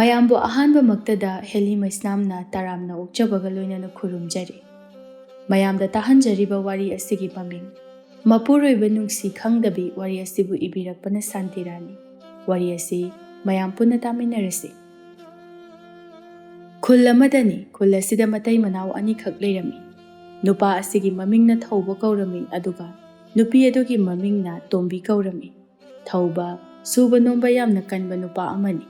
ꯃꯌꯥꯝꯕꯨ ꯑꯍꯥꯟꯕꯃꯛꯇꯗ ꯍꯦꯂꯤ ꯃꯩꯁꯅꯥꯝꯅ ꯇꯔꯥꯝꯅ ꯑꯣꯛꯆꯕꯒ ꯂꯣꯏꯅꯅ ꯈꯨꯔꯨꯝꯖꯔꯤ꯫ ꯃꯌꯥꯝꯗ ꯇꯥꯍꯟꯖꯔꯤꯕ ꯋꯥꯔꯤ ꯑꯁꯤꯒꯤ ꯃꯃꯤꯡ ꯃꯄꯨꯔꯣꯏꯕ ꯅꯨꯡꯁꯤ ꯈꯪꯗꯕꯤ ꯋꯥꯔꯤ ꯑꯁꯤꯕꯨ ꯏꯕꯤꯔꯛꯄꯅ ꯁꯥꯟꯇꯤꯔꯥꯅꯤ꯫ ꯋꯥꯔꯤ ꯑꯁꯤ ꯃꯌꯥꯝ ꯄꯨꯟꯅ ꯇꯥꯃꯤꯟꯅꯔꯁꯤ꯫ ꯈꯨꯜ ꯑꯃꯗꯅꯤ, ꯈꯨꯜ ꯑꯁꯤꯗ ꯃꯇꯩ ꯃꯅꯥꯎ ꯑꯅꯤꯈꯛ ꯂꯩꯔꯝꯃꯤ꯫ ꯅꯨꯄꯥ ꯑꯁꯤꯒꯤ ꯃꯃꯤꯡꯅ ꯊꯧꯕ ꯀꯧꯔꯝꯃꯤ, ꯑꯗꯨꯒ ꯅꯨꯄꯤ ꯑꯗꯨꯒꯤ ꯃꯃꯤꯡꯅ ꯇꯣꯝꯕꯤ ꯀꯧꯔꯝꯃꯤ꯫ ꯊꯧꯕ, ꯁꯨꯕ ꯅꯣꯝꯕ ꯌꯥꯝꯅ ꯀꯟꯕ ꯅꯨꯄꯥ ꯑꯃꯅꯤ꯫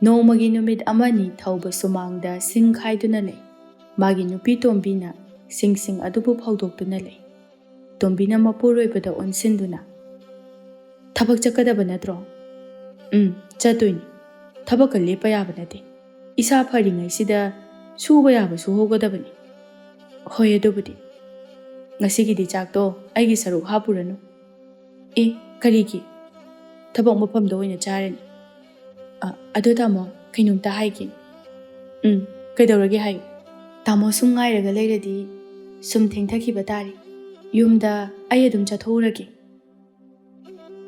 ꯅꯣꯡꯃꯒꯤ ꯅꯨꯃꯤꯠ ꯑꯃꯅꯤ ꯊꯧꯕ ꯁꯨꯃꯥꯡꯗ ꯁꯤꯡ ꯈꯥꯏꯗꯨꯅ ꯂꯩ꯫ ꯃꯥꯒꯤ ꯅꯨꯄꯤ ꯇꯣꯝꯕꯤꯅ ꯁꯤꯡ ꯑꯗꯨꯕꯨ ꯐꯧꯗꯣꯛꯇꯨꯅ ꯂꯩ꯫ ꯇꯣꯝꯕꯤꯅ ꯃꯄꯨꯔꯣꯏꯕꯗ ꯑꯣꯟꯁꯤꯟꯗꯨꯅ, "ꯊꯕꯛ ꯆꯠꯀꯗꯕ ꯅꯠꯇ꯭ꯔꯣ?" "ꯆꯠꯇꯣꯏꯅꯤ꯫ ꯊꯕꯛꯀ ꯂꯦꯞꯄ ꯌꯥꯕ ꯅꯠꯇꯦ꯫ ꯏꯁꯥ ꯐꯔꯤꯉꯩꯁꯤꯗ ꯁꯨꯕ ꯌꯥꯕ ꯁꯨꯍꯧꯒꯗꯕꯅꯤ." "ꯍꯣꯏ, ꯑꯗꯨꯕꯨꯗꯤ꯫ ꯉꯁꯤꯒꯤꯗꯤ ꯆꯥꯛꯇꯣ ꯑꯩꯒꯤ ꯁꯔꯨꯛ ꯍꯥꯞꯄꯨꯔꯅꯨ." "ꯀꯔꯤꯒꯤ?" "ꯊꯕꯛ ꯃꯐꯝꯗ ꯑꯣꯏꯅ ꯆꯥꯔꯅꯤ." "ꯑꯗꯣ ꯇꯥꯃꯣ, ꯀꯩꯅꯣꯝꯇ ꯍꯥꯏꯒꯦ." "ꯀꯩꯗꯧꯔꯒꯦ ꯍꯥꯏꯌꯨ." "ꯇꯥꯃꯣ ꯁꯨꯝ ꯉꯥꯏꯔꯒ ꯂꯩꯔꯗꯤ ꯁꯨꯝ ꯊꯦꯡꯊꯈꯤꯕ ꯇꯥꯔꯦ꯫ ꯌꯨꯝꯗ ꯑꯩ ꯑꯗꯨꯝ ꯆꯠꯊꯣꯛꯎꯔꯒꯦ."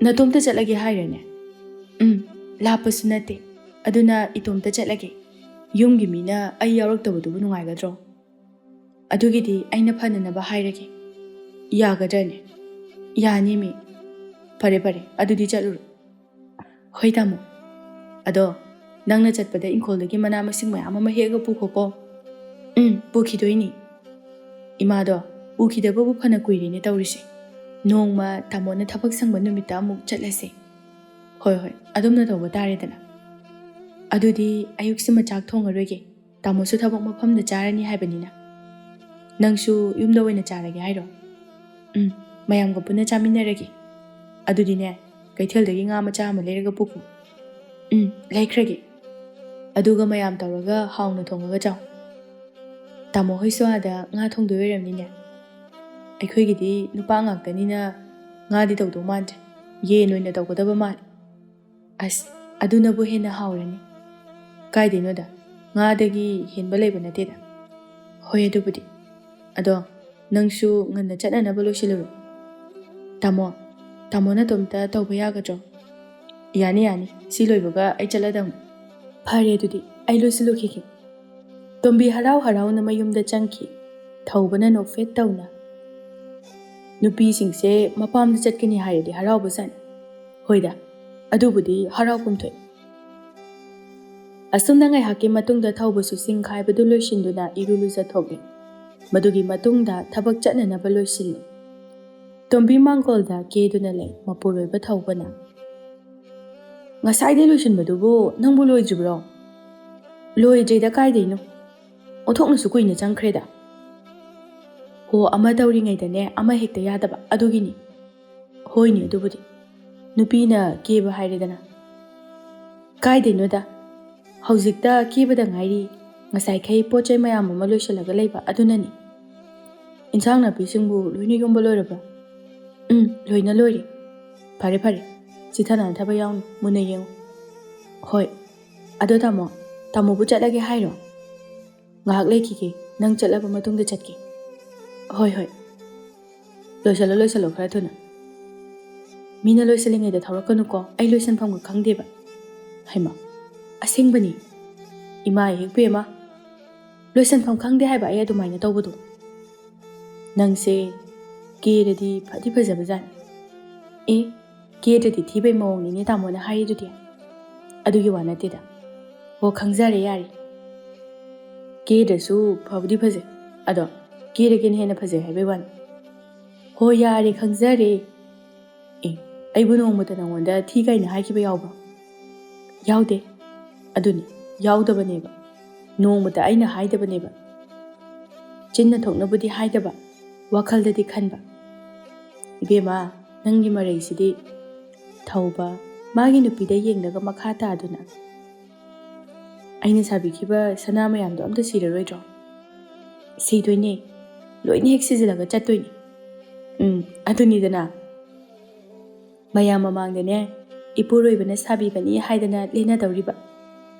"ꯅꯇꯣꯝꯇ ꯆꯠꯂꯒꯦ ꯍꯥꯏꯔꯅꯦ?" "ꯂꯥꯞꯄꯁꯨ ꯅꯠꯇꯦ, ꯑꯗꯨꯅ ꯏꯇꯣꯝꯇ ꯆꯠꯂꯒꯦ꯫ ꯌꯨꯝꯒꯤ ꯃꯤꯅ ꯑꯩ ꯌꯥꯎꯔꯛꯇꯕꯗꯨꯕꯨ ꯅꯨꯡꯉꯥꯏꯒꯗ꯭ꯔꯣ? ꯑꯗꯨꯒꯤꯗꯤ ꯑꯩꯅ ꯐꯅꯅꯕ ꯍꯥꯏꯔꯒꯦ." "ꯌꯥꯒꯗ꯭ꯔꯅꯦ?" "ꯌꯥꯅꯤꯃꯤ." "ꯐꯔꯦ, ꯑꯗꯨꯗꯤ ꯆꯠꯂꯨꯔꯣ." "ꯍꯣꯏ ꯇꯥꯃꯣ." "ꯑꯗꯣ ꯅꯪꯅ ꯆꯠꯄꯗ ꯏꯪꯈꯣꯜꯗꯒꯤ ꯃꯅꯥ ꯃꯁꯤꯡ ꯃꯌꯥꯝ ꯑꯃ ꯍꯦꯛꯑꯒ ꯄꯨꯈꯣꯀꯣ." "ꯄꯨꯈꯤꯗꯣꯏꯅꯤ." "ꯏꯃꯥꯗꯣ ꯎꯈꯤꯗꯕꯕꯨ ꯐꯅ ꯀꯨꯏꯔꯦꯅꯦ ꯇꯧꯔꯤꯁꯦ꯫ ꯅꯣꯡꯃ ꯇꯥꯃꯣꯅ ꯊꯕꯛ ꯁꯪꯕ ꯅꯨꯃꯤꯠꯇ ꯑꯃꯨꯛ ꯆꯠꯂꯁꯦ." "ꯍꯣꯏ, ꯑꯗꯨꯝꯅ ꯇꯧꯕ ꯇꯥꯔꯦꯗꯅ." "ꯑꯗꯨꯗꯤ ꯑꯌꯨꯛꯁꯤꯃ ꯆꯥꯛ ꯊꯣꯡꯉꯔꯣꯏꯒꯦ, ꯇꯥꯃꯣꯁꯨ ꯊꯕꯛ ꯃꯐꯝꯗ ꯆꯥꯔꯅꯤ ꯍꯥꯏꯕꯅꯤꯅ." "ꯅꯪꯁꯨ ꯌꯨꯝꯗ ꯑꯣꯏꯅ ꯆꯥꯔꯒꯦ ꯍꯥꯏꯔꯣ?" "ꯃꯌꯥꯝꯒ ꯄꯨꯟꯅ ꯆꯥꯃꯤꯟꯅꯔꯒꯦ." "ꯑꯗꯨꯗꯤꯅꯦ, ꯀꯩꯊꯦꯜꯗꯒꯤ ꯉꯥ ꯃꯆꯥ ꯑꯃ ꯂꯩꯔꯒ ꯄꯨꯈꯣ." "ꯂꯩꯈ꯭ꯔꯒꯦ." "ꯑꯗꯨꯒ ꯃꯌꯥꯝ ꯇꯧꯔꯒ ꯍꯥꯎꯅ ꯊꯣꯡꯉꯒ ꯆꯥꯎ." "ꯇꯥꯃꯣ ꯍꯣꯏꯁꯨ ꯑꯥꯗ ꯉꯥ ꯊꯣꯡꯗꯣꯏ ꯑꯣꯏꯔꯝꯅꯤꯅꯦ." "ꯑꯩꯈꯣꯏꯒꯤꯗꯤ ꯅꯨꯄꯥ ꯉꯥꯛꯇꯅꯤꯅ ꯉꯥꯗꯤ ꯇꯧꯗꯧ ꯃꯥꯟꯗ꯭ꯔꯦ, ꯌꯦꯟ ꯑꯣꯏꯅ ꯇꯧꯒꯗꯕ ꯃꯥꯜꯂꯦ." "ꯑꯁ, ꯑꯗꯨꯅꯕꯨ ꯍꯦꯟꯅ ꯍꯥꯎꯔꯅꯤ." "ꯀꯥꯏꯗꯩꯅꯣꯗ, ꯉꯥꯗꯒꯤ ꯍꯦꯟꯕ ꯂꯩꯕ ꯅꯠꯇꯦꯗ." "ꯍꯣꯏ, ꯑꯗꯨꯕꯨꯗꯤ꯫ ꯑꯗꯣ ꯅꯪꯁꯨ ꯉꯟꯅ ꯆꯠꯅꯅꯕ ꯂꯣꯏꯁꯤꯜꯂꯨꯔꯣ." "ꯇꯥꯃꯣ ꯅꯇꯣꯝꯇ ꯇꯧꯕ ꯌꯥꯒꯗ꯭ꯔꯣ?" "ꯌꯥꯅꯤ, ꯁꯤ ꯂꯣꯏꯕꯒ ꯑꯩ ꯆꯠꯂꯗꯧꯅꯤ." "ꯐꯔꯦ, ꯑꯗꯨꯗꯤ ꯑꯩ ꯂꯣꯏꯁꯤꯜꯂꯨꯈꯤꯒꯦ." ꯇꯣꯝꯕꯤ ꯍꯔꯥꯎꯅ ꯃꯌꯨꯝꯗ ꯆꯪꯈꯤ꯫ ꯊꯧꯕꯅ ꯅꯣꯛꯐꯦꯠ ꯇꯧꯅ, "ꯅꯨꯄꯤꯁꯤꯡꯁꯦ ꯃꯄꯥꯝꯗ ꯆꯠꯀꯅꯤ ꯍꯥꯏꯔꯗꯤ ꯍꯔꯥꯎꯕꯖꯥꯠꯅꯤ." "ꯍꯣꯏꯗ, ꯑꯗꯨꯕꯨꯗꯤ ꯍꯔꯥꯎꯐꯝ ꯊꯣꯛꯏ." ꯑꯁꯨꯝꯅ ꯉꯥꯏꯍꯥꯛꯀꯤ ꯃꯇꯨꯡꯗ ꯊꯧꯕꯁꯨ ꯁꯤꯡ ꯈꯥꯏꯕꯗꯨ ꯂꯣꯏꯁꯤꯟꯗꯨꯅ ꯏꯔꯨ ꯂꯨꯖꯊꯣꯛꯏ꯫ ꯃꯗꯨꯒꯤ ꯃꯇꯨꯡꯗ ꯊꯕꯛ ꯆꯠꯅꯅꯕ ꯂꯣꯏꯁꯤꯜꯂꯤ꯫ ꯇꯣꯝꯕꯤ ꯃꯥꯡꯒꯣꯜꯗ ꯀꯦꯗꯨꯅ ꯂꯩ꯫ ꯃꯄꯨꯔꯣꯏꯕ ꯊꯧꯕꯅ, "ꯉꯁꯥꯏꯗꯩ ꯂꯣꯏꯁꯤꯟꯕꯗꯨꯕꯨ ꯅꯪꯕꯨ ꯂꯣꯏꯗ꯭ꯔꯤꯕ꯭ꯔꯣ?" "ꯂꯣꯏꯗ꯭ꯔꯤꯗ, ꯀꯥꯏꯗꯩꯅꯣ? ꯑꯣꯟꯊꯣꯛꯅꯁꯨ ꯀꯨꯏꯅ ꯆꯪꯈ꯭ꯔꯦꯗ." "ꯍꯣ, ꯑꯃ ꯇꯧꯔꯤꯉꯩꯗꯅꯦ ꯑꯃ ꯍꯦꯛꯇ ꯌꯥꯗꯕ, ꯑꯗꯨꯒꯤꯅꯤ." "ꯍꯣꯏꯅꯦ, ꯑꯗꯨꯕꯨꯗꯤ ꯅꯨꯄꯤꯅ ꯀꯦꯕ ꯍꯥꯏꯔꯦꯗꯅ." "ꯀꯥꯏꯗꯩꯅꯣꯗ, ꯍꯧꯖꯤꯛꯇ ꯀꯦꯕꯗ ꯉꯥꯏꯔꯤ꯫ ꯉꯁꯥꯏꯈꯩ ꯄꯣꯠ ꯆꯩ ꯃꯌꯥꯝ ꯑꯃ ꯂꯣꯏꯁꯤꯜꯂꯒ ꯂꯩꯕ, ꯑꯗꯨꯅꯅꯤ." "ꯏꯟꯁꯥꯡ ꯅꯥꯄꯤꯁꯤꯡꯕꯨ ꯂꯣꯏꯅ ꯌꯣꯝꯕ ꯂꯣꯏꯔꯕ꯭ꯔꯥ?" "ꯂꯣꯏꯅ ꯂꯣꯏꯔꯦ." "ꯐꯔꯦ, ꯆꯤꯊꯅꯅꯕ ꯌꯥꯎꯅꯤ, ꯃꯨꯟꯅ ꯌꯦꯡꯉꯨ." "ꯍꯣꯏ." "ꯑꯗꯣ ꯇꯥꯃꯣꯕꯨ ꯆꯠꯂꯒꯦ ꯍꯥꯏꯔꯣ?" "ꯉꯥꯏꯍꯥꯛ ꯂꯩꯈꯤꯒꯦ, ꯅꯪ ꯆꯠꯂꯕ ꯃꯇꯨꯡꯗ ꯆꯠꯀꯦ." "ꯍꯣꯏ." ꯂꯣꯏꯁꯤꯜꯂꯣ ꯈꯔ ꯊꯨꯅ." "ꯃꯤꯅ ꯂꯣꯏꯁꯤꯜꯂꯤꯉꯩꯗ ꯊꯧꯔꯛꯀꯅꯨꯀꯣ, ꯑꯩ ꯂꯣꯏꯁꯤꯟꯐꯝꯒ ꯈꯪꯗꯦꯕ." "ꯍꯩꯃꯥ, ꯑꯁꯦꯡꯕꯅꯤ." "ꯏꯃꯥ ꯏꯄꯦꯝꯃ, ꯂꯣꯏꯁꯤꯟꯐꯝ ꯈꯪꯗꯦ ꯍꯥꯏꯕ ꯑꯩ ꯑꯗꯨꯃꯥꯏꯅ ꯇꯧꯕꯗꯣ." "ꯅꯪꯁꯦ ꯀꯦꯔꯗꯤ ꯐꯗꯤ ꯐꯖꯕꯖꯥꯠꯅꯤ." "ꯀꯦꯗ꯭ꯔꯗꯤ ꯊꯤꯕꯩ ꯃꯑꯣꯡꯅꯤꯅꯦ ꯇꯥꯃꯣꯅ ꯍꯥꯏꯔꯤꯗꯨꯗꯤ." "ꯑꯗꯨꯒꯤ ꯋꯥ ꯅꯠꯇꯦꯗ." "ꯍꯣ, ꯈꯪꯖꯔꯦ, ꯌꯥꯔꯦ. ꯀꯦꯗ꯭ꯔꯁꯨ ꯐꯕꯨꯗꯤ ꯐꯖꯩ, ꯑꯗꯣ ꯀꯦꯔꯒꯦꯅ ꯍꯦꯟꯅ ꯐꯖꯩ ꯍꯥꯏꯕꯩ ꯋꯥꯅꯤ." "ꯍꯣ, ꯌꯥꯔꯦ, ꯈꯪꯖꯔꯦ." "ꯑꯩꯕꯨ ꯅꯣꯡꯃꯇ ꯅꯉꯣꯟꯗ ꯊꯤ ꯀꯥꯏꯅ ꯍꯥꯏꯈꯤꯕ ꯌꯥꯎꯕ꯭ꯔꯣ?" "ꯌꯥꯎꯗꯦ." "ꯑꯗꯨꯅꯤ, ꯌꯥꯎꯗꯕꯅꯦꯕ. ꯅꯣꯡꯃꯇ ꯑꯩꯅ ꯍꯥꯏꯗꯕꯅꯦꯕ. ꯆꯤꯟꯅ ꯊꯣꯛꯅꯕꯨꯗꯤ ꯍꯥꯏꯗꯕ, ꯋꯥꯈꯜꯗꯗꯤ ꯈꯟꯕ." "ꯏꯕꯦꯝꯃ, ꯅꯪꯒꯤ ꯃꯔꯩꯁꯤꯗꯤ." ꯊꯧꯕ ꯃꯥꯒꯤ ꯅꯨꯄꯤꯗ ꯌꯦꯡꯂꯒ ꯃꯈꯥ ꯇꯥꯗꯨꯅ, "ꯑꯩꯅ ꯁꯥꯕꯤꯈꯤꯕ ꯁꯅꯥ ꯃꯌꯥꯝꯗꯣ ꯑꯝꯇ ꯁꯤꯔꯔꯣꯏꯗ꯭ꯔꯣ?" "ꯁꯤꯗꯣꯏꯅꯦ, ꯂꯣꯏꯅ ꯍꯦꯛ ꯁꯤꯖꯤꯜꯂꯒ ꯆꯠꯇꯣꯏꯅꯦ." "ꯑꯗꯨꯅꯤꯗꯅ. ꯃꯌꯥꯝ ꯃꯃꯥꯡꯗꯅꯦ ꯏꯄꯨꯔꯣꯏꯕꯅ ꯁꯥꯕꯤꯕꯅꯤ ꯍꯥꯏꯗꯅ ꯂꯦꯟꯅꯗꯧꯔꯤꯕ."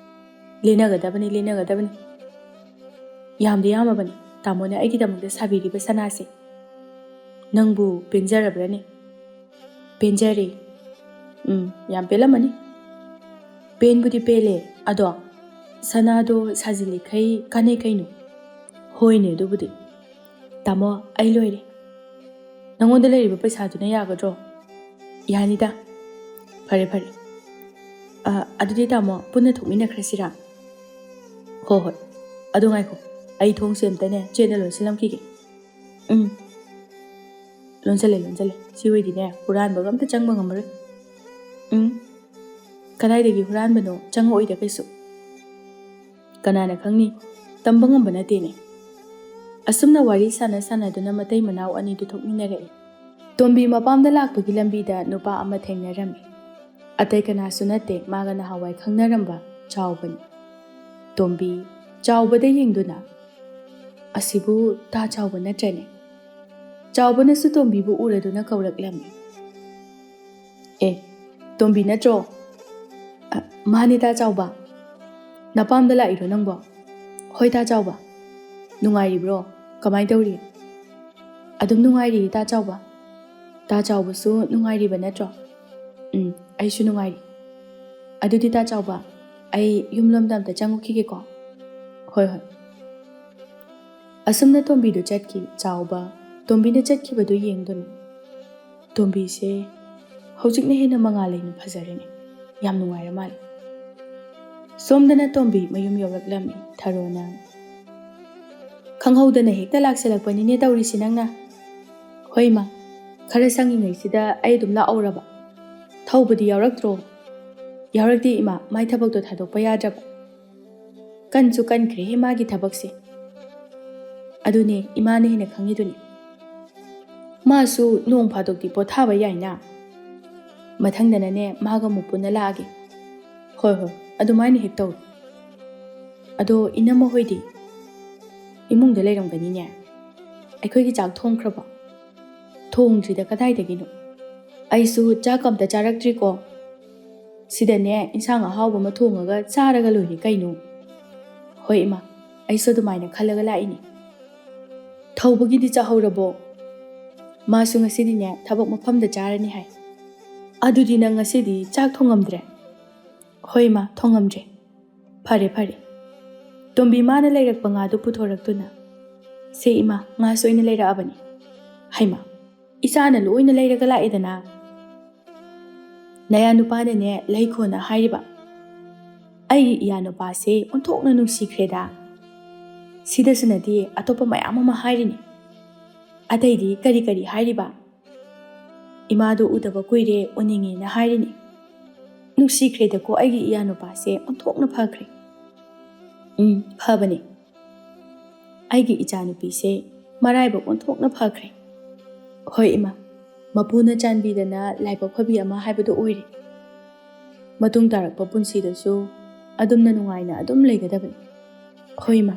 "ꯂꯦꯟꯅꯒꯗꯕꯅꯤ. ꯌꯥꯝꯗꯤ ꯌꯥꯝꯃꯕꯅꯤ ꯇꯥꯃꯣꯅ ꯑꯩꯒꯤꯗꯃꯛꯇ ꯁꯥꯕꯤꯔꯤꯕ ꯁꯅꯥꯁꯦ." "ꯅꯪꯕꯨ ꯄꯦꯟꯖꯔꯕ꯭ꯔꯅꯦ?" "ꯄꯦꯟꯖꯔꯦ." "ꯌꯥꯝ ꯄꯦꯜꯂꯝꯃꯅꯤ." "ꯄꯦꯟꯕꯨꯗꯤ ꯄꯦꯜꯂꯦ, ꯑꯗꯣ ꯁꯅꯥꯗꯣ ꯁꯥꯖꯤꯜꯂꯤꯈꯩ ꯀꯥꯟꯅꯩ ꯀꯩꯅꯣ? ꯍꯣꯏꯅꯦ ꯑꯗꯨꯕꯨꯗꯤ. ꯇꯥꯃꯣ ꯑꯩ ꯂꯣꯏꯔꯦ. ꯅꯪꯉꯣꯟꯗ ꯂꯩꯔꯤꯕ ꯄꯩꯁꯥꯗꯨꯅ ꯌꯥꯒꯗ꯭ꯔꯣ? ꯌꯥꯅꯤꯗ. ꯐꯔꯦ ꯐꯔꯦ. ꯑꯗꯨꯗꯤ ꯇꯥꯃꯣ ꯄꯨꯟꯅ ꯊꯣꯛꯃꯤꯟꯅꯈ꯭ꯔꯁꯤꯔꯥ? ꯍꯣꯏ ꯍꯣꯏ. ꯑꯗꯨ ꯉꯥꯏꯈꯣ. ꯑꯩ ꯊꯣꯡꯁꯦ ꯑꯝꯇꯅꯦ ꯆꯦꯠꯅ ꯂꯣꯟꯁꯤꯜꯂꯝꯈꯤꯒꯦ. ꯂꯣꯟꯁꯤꯜꯂꯦ. ꯁꯤ ꯑꯣꯏꯗꯤꯅꯦ ꯍꯨꯔꯥꯟꯕꯒ ꯑꯝꯇ ꯆꯪꯕ ꯉꯝꯃꯔꯣꯏ. ꯀꯗꯥꯏꯗꯒꯤ ꯍꯨꯔꯥꯟꯕꯅꯣ ꯆꯪꯉꯛꯑꯣꯏꯗ ꯀꯩꯁꯨ. ꯀꯅꯥꯅ ꯈꯪꯅꯤ, ꯇꯝꯕ ꯉꯝꯕ ꯅꯠꯇꯦꯅꯦ. ꯑꯁꯨꯝꯅ ꯋꯥꯔꯤ ꯁꯥꯟꯅꯗꯨꯅ ꯃꯇꯩ ꯃꯅꯥꯎ ꯑꯅꯤꯗꯨ ꯊꯣꯛꯃꯤꯟꯅꯔꯛꯏ. ꯇꯣꯝꯕꯤ ꯃꯄꯥꯝꯗ ꯂꯥꯛꯄꯒꯤ ꯂꯝꯕꯤꯗ ꯅꯨꯄꯥ ꯑꯃ ꯊꯦꯡꯅꯔꯝꯃꯤ. ꯑꯇꯩ ꯀꯅꯥꯁꯨ ꯅꯠꯇꯦ, ꯃꯥꯒ ꯅꯍꯥꯟꯋꯥꯏ ꯈꯪꯅꯔꯝꯕ ꯆꯥꯎꯕꯅꯤ. ꯇꯣꯝꯕꯤ ꯆꯥꯎꯕꯗ ꯌꯦꯡꯗꯨꯅ, ꯑꯁꯤꯕꯨ ꯇꯥ ꯆꯥꯎꯕ ꯅꯠꯇ꯭ꯔꯅꯦ? ꯆꯥꯎꯕꯅꯁꯨ ꯇꯣꯝꯕꯤꯕꯨ ꯎꯔꯗꯨꯅ ꯀꯧꯔꯛꯂꯝꯃꯤ. ꯇꯣꯝꯕꯤ ꯅꯠꯇ꯭ꯔꯣ? ꯃꯥꯅꯤ ꯇꯥ ꯆꯥꯎꯕ. ꯅꯄꯥꯝꯗ ꯂꯥꯛꯏꯔꯣ ꯅꯪꯕꯣ? ꯍꯣꯏ ꯇꯥ ꯆꯥꯎꯕ. ꯅꯨꯡꯉꯥꯏꯔꯤꯕ꯭ꯔꯣ? ꯀꯃꯥꯏ ꯇꯧꯔꯤ? ꯑꯗꯨꯝ ꯅꯨꯡꯉꯥꯏꯔꯤꯌꯦ ꯇꯥ ꯆꯥꯎꯕ. ꯇꯥ ꯆꯥꯎꯕꯁꯨ ꯅꯨꯡꯉꯥꯏꯔꯤꯕ ꯅꯠꯇ꯭ꯔꯣ? ꯑꯩꯁꯨ ꯅꯨꯡꯉꯥꯏꯔꯤ. ꯑꯗꯨꯗꯤ ꯇꯥ ꯆꯥꯎꯕ, ꯑꯩ ꯌꯨꯝꯂꯣꯝꯗ ꯑꯝꯇ ꯆꯪꯉꯨꯈꯤꯒꯦꯀꯣ. ꯍꯣꯏ. ꯑꯁꯨꯝꯅ ꯇꯣꯝꯕꯤꯗꯨ ꯆꯠꯈꯤ. ꯆꯥꯎꯕ ꯇꯣꯝꯕꯤꯅ ꯆꯠꯈꯤꯕꯗꯨ ꯌꯦꯡꯗꯨꯅ, ꯇꯣꯝꯕꯤꯁꯦ ꯍꯧꯖꯤꯛꯅ ꯍꯦꯟꯅ ꯃꯉꯥꯜ ꯂꯩꯅ ꯐꯖꯔꯦꯅꯦ. ꯌꯥꯝ ꯅꯨꯡꯉꯥꯏꯔ ꯃꯥꯜꯂꯦ. ꯁꯣꯝꯗꯅ ꯇꯣꯝꯕꯤ ꯃꯌꯨꯝ ꯌꯧꯔꯛꯂꯝꯃꯤ. ꯊꯔꯣꯅ, ꯈꯪꯍꯧꯗꯅ ꯍꯦꯛꯇ ꯂꯥꯛꯁꯤꯜꯂꯛꯄꯅꯤꯅꯦ ꯇꯧꯔꯤꯁꯤ ꯅꯪꯅ. ꯍꯣꯏ ꯏꯃꯥ, ꯈꯔ ꯁꯪꯉꯤꯉꯩꯁꯤꯗ ꯑꯩ ꯑꯗꯨꯝ ꯂꯥꯛꯍꯧꯔꯕ. ꯊꯧꯕꯗꯤ ꯌꯥꯎꯔꯛꯇ꯭ꯔꯣ? ꯌꯥꯎꯔꯛꯇꯦ ꯏꯃꯥ, ꯃꯥꯏ ꯊꯕꯛꯇꯣ ꯊꯥꯗꯣꯛꯄ ꯌꯥꯗ꯭ꯔꯕ. ꯀꯟꯁꯨ ꯀꯟꯈ꯭ꯔꯦꯍꯦ ꯃꯥꯒꯤ ꯊꯕꯛꯁꯦ. ꯑꯗꯨꯅꯦ ꯏꯃꯥꯅ ꯍꯦꯟꯅ ꯈꯪꯉꯤꯗꯨꯅꯤ. ꯃꯥꯁꯨ ꯅꯣꯡ ꯐꯥꯗꯣꯛꯇꯤ ꯄꯣꯊꯥꯕ ꯌꯥꯏꯅ. ꯃꯊꯪꯗꯅꯅꯦ ꯃꯥꯒ ꯑꯃꯨꯛ ꯄꯨꯟꯅ ꯂꯥꯛꯑꯒꯦ. ꯍꯣꯏ, ꯑꯗꯨꯃꯥꯏꯅ ꯍꯦꯛ ꯇꯧꯔꯣ. ꯑꯗꯣ ꯏꯅꯝꯃ ꯍꯣꯏꯗꯤ? ꯏꯃꯨꯡꯗ ꯂꯩꯔꯝꯒꯅꯤꯅꯦ. ꯑꯩꯈꯣꯏꯒꯤ ꯆꯥꯛ ꯊꯣꯡꯈ꯭ꯔꯕꯣ? ꯊꯣꯡꯗ꯭ꯔꯤꯗ, ꯀꯗꯥꯏꯗꯒꯤꯅꯣ? ꯑꯩꯁꯨ ꯆꯥꯛ ꯑꯝꯇ ꯆꯥꯔꯛꯇ꯭ꯔꯤꯀꯣ. ꯁꯤꯗꯅꯦ ꯏꯟꯁꯥꯡ ꯑꯍꯥꯎꯕ ꯑꯃ ꯊꯣꯡꯉꯒ ꯆꯥꯔꯒ ꯂꯣꯏꯔꯦ ꯀꯩꯅꯣ. ꯍꯣꯏ ꯏꯃꯥ, ꯑꯩꯁꯨ ꯑꯗꯨꯃꯥꯏꯅ ꯈꯜꯂꯒ ꯂꯥꯛꯏꯅꯤ. ꯊꯧꯕꯒꯤꯗꯤ ꯆꯥꯍꯧꯔꯕꯣ? ꯃꯥꯁꯨ ꯉꯁꯤꯗꯤꯅꯦ ꯊꯕꯛ ꯃꯐꯝꯗ ꯆꯥꯔꯅꯤ ꯍꯥꯏ. ꯑꯗꯨꯗꯤ ꯅꯪ ꯉꯁꯤꯗꯤ ꯆꯥꯛ ꯊꯣꯡꯉꯝꯗ꯭ꯔꯦ? ꯍꯣꯏ ꯏꯃꯥ, ꯊꯣꯡꯉꯝꯗ꯭ꯔꯦ. ꯐꯔꯦ. ꯇꯣꯝꯕꯤ ꯃꯥꯅ ꯂꯩꯔꯛꯄ ꯉꯥꯗꯨ ꯄꯨꯊꯣꯔꯛꯇꯨꯅ, ꯁꯦ ꯏꯃꯥ, ꯉꯥꯁꯨ ꯑꯩꯅ ꯂꯩꯔꯛꯑꯕꯅꯤ. ꯍꯩꯃꯥ, ꯏꯆꯥꯅ ꯂꯣꯏꯅ ꯂꯩꯔꯒ ꯂꯥꯛꯑꯦꯗꯅ. ꯅꯌꯥ ꯅꯨꯄꯥꯅꯅꯦ ꯂꯩꯈꯣꯅ ꯍꯥꯏꯔꯤꯕ. ꯑꯩꯒꯤ ꯏꯌꯥ ꯅꯨꯄꯥꯁꯦ ꯑꯣꯟꯊꯣꯛꯅ ꯅꯨꯡꯁꯤꯈ꯭ꯔꯦꯗ. ꯁꯤꯗꯁꯨ ꯅꯠꯇꯦ, ꯑꯇꯣꯞꯄ ꯃꯌꯥꯝ ꯑꯃ ꯍꯥꯏꯔꯤꯅꯤ. ꯑꯇꯩꯗꯤ ꯀꯔꯤ ꯍꯥꯏꯔꯤꯕ? ꯏꯃꯥꯗꯣ ꯎꯗꯕ ꯀꯨꯏꯔꯦ, ꯎꯅꯤꯡꯉꯦꯅ ꯍꯥꯏꯔꯤꯅꯤ. ꯅꯨꯡꯁꯤꯈ꯭ꯔꯦꯗꯀꯣ ꯑꯩꯒꯤ ꯏꯌꯥ ꯅꯨꯄꯥꯁꯦ, ꯑꯣꯟꯊꯣꯛꯅ ꯐꯈ꯭ꯔꯦ. ꯐꯕꯅꯦ. ꯑꯩꯒꯤ ꯏꯆꯥ ꯅꯨꯄꯤꯁꯦ ꯃꯔꯥꯏꯕꯛ ꯑꯣꯟꯊꯣꯛꯅ ꯐꯈ꯭ꯔꯦ. ꯍꯣꯏ ꯏꯃꯥ, ꯃꯄꯨꯅ ꯆꯥꯟꯕꯤꯗꯅ ꯂꯥꯏꯕꯛ ꯐꯕꯤ ꯑꯃ ꯍꯥꯏꯕꯗꯨ ꯑꯣꯏꯔꯦ. ꯃꯇꯨꯡ ꯇꯥꯔꯛꯄ ꯄꯨꯟꯁꯤꯗꯁꯨ ꯑꯗꯨꯝꯅ ꯅꯨꯡꯉꯥꯏꯅ ꯑꯗꯨꯝ ꯂꯩꯒꯗꯕꯅꯤ. ꯍꯣꯏ ꯏꯃꯥ.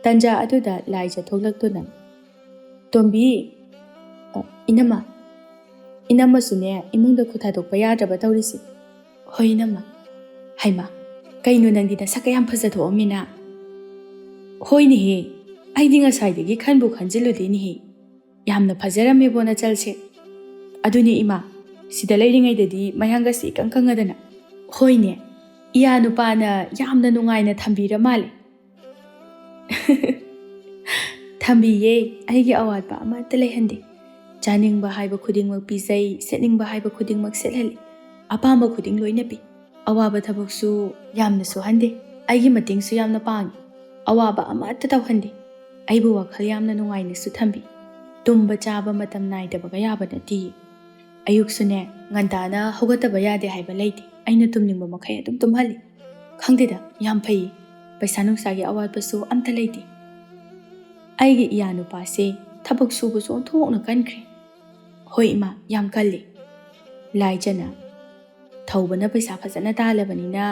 ꯇꯟꯖꯥ ꯑꯗꯨꯗ ꯂꯥꯏꯖ ꯊꯣꯛꯂꯛꯇꯨꯅ, ꯇꯣꯝꯕꯤ, ꯏꯅꯝꯃꯁꯨꯅꯦ ꯏꯃꯨꯡꯗ ꯈꯨꯠ ꯊꯥꯗꯣꯛꯄ ꯌꯥꯗ꯭ꯔꯕ ꯇꯧꯔꯤꯁꯤ. ꯍꯣꯏ ꯏꯅꯝꯃ. ꯍꯩꯃꯥ, ꯀꯩꯅꯣ ꯅꯪꯗꯤ ꯅꯁꯛꯀ ꯌꯥꯝ ꯐꯖꯊꯣꯛꯑꯝꯃꯤꯅ. ꯍꯣꯏꯅꯦꯍꯦ, ꯑꯩꯗꯤ ꯉꯁꯥꯏꯗꯒꯤ ꯈꯟꯕꯨ ꯈꯟꯖꯤꯜꯂꯨꯗꯦꯅꯦꯍꯦ. ꯌꯥꯝꯅ ꯐꯖꯔꯝꯃꯦꯕꯣ ꯅꯆꯜꯁꯦ. ꯑꯗꯨꯅꯦ ꯏꯃꯥ, ꯁꯤꯗ ꯂꯩꯔꯤꯉꯩꯗꯗꯤ ꯃꯌꯥꯡꯒꯁꯤ ꯏꯀꯪ ꯀꯪꯉꯗꯅ. ꯍꯣꯏꯅꯦ, ꯏꯌꯥ ꯅꯨꯄꯥꯅ ꯌꯥꯝꯅ ꯅꯨꯡꯉꯥꯏꯅ ꯊꯝꯕꯤꯔ ꯃꯥꯜꯂꯦ. ꯊꯝꯕꯤꯌꯦ, ꯑꯩꯒꯤ ꯑꯋꯥꯠꯄ ꯑꯃꯠꯇ ꯂꯩꯍꯟꯗꯦ. ꯆꯥꯅꯤꯡꯕ ꯍꯥꯏꯕ ꯈꯨꯗꯤꯡꯃꯛ ꯄꯤꯖꯩ, ꯁꯦꯠꯅꯤꯡꯕ ꯍꯥꯏꯕ ꯈꯨꯗꯤꯡꯃꯛ ꯁꯦꯠꯍꯜꯂꯤ. ꯑꯄꯥꯝꯕ ꯈꯨꯗꯤꯡ ꯂꯣꯏꯅ ꯄꯤ. ꯑꯋꯥꯕ ꯊꯕꯛꯁꯨ ꯌꯥꯝꯅ ꯁꯨꯍꯟꯗꯦ. ꯑꯩꯒꯤ ꯃꯇꯦꯡꯁꯨ ꯌꯥꯝꯅ ꯄꯥꯡꯉꯤ. ꯑꯋꯥꯕ ꯑꯃꯠꯇ ꯇꯧꯍꯟꯗꯦ. ꯑꯩꯕꯨ ꯋꯥꯈꯜ ꯌꯥꯝꯅ ꯅꯨꯡꯉꯥꯏꯅꯁꯨ ꯊꯝꯕꯤ. ꯇꯨꯝꯕ ꯆꯥꯕ ꯃꯇꯝ ナꯏꯗꯕꯒ ꯌꯥꯕ ꯅꯠꯇꯤꯌꯦ. ꯑꯌꯨꯛꯁꯨꯅꯦ ꯉꯟꯇꯥꯅ ꯍꯧꯒꯠꯇꯕ ꯌꯥꯗꯦ ꯍꯥꯏꯕ ꯂꯩꯇꯦ. ꯑꯩꯅ ꯇꯨꯝꯅꯤꯡꯕ ꯃꯈꯩ ꯑꯗꯨꯝ ꯇꯨꯝꯍꯜꯂꯤ. ꯈꯪꯗꯦꯗ, ꯌꯥꯝ ꯐꯩꯌꯦ. ꯄꯩꯁꯥ ꯅꯨꯡꯁꯥꯒꯤ ꯑꯋꯥꯠꯄꯁꯨ ꯑꯝꯇ ꯂꯩꯇꯦ. ꯑꯩꯒꯤ ꯏꯌꯥ ꯅꯨꯄꯥꯁꯦ ꯊꯕꯛ ꯁꯨꯕꯁꯨ ꯑꯣꯟꯊꯣꯛꯅ ꯀꯟꯈ꯭ꯔꯦ. ꯍꯣꯏ ꯏꯃꯥ, ꯌꯥꯝ ꯀꯜꯂꯤ. ꯂꯥꯏꯖꯅ ꯊꯧꯕꯅ ꯄꯩꯁా ꯐꯖꯅ ꯇꯥꯜꯂꯕꯅꯤꯅ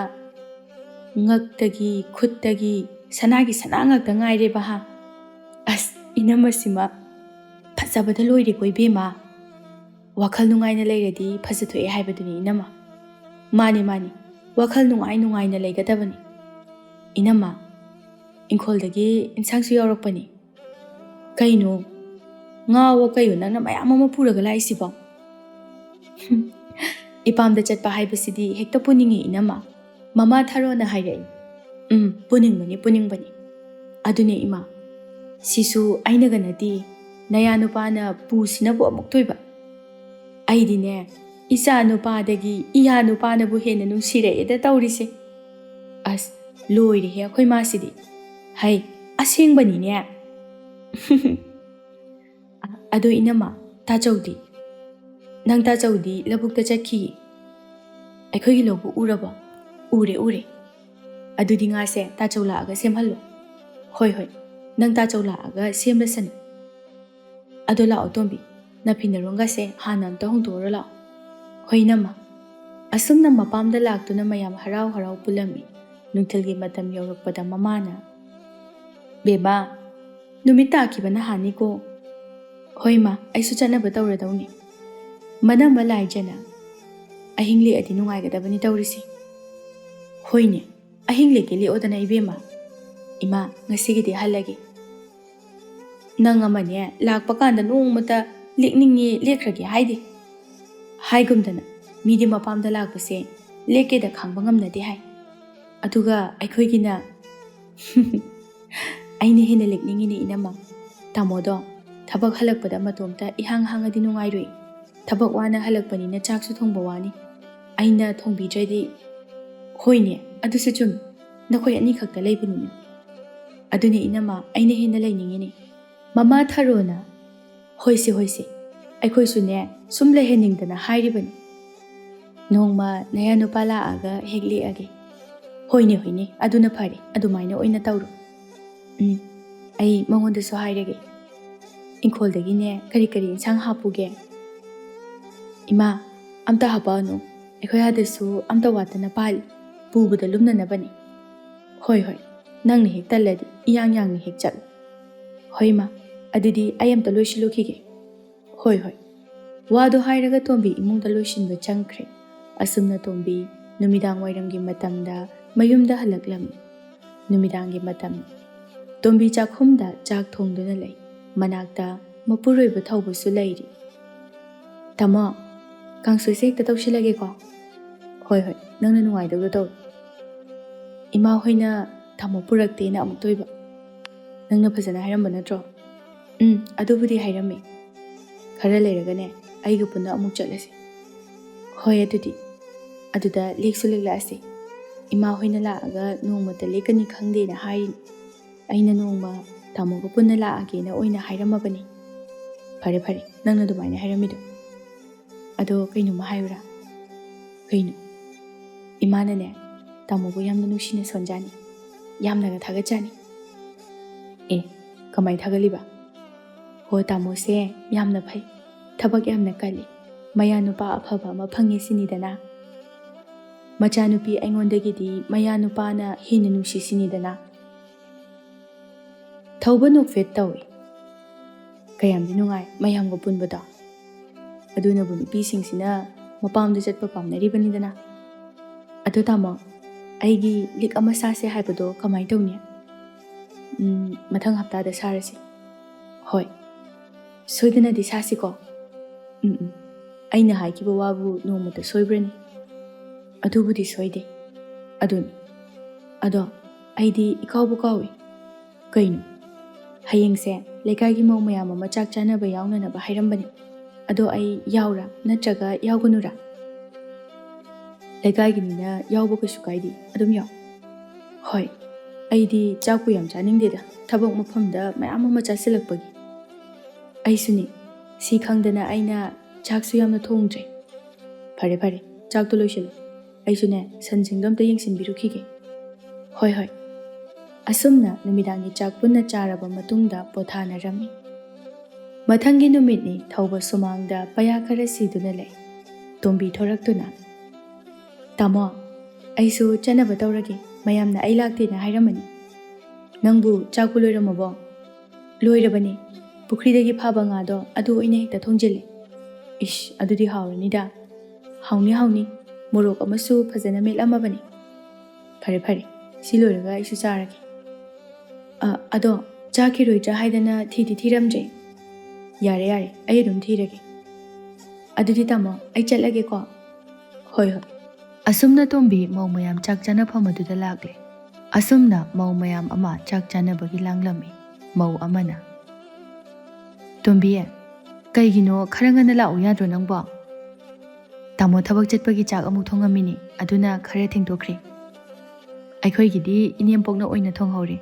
ꯉꯛꯇꯒꯤ ꯈꯨꯠꯇꯒꯤ ꯁꯅꯥꯒꯤ ꯁꯅꯥ ꯉꯥꯛꯇ ꯉꯥꯏꯔꯦꯕ ꯍꯥ. ꯑꯁ, ꯏꯅꯝꯃꯁꯤꯃ ꯐꯖꯕꯗ ꯂꯣꯏꯔꯦꯀꯣ ꯏꯕꯦꯝꯃ. ꯋꯥꯈꯜ ꯅꯨꯡꯉꯥꯏꯅ ꯂꯩꯔꯗꯤ ꯐꯖꯊꯣꯛꯑꯦ ꯍꯥꯏꯕꯗꯨꯅꯤ ꯏꯅꯝꯃ. ꯃꯥꯅꯤ, ꯋꯥꯈꯜ ꯅꯨꯡꯉꯥꯏꯅ ꯂꯩꯒꯗꯕꯅꯤ. ꯏꯅꯝꯃ, ꯏꯪꯈꯣꯜꯗꯒꯤ ꯏꯟꯁꯥꯡꯁꯨ ꯌꯥꯎꯔꯛꯄꯅꯤ. ꯀꯩꯅꯣ, ꯉꯥꯎꯋꯣ ꯀꯩꯅꯣ ꯅꯪꯅ ꯃꯌꯥꯝ ꯑꯃ ꯄꯨꯔꯒ ꯂꯥꯛꯏꯁꯤꯕꯣ? ꯏꯄꯥꯝꯗ ꯆꯠꯄ ꯍꯥꯏꯕꯁꯤꯗꯤ ꯍꯦꯛꯇ ꯄꯨꯅꯤꯡꯉꯤ ꯏꯅꯝꯃ. ꯃꯃꯥ ꯊꯔꯣꯅ ꯍꯥꯏꯔꯛꯏ. ꯄꯨꯅꯤꯡꯕꯅꯤ. ꯑꯗꯨꯅꯦ ꯏꯃꯥ, ꯁꯤꯁꯨ ꯑꯩꯅꯒ ꯅꯠꯇꯦ, ꯅꯌꯥ ꯅꯨꯄꯥꯅ ꯄꯨꯁꯤꯅꯕꯨ ꯑꯃꯨꯛ ꯇꯣꯏꯕ. ꯑꯩꯗꯤꯅꯦ, ꯏꯆꯥ ꯅꯨꯄꯥꯗꯒꯤ ꯏꯌꯥ ꯅꯨꯄꯥꯅꯕꯨ ꯍꯦꯟꯅ ꯅꯨꯡꯁꯤꯔꯛꯑꯦꯗ ꯇꯧꯔꯤꯁꯦ. ꯑꯁ ꯂꯣꯏꯔꯦꯍꯦ ꯑꯩꯈꯣꯏ ꯃꯥꯁꯤꯗꯤ. ꯍꯩ, ꯑꯁꯦꯡꯕꯅꯤꯅꯦ. ꯑꯗꯣ ꯏꯅꯝꯃ, ꯇꯥꯆꯧꯗꯤ? ꯅꯪ ꯇꯥꯆꯧꯗꯤ ꯂꯧꯕꯨꯛꯇ ꯆꯠꯈꯤꯌꯦ. ꯑꯩꯈꯣꯏꯒꯤ ꯂꯧꯕꯨꯛ ꯎꯔꯕꯣ? ꯎꯔꯦ. ꯑꯗꯨꯗꯤ ꯉꯥꯁꯦ ꯇꯥꯆꯧ ꯂꯥꯛꯑꯒ ꯁꯦꯝꯍꯜꯂꯣ. ꯍꯣꯏ, ꯅꯪ ꯇꯥꯆꯧ ꯂꯥꯛꯑꯒ ꯁꯦꯝꯂꯁꯅꯨ. ꯑꯗꯣ ꯂꯥꯛꯑꯣ ꯇꯣꯝꯕꯤ, ꯅꯐꯤ ꯅꯔꯣꯡꯒꯁꯦ ꯍꯥꯟꯅ ꯑꯝꯇ ꯍꯣꯡꯗꯣꯛꯎꯔ ꯂꯥꯛꯑꯣ. ꯍꯣꯏ ꯏꯅꯝꯃ. ꯑꯁꯨꯝꯅ ꯃꯄꯥꯝꯗ ꯂꯥꯛꯇꯨꯅ ꯃꯌꯥꯝ ꯍꯔꯥꯎ ꯄꯨꯜꯂꯝꯃꯤ. ꯅꯨꯡꯊꯤꯜꯒꯤ ꯃꯇꯝ ꯌꯧꯔꯛꯄꯗ ꯃꯃꯥꯅ, "ꯕꯦꯝꯃ, ꯅꯨꯃꯤꯠ ꯇꯥꯈꯤꯕ ꯅꯍꯥꯟꯅꯤꯀꯣ." "ꯍꯣꯏ ꯃꯥ, ꯑꯩꯁꯨ ꯆꯠꯅꯕ ꯇꯧꯔꯗꯧꯅꯤ." "ꯃꯅꯝꯃ ꯂꯥꯏꯖꯅ, ꯑꯍꯤꯡ ꯂꯦꯛꯑꯗꯤ ꯅꯨꯡꯉꯥꯏꯒꯗꯕꯅꯤ ꯇꯧꯔꯤꯁꯤ." "ꯍꯣꯏꯅꯦ, ꯑꯍꯤꯡ ꯂꯦꯛꯀꯦ ꯂꯦꯛꯑꯣꯗꯅ ꯏꯕꯦꯝꯃ." "ꯏꯃꯥ, ꯉꯁꯤꯒꯤꯗꯤ ꯍꯜꯂꯒꯦ." "ꯅꯪ ꯑꯃꯅꯦ, ꯂꯥꯛꯄ ꯀꯥꯟꯗ ꯅꯣꯡꯃꯇ ꯂꯦꯛꯅꯤꯡꯉꯦ ꯂꯦꯛꯈ꯭ꯔꯒꯦ ꯍꯥꯏꯗꯦ." "ꯍꯥꯏꯒꯨꯝꯗꯅ, ꯃꯤꯗꯤ ꯃꯄꯥꯝꯗ ꯂꯥꯛꯄꯁꯦ ꯂꯦꯛꯀꯦꯗ ꯈꯥꯡꯕ ꯉꯝꯅꯗꯦ ꯍꯥꯏ. ꯑꯗꯨꯒ ꯑꯩꯈꯣꯏꯒꯤꯅ..." "ꯑꯩꯅ ꯍꯦꯟꯅ ꯂꯦꯛꯅꯤꯡꯉꯤꯅꯦ ꯏꯅꯝꯃ. ꯇꯥꯃꯣꯗꯣ ꯊꯕꯛ ꯍꯜꯂꯛꯄꯗ ꯃꯇꯣꯝꯇ ꯏꯍꯥꯡ ꯍꯥꯡꯉꯗꯤ ꯅꯨꯡꯉꯥꯏꯔꯣꯏ. ꯊꯕꯛ ꯋꯥꯅ ꯍꯜꯂꯛꯄꯅꯤꯅ ꯆꯥꯛꯁꯨ ꯊꯣꯡꯕ ꯋꯥꯅꯤ. ꯑꯩꯅ ꯊꯣꯡꯕꯤꯗ꯭ꯔꯗꯤ..." "ꯍꯣꯏꯅꯦ, ꯑꯗꯨꯁꯨ ꯆꯨꯝꯃꯤ. ꯅꯈꯣꯏ ꯑꯅꯤꯈꯛꯇ ꯂꯩꯕꯅꯤꯅ." "ꯑꯗꯨꯅꯦ ꯏꯅꯝꯃ, ꯑꯩꯅ ꯍꯦꯟꯅ ꯂꯩꯅꯤꯡꯉꯤꯅꯦ." ꯃꯃꯥ ꯊꯔꯣꯅ, "ꯍꯣꯏꯁꯦ, ꯑꯩꯈꯣꯏꯁꯨꯅꯦ ꯁꯨꯝ ꯂꯩꯍꯟꯅꯤꯡꯗꯅ ꯍꯥꯏꯔꯤꯕꯅꯤ. ꯅꯣꯡꯃ ꯅꯌꯥ ꯅꯨꯄꯥ ꯂꯥꯛꯑꯒ ꯍꯦꯛ ꯂꯦꯛꯑꯒꯦ." "ꯍꯣꯏꯅꯦ, ꯑꯗꯨꯅ ꯐꯔꯦ. ꯑꯗꯨꯃꯥꯏꯅ ꯑꯣꯏꯅ ꯇꯧꯔꯣ." "ꯑꯩ ꯃꯉꯣꯟꯗꯁꯨ ꯍꯥꯏꯔꯒꯦ. ꯏꯪꯈꯣꯜꯗꯒꯤꯅꯦ ꯀꯔꯤ ꯏꯟꯁꯥꯡ ꯍꯥꯞꯄꯨꯒꯦ?" "ꯏꯃꯥ, ꯑꯝꯇ ꯍꯥꯞꯄꯛꯑꯅꯨ. ꯑꯩꯈꯣꯏ ꯑꯥꯗꯁꯨ ꯑꯝꯇ ꯋꯥꯠꯇꯅ ꯄꯥꯜꯂꯤ. ꯄꯨꯕꯗ ꯂꯨꯝꯅꯅꯕꯅꯤ." "ꯍꯣꯏ, ꯅꯪꯅ ꯍꯦꯛ ꯇꯜꯂꯗꯤ ꯏꯌꯥꯡ ꯍꯦꯛ ꯆꯠꯂꯨ." "ꯍꯣꯏ ꯃꯥ, ꯑꯗꯨꯗꯤ ꯑꯩ ꯑꯝꯇ ꯂꯣꯏꯁꯤꯜꯂꯨꯈꯤꯒꯦ." ꯍꯣꯏ." ꯋꯥꯗꯣ ꯍꯥꯏꯔꯒ ꯇꯣꯝꯕꯤ ꯏꯃꯨꯡꯗ ꯂꯣꯏꯁꯤꯟꯕ ꯆꯪꯈ꯭ꯔꯦ꯫ ꯑꯁꯨꯝꯅ ꯇꯣꯝꯕꯤ ꯅꯨꯃꯤꯗꯥꯡ ꯋꯥꯏꯔꯝꯒꯤ ꯃꯇꯝꯗ ꯃꯌꯨꯝꯗ ꯍꯜꯂꯛꯂꯝꯃꯤ꯫ ꯅꯨꯃꯤꯗꯥꯡꯒꯤ ꯃꯇꯝ, ꯇꯣꯝꯕꯤ ꯆꯥꯛꯈꯨꯝꯗ ꯆꯥꯛ ꯊꯣꯡꯗꯨꯅ ꯂꯩ꯫ ꯃꯅꯥꯛꯇ ꯃꯄꯨꯔꯣꯏꯕ ꯊꯧꯕꯁꯨ ꯂꯩꯔꯤ꯫ "ꯇꯥꯃꯣ, ꯀꯥꯡꯁꯣꯏꯁꯦ ꯍꯦꯛꯇ ꯇꯧꯁꯤꯜꯂꯒꯦꯀꯣ?" "ꯍꯣꯏ, ꯅꯪꯅ ꯅꯨꯡꯉꯥꯏꯗꯧꯗꯣ ꯇꯧ." "ꯏꯃꯥ ꯍꯣꯏꯅ ꯇꯥꯃꯣ ꯄꯨꯔꯛꯇꯦꯅ ꯑꯃꯨꯛ ꯇꯣꯏꯕ. ꯅꯪꯅ ꯐꯖꯅ ꯍꯥꯏꯔꯝꯕ ꯅꯠꯇ꯭ꯔꯣ?" "ꯑꯗꯨꯕꯨꯗꯤ ꯍꯥꯏꯔꯝꯃꯦ. ꯈꯔ ꯂꯩꯔꯒꯅꯦ ꯑꯩꯒ ꯄꯨꯟꯅ ꯑꯃꯨꯛ ꯆꯠꯂꯁꯤ." "ꯍꯣꯏ, ꯑꯗꯨꯗ ꯂꯦꯛꯁꯨ ꯂꯦꯛꯂꯛꯑꯁꯤ. ꯏꯃꯥ ꯍꯣꯏꯅ ꯂꯥꯛꯑꯒ ꯅꯣꯡꯃꯇ ꯂꯦꯛꯀꯅꯤ ꯈꯪꯗꯦꯅ ꯍꯥꯏꯔꯤꯅꯤ. ꯑꯩꯅ ꯅꯣꯡꯃ ꯇꯥꯃꯣꯒ ꯄꯨꯟꯅ ꯂꯥꯛꯑꯒꯦꯅ ꯑꯣꯏꯅ ꯍꯥꯏꯔꯝꯃꯕꯅꯤ." "ꯐꯔꯦ, ꯅꯪꯅ ꯑꯗꯨꯃꯥꯏꯅ ꯍꯥꯏꯔꯝꯃꯤꯗꯣ. ꯑꯗꯣ ꯀꯩꯅꯣꯝꯃ ꯍꯥꯏꯌꯨꯔꯥ?" "ꯀꯩꯅꯣ?" "ꯏꯃꯥꯅꯅꯦ ꯇꯥꯃꯣꯕꯨ ꯌꯥꯝꯅ ꯅꯨꯡꯁꯤꯅ ꯁꯣꯟꯖꯥꯅꯤ. ꯌꯥꯝꯅꯒ ꯊꯥꯒꯠꯆꯥꯅꯤ." "ꯑꯦ, ꯀꯃꯥꯏ ꯊꯥꯒꯠꯂꯤꯕ?" "ꯍꯣ, ꯇꯥꯃꯣꯁꯦ ꯌꯥꯝꯅ ꯐꯩ. ꯊꯕꯛ ꯌꯥꯝꯅ ꯀꯜꯂꯤ. ꯃꯌꯥ ꯅꯨꯄꯥ ꯑꯐꯕ ꯑꯃ ꯐꯪꯉꯦ ꯁꯤꯅꯤꯗꯅ. ꯃꯆꯥꯅꯨꯄꯤ ꯑꯩꯉꯣꯟꯗꯒꯤꯗꯤ ꯃꯌꯥ ꯅꯨꯄꯥꯅ ꯍꯦꯟꯅ ꯅꯨꯡꯁꯤ ꯁꯤꯅꯤꯗꯅ." ꯊꯧꯕ ꯅꯣꯛꯐꯦꯠ ꯇꯧꯏ꯫ "ꯀꯌꯥꯝꯗꯤ ꯅꯨꯡꯉꯥꯏ ꯃꯌꯥꯝꯒ ꯄꯨꯟꯕꯗꯣ. ꯑꯗꯨꯅꯕꯨ ꯅꯨꯄꯤꯁꯤꯡꯁꯤꯅ ꯃꯄꯥꯝꯗ ꯆꯠꯄ ꯄꯥꯝꯅꯔꯤꯕꯅꯤꯗꯅ." "ꯑꯗꯣ ꯇꯥꯃꯣ, ꯑꯩꯒꯤ ꯂꯤꯛ ꯑꯃ ꯁꯥꯁꯦ ꯍꯥꯏꯕꯗꯣ ꯀꯃꯥꯏ ꯇꯧꯅꯤ?" "ꯃꯊꯪ ꯍꯞꯇꯥꯗ ꯁꯥꯔꯁꯤ." "ꯍꯣꯏ, ꯁꯣꯏꯗꯅꯗꯤ ꯁꯥꯁꯤꯀꯣ." "ꯑꯩꯅ ꯍꯥꯏꯈꯤꯕ ꯋꯥꯕꯨ ꯅꯣꯡꯃꯇ ꯁꯣꯏꯕ꯭ꯔꯅꯤ?" "ꯑꯗꯨꯕꯨꯗꯤ ꯁꯣꯏꯗꯦ." "ꯑꯗꯨꯅꯤ. ꯑꯗꯣ ꯑꯩꯗꯤ ꯏꯀꯥꯎꯕꯨ ꯀꯥꯎꯏ." "ꯀꯩꯅꯣ?" "ꯍꯌꯦꯡꯁꯦ ꯂꯩꯀꯥꯏꯒꯤ ꯃꯧ ꯃꯌꯥꯝ ꯑꯃ ꯆꯥꯛ ꯆꯥꯅꯕ ꯌꯥꯎꯅꯅꯕ ꯍꯥꯏꯔꯝꯕꯅꯤ. ꯑꯗꯣ ꯑꯩ ꯌꯥꯎꯔꯥ ꯅꯠꯇ꯭ꯔꯒ ꯌꯥꯎꯒꯅꯨꯔꯥ?" "ꯂꯩꯀꯥꯏꯒꯤꯅꯤꯅ ꯌꯥꯎꯕ ꯀꯩꯁꯨ ꯀꯥꯏꯗꯦ, ꯑꯗꯨꯝ ꯌꯥꯎ." "ꯍꯣꯏ, ꯑꯩꯗꯤ ꯆꯥꯛꯄꯨ ꯌꯥꯝ ꯆꯥꯅꯤꯡꯗꯦꯗ, ꯊꯕꯛ ꯃꯐꯝꯗ ꯃꯌꯥꯝ ꯑꯃ ꯆꯥꯁꯤꯜꯂꯛꯄꯒꯤ." "ꯑꯩꯁꯨꯅꯤ. ꯁꯤ ꯈꯪꯗꯅ ꯑꯩꯅ ꯆꯥꯛꯁꯨ ꯌꯥꯝꯅ ꯊꯣꯡꯗ꯭ꯔꯦ." "ꯐꯔꯦ, ꯆꯥꯛꯇꯣ ꯂꯣꯏꯁꯤꯜꯂꯨ. ꯑꯩꯁꯨꯅꯦ ꯁꯟꯁꯤꯡꯗꯣ ꯑꯝꯇ ꯌꯦꯡꯁꯤꯟꯕꯤꯔꯨꯈꯤꯒꯦ." "ꯍꯣꯏ." ꯑꯁꯨꯝꯅ ꯅꯨꯃꯤꯗꯥꯡꯒꯤ ꯆꯥꯛ ꯄꯨꯟꯅ ꯆꯥꯔꯕ ꯃꯇꯨꯡꯗ ꯄꯣꯊꯥꯅꯔꯝꯃꯤ꯫ ꯃꯊꯪꯒꯤ ꯅꯨꯃꯤꯠꯅꯤ ꯊꯧꯕ ꯁꯨꯃꯥꯡꯗ ꯄꯩꯌꯥ ꯈꯔ ꯁꯤꯗꯨꯅ ꯂꯩ꯫ ꯇꯣꯝꯕꯤ ꯊꯣꯔꯛꯇꯨꯅ, "ꯇꯥꯃꯣ, ꯑꯩꯁꯨ ꯆꯠꯅꯕ ꯇꯧꯔꯒꯦ. ꯃꯌꯥꯝꯅ ꯑꯩ ꯂꯥꯛꯇꯦꯅ ꯍꯥꯏꯔꯝꯃꯅꯤ." "ꯅꯪꯕꯨ ꯆꯥꯛꯄꯨ ꯂꯣꯏꯔꯝꯃꯕꯣ?" "ꯂꯣꯏꯔꯕꯅꯤ. ꯄꯨꯈ꯭ꯔꯤꯗꯒꯤ ꯐꯥꯕ ꯉꯥꯗꯣ ꯑꯗꯨ ꯑꯣꯏꯅ ꯍꯦꯛꯇ ꯊꯣꯡꯖꯤꯜꯂꯦ." "ꯏꯁ, ꯑꯗꯨꯗꯤ ꯍꯥꯎꯔꯅꯤꯗ." "ꯍꯥꯎꯅꯤ. ꯃꯣꯔꯣꯛ ꯑꯃꯁꯨ ꯐꯖꯅ ꯃꯦꯠꯂꯝꯃꯕꯅꯤ." "ꯐꯔꯦ. ꯁꯤ ꯂꯣꯏꯔꯒ ꯑꯩꯁꯨ ꯆꯥꯔꯒꯦ." "ꯑꯗꯣ ꯆꯥꯈꯤꯔꯣꯏꯗ꯭ꯔꯥ ꯍꯥꯏꯗꯅ ꯊꯤꯗꯤ ꯊꯤꯔꯝꯗ꯭ꯔꯦ." "ꯌꯥꯔꯦ, ꯑꯩ ꯑꯗꯨꯝ ꯊꯤꯔꯒꯦ." "ꯑꯗꯨꯗꯤ ꯇꯥꯃꯣ, ꯑꯩ ꯆꯠꯂꯒꯦꯀꯣ." "ꯍꯣꯏ." ꯑꯁꯨꯝꯅ ꯇꯣꯝꯕꯤ ꯃꯧ ꯃꯌꯥꯝ ꯆꯥꯛ ꯆꯥꯅꯐꯝ ꯑꯗꯨꯗ ꯂꯥꯛꯂꯦ꯫ ꯑꯁꯨꯝꯅ ꯃꯧ ꯃꯌꯥꯝ ꯑꯃ ꯆꯥꯛ ꯆꯥꯅꯕꯒꯤ ꯂꯥꯡꯂꯝꯃꯤ꯫ ꯃꯧ ꯑꯃꯅ, ꯇꯣꯝꯕꯤ, ꯀꯩꯒꯤꯅꯣ ꯈꯔ ꯉꯟꯅ ꯂꯥꯛꯎ ꯌꯥꯗ꯭ꯔꯣ ꯅꯪꯕꯣ? ꯇꯥꯃꯣ ꯊꯕꯛ ꯆꯠꯄꯒꯤ ꯆꯥꯛ ꯑꯃꯨꯛ ꯊꯣꯡꯉꯝꯃꯤꯅꯤ, ꯑꯗꯨꯅ ꯈꯔ ꯊꯦꯡꯗꯣꯛꯈ꯭ꯔꯦ꯫ ꯑꯩꯈꯣꯏꯒꯤꯗꯤ ꯏꯅꯦꯝꯄꯣꯛꯅ ꯑꯣꯏꯅ ꯊꯣꯡꯍꯧꯔꯦ꯫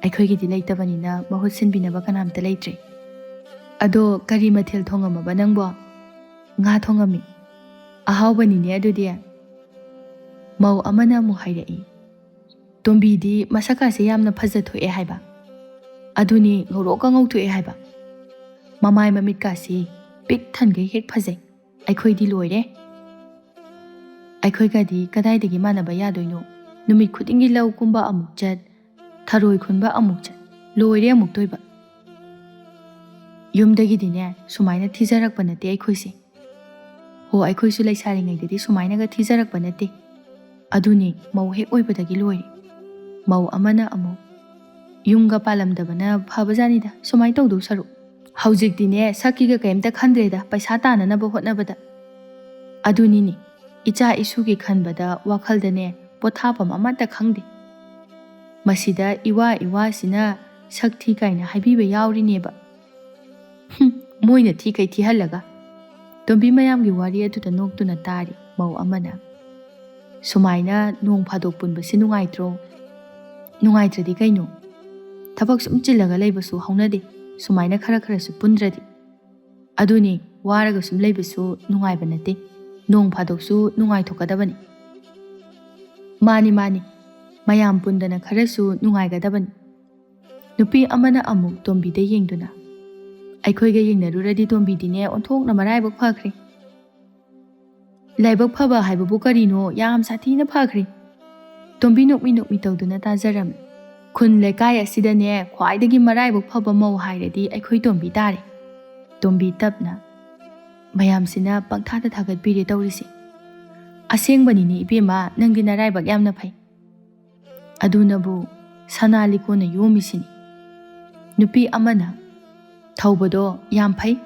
ꯑꯩꯈꯣꯏꯒꯤꯗꯤ ꯂꯩꯇꯕꯅꯤꯅ ꯃꯍꯨꯠ ꯁꯤꯟꯕꯤꯅꯕ ꯀꯅꯥꯝꯇ ꯂꯩꯇ꯭ꯔꯦ꯫ ꯑꯗꯣ ꯀꯔꯤ ꯃꯊꯦꯜ ꯊꯣꯡꯉꯝꯃꯕ ꯅꯪꯕꯣ? ꯉꯥ ꯊꯣꯡꯉꯝꯃꯤ꯫ ꯑꯍꯥꯎꯕꯅꯤꯅꯦ ꯑꯗꯨꯗꯤ꯫ ꯃꯧ ꯑꯃꯅ ꯑꯃꯨꯛ ꯍꯥꯏꯔꯛꯏ, ꯇꯣꯝꯕꯤꯗꯤ ꯃꯁꯛꯀꯥꯁꯦ ꯌꯥꯝꯅ ꯐꯖꯊꯣꯛꯑꯦ ꯍꯥꯏꯕ꯫ ꯑꯗꯨꯅꯤ ꯉꯧꯔꯣꯛꯀ ꯉꯧꯊꯣꯛꯑꯦ ꯍꯥꯏꯕ꯫ ꯃꯃꯥꯏ ꯃꯃꯤꯠꯀꯥꯁꯤ ꯄꯤꯛ ꯊꯟꯈꯩ ꯍꯦꯛ ꯐꯖꯩ꯫ ꯑꯩꯈꯣꯏꯗꯤ ꯂꯣꯏꯔꯦ꯫ ꯑꯩꯈꯣꯏꯒꯗꯤ ꯀꯗꯥꯏꯗꯒꯤ ꯃꯥꯟꯅꯕ ꯌꯥꯗꯣꯏꯅꯣ? ꯅꯨꯃꯤꯠ ꯈꯨꯗꯤꯡꯒꯤ ꯂꯧ ꯀꯨꯝꯕ ꯑꯃꯨꯛ ꯆꯠ, ꯊꯔꯣꯏ ꯈꯨꯟꯕ ꯑꯃꯨꯛ ꯆꯠ, ꯂꯣꯏꯔꯦ ꯑꯃꯨꯛ ꯇꯣꯏꯕ꯫ ꯌꯨꯝꯗꯒꯤꯗꯤꯅꯦ ꯁꯨꯃꯥꯏꯅ ꯊꯤꯖꯔꯛꯄ ꯅꯠꯇꯦ ꯑꯩꯈꯣꯏꯁꯦ꯫ ꯍꯣ, ꯑꯩꯈꯣꯏꯁꯨ ꯂꯩꯁꯥꯔꯤꯉꯩꯗꯗꯤ ꯁꯨꯃꯥꯏꯅꯒ ꯊꯤꯖꯔꯛꯄ ꯅꯠꯇꯦ꯫ ꯑꯗꯨꯅꯤ ꯃꯧ ꯍꯦꯛ ꯑꯣꯏꯕꯗꯒꯤ ꯂꯣꯏꯔꯦ꯫ ꯃꯧ ꯑꯃꯅ ꯑꯃꯨꯛ, ꯌꯨꯝꯒ ꯄꯥꯜꯂꯝꯗꯕꯅ ꯐꯕꯖꯥꯅꯤꯗ ꯁꯨꯃꯥꯏꯅ ꯇꯧꯗꯧ ꯁꯔꯨꯛ꯫ ꯍꯧꯖꯤꯛꯇꯤꯅꯦ ꯁꯛꯀꯤꯒ ꯀꯩꯝꯇ ꯈꯟꯗ꯭ꯔꯦꯗ ꯄꯩꯁꯥ ꯇꯥꯟꯅꯅꯕ ꯍꯣꯠꯅꯕꯗ꯫ ꯑꯗꯨꯅꯤꯅꯦ, ꯏꯆꯥ ꯏꯁꯨꯒꯤ ꯈꯟꯕꯗ ꯋꯥꯈꯜꯗꯅꯦ ꯄꯣꯊꯥꯐꯝ ꯑꯃꯠꯇ ꯈꯪꯗꯦ꯫ ꯃꯁꯤꯗ ꯏꯋꯥ ꯏꯋꯥꯁꯤꯅ ꯁꯛ ꯊꯤ ꯀꯥꯏꯅ ꯍꯥꯏꯕꯤꯕ ꯌꯥꯎꯔꯤꯅꯦꯕ꯫ ꯃꯣꯏꯅ ꯊꯤꯈꯩ ꯊꯤꯍꯜꯂꯒ꯫ ꯇꯣꯝꯕꯤ ꯃꯌꯥꯝꯒꯤ ꯋꯥꯔꯤ ꯑꯗꯨꯗ ꯅꯣꯛꯇꯨꯅ ꯇꯥꯔꯤ ꯃꯧ ꯑꯃꯅ, ꯁꯨꯃꯥꯏꯅ ꯅꯣꯡ ꯐꯥꯗꯣꯛ ꯄꯨꯟꯕꯁꯤ ꯅꯨꯡꯉꯥꯏꯇ꯭ꯔꯣ? ꯅꯨꯡꯉꯥꯏꯇ꯭ꯔꯗꯤ ꯀꯩꯅꯣ? ꯊꯕꯛ ꯁꯨꯝ ꯆꯤꯜꯂꯒ ꯂꯩꯕꯁꯨ ꯍꯧꯅꯗꯦ, ꯁꯨꯃꯥꯏꯅ ꯈꯔ ꯈꯔꯁꯨ ꯄꯨꯟꯗ꯭ꯔꯗꯤ꯫ ꯑꯗꯨꯅꯤ ꯋꯥꯔꯒ ꯁꯨꯝ ꯂꯩꯕꯁꯨ ꯅꯨꯡꯉꯥꯏꯕ ꯅꯠꯇꯦ, ꯅꯣꯡ ꯐꯥꯗꯣꯛꯁꯨ ꯅꯨꯡꯉꯥꯏꯊꯣꯛꯀꯗꯕꯅꯤ꯫ ꯃꯥꯅꯤ ꯃꯥꯅꯤ, ꯃꯌꯥꯝ ꯄꯨꯟꯗꯅ ꯈꯔꯁꯨ ꯅꯨꯡꯉꯥꯏꯒꯗꯕꯅꯤ꯫ ꯅꯨꯄꯤ ꯑꯃꯅ ꯑꯃꯨꯛ ꯇꯣꯝꯕꯤꯗ ꯌꯦꯡꯗꯨꯅ, ꯑꯩꯈꯣꯏꯒ ꯌꯦꯡꯅꯔꯨꯔꯗꯤ ꯇꯣꯝꯕꯤꯗꯤꯅꯦ ꯑꯣꯟꯊꯣꯛꯅ ꯃꯔꯥꯏꯕꯛ ꯐꯈ꯭ꯔꯦ꯫ ꯂꯥꯏꯕꯛ ꯐꯕ ꯍꯥꯏꯕꯕꯨ ꯀꯔꯤꯅꯣ, ꯌꯥꯝ ꯁꯥꯊꯤꯅ ꯐꯈ꯭ꯔꯦ꯫ ꯇꯣꯝꯕꯤ ꯅꯣꯛꯃꯤ ꯅꯣꯛꯃꯤ ꯇꯧꯗꯨꯅ ꯇꯥꯖꯔꯝꯃꯤ꯫ ꯈꯨꯟ ꯂꯩꯀꯥꯏ ꯑꯁꯤꯗꯅꯦ ꯈ꯭ꯋꯥꯏꯗꯒꯤ ꯃꯔꯥꯏꯕꯛ ꯐꯕ ꯃꯧ ꯍꯥꯏꯔꯗꯤ ꯑꯩꯈꯣꯏ ꯇꯣꯝꯕꯤ ꯇꯥꯔꯦ꯫ ꯇꯣꯝꯕꯤ ꯇꯞꯅ, ꯃꯌꯥꯝꯁꯤꯅ ꯄꯪꯊꯥꯗ ꯊꯥꯒꯠꯄꯤꯔꯦ ꯇꯧꯔꯤꯁꯦ꯫ ꯑꯁꯦꯡꯕꯅꯤꯅꯦ ꯏꯕꯦꯝꯃ, ꯅꯪꯗꯤ ꯅꯔꯥꯏꯕꯛ ꯌꯥꯝꯅ ꯐꯩ꯫ ꯑꯗꯨꯅꯕꯨ ꯁꯅꯥ ꯂꯤꯛꯀꯣꯟꯅ ꯌꯣꯝꯃꯤꯁꯤꯅꯤ꯫ ꯅꯨꯄꯤ ꯑꯃꯅ, ꯊꯧꯕꯗꯣ ꯌꯥꯝ ꯐꯩ,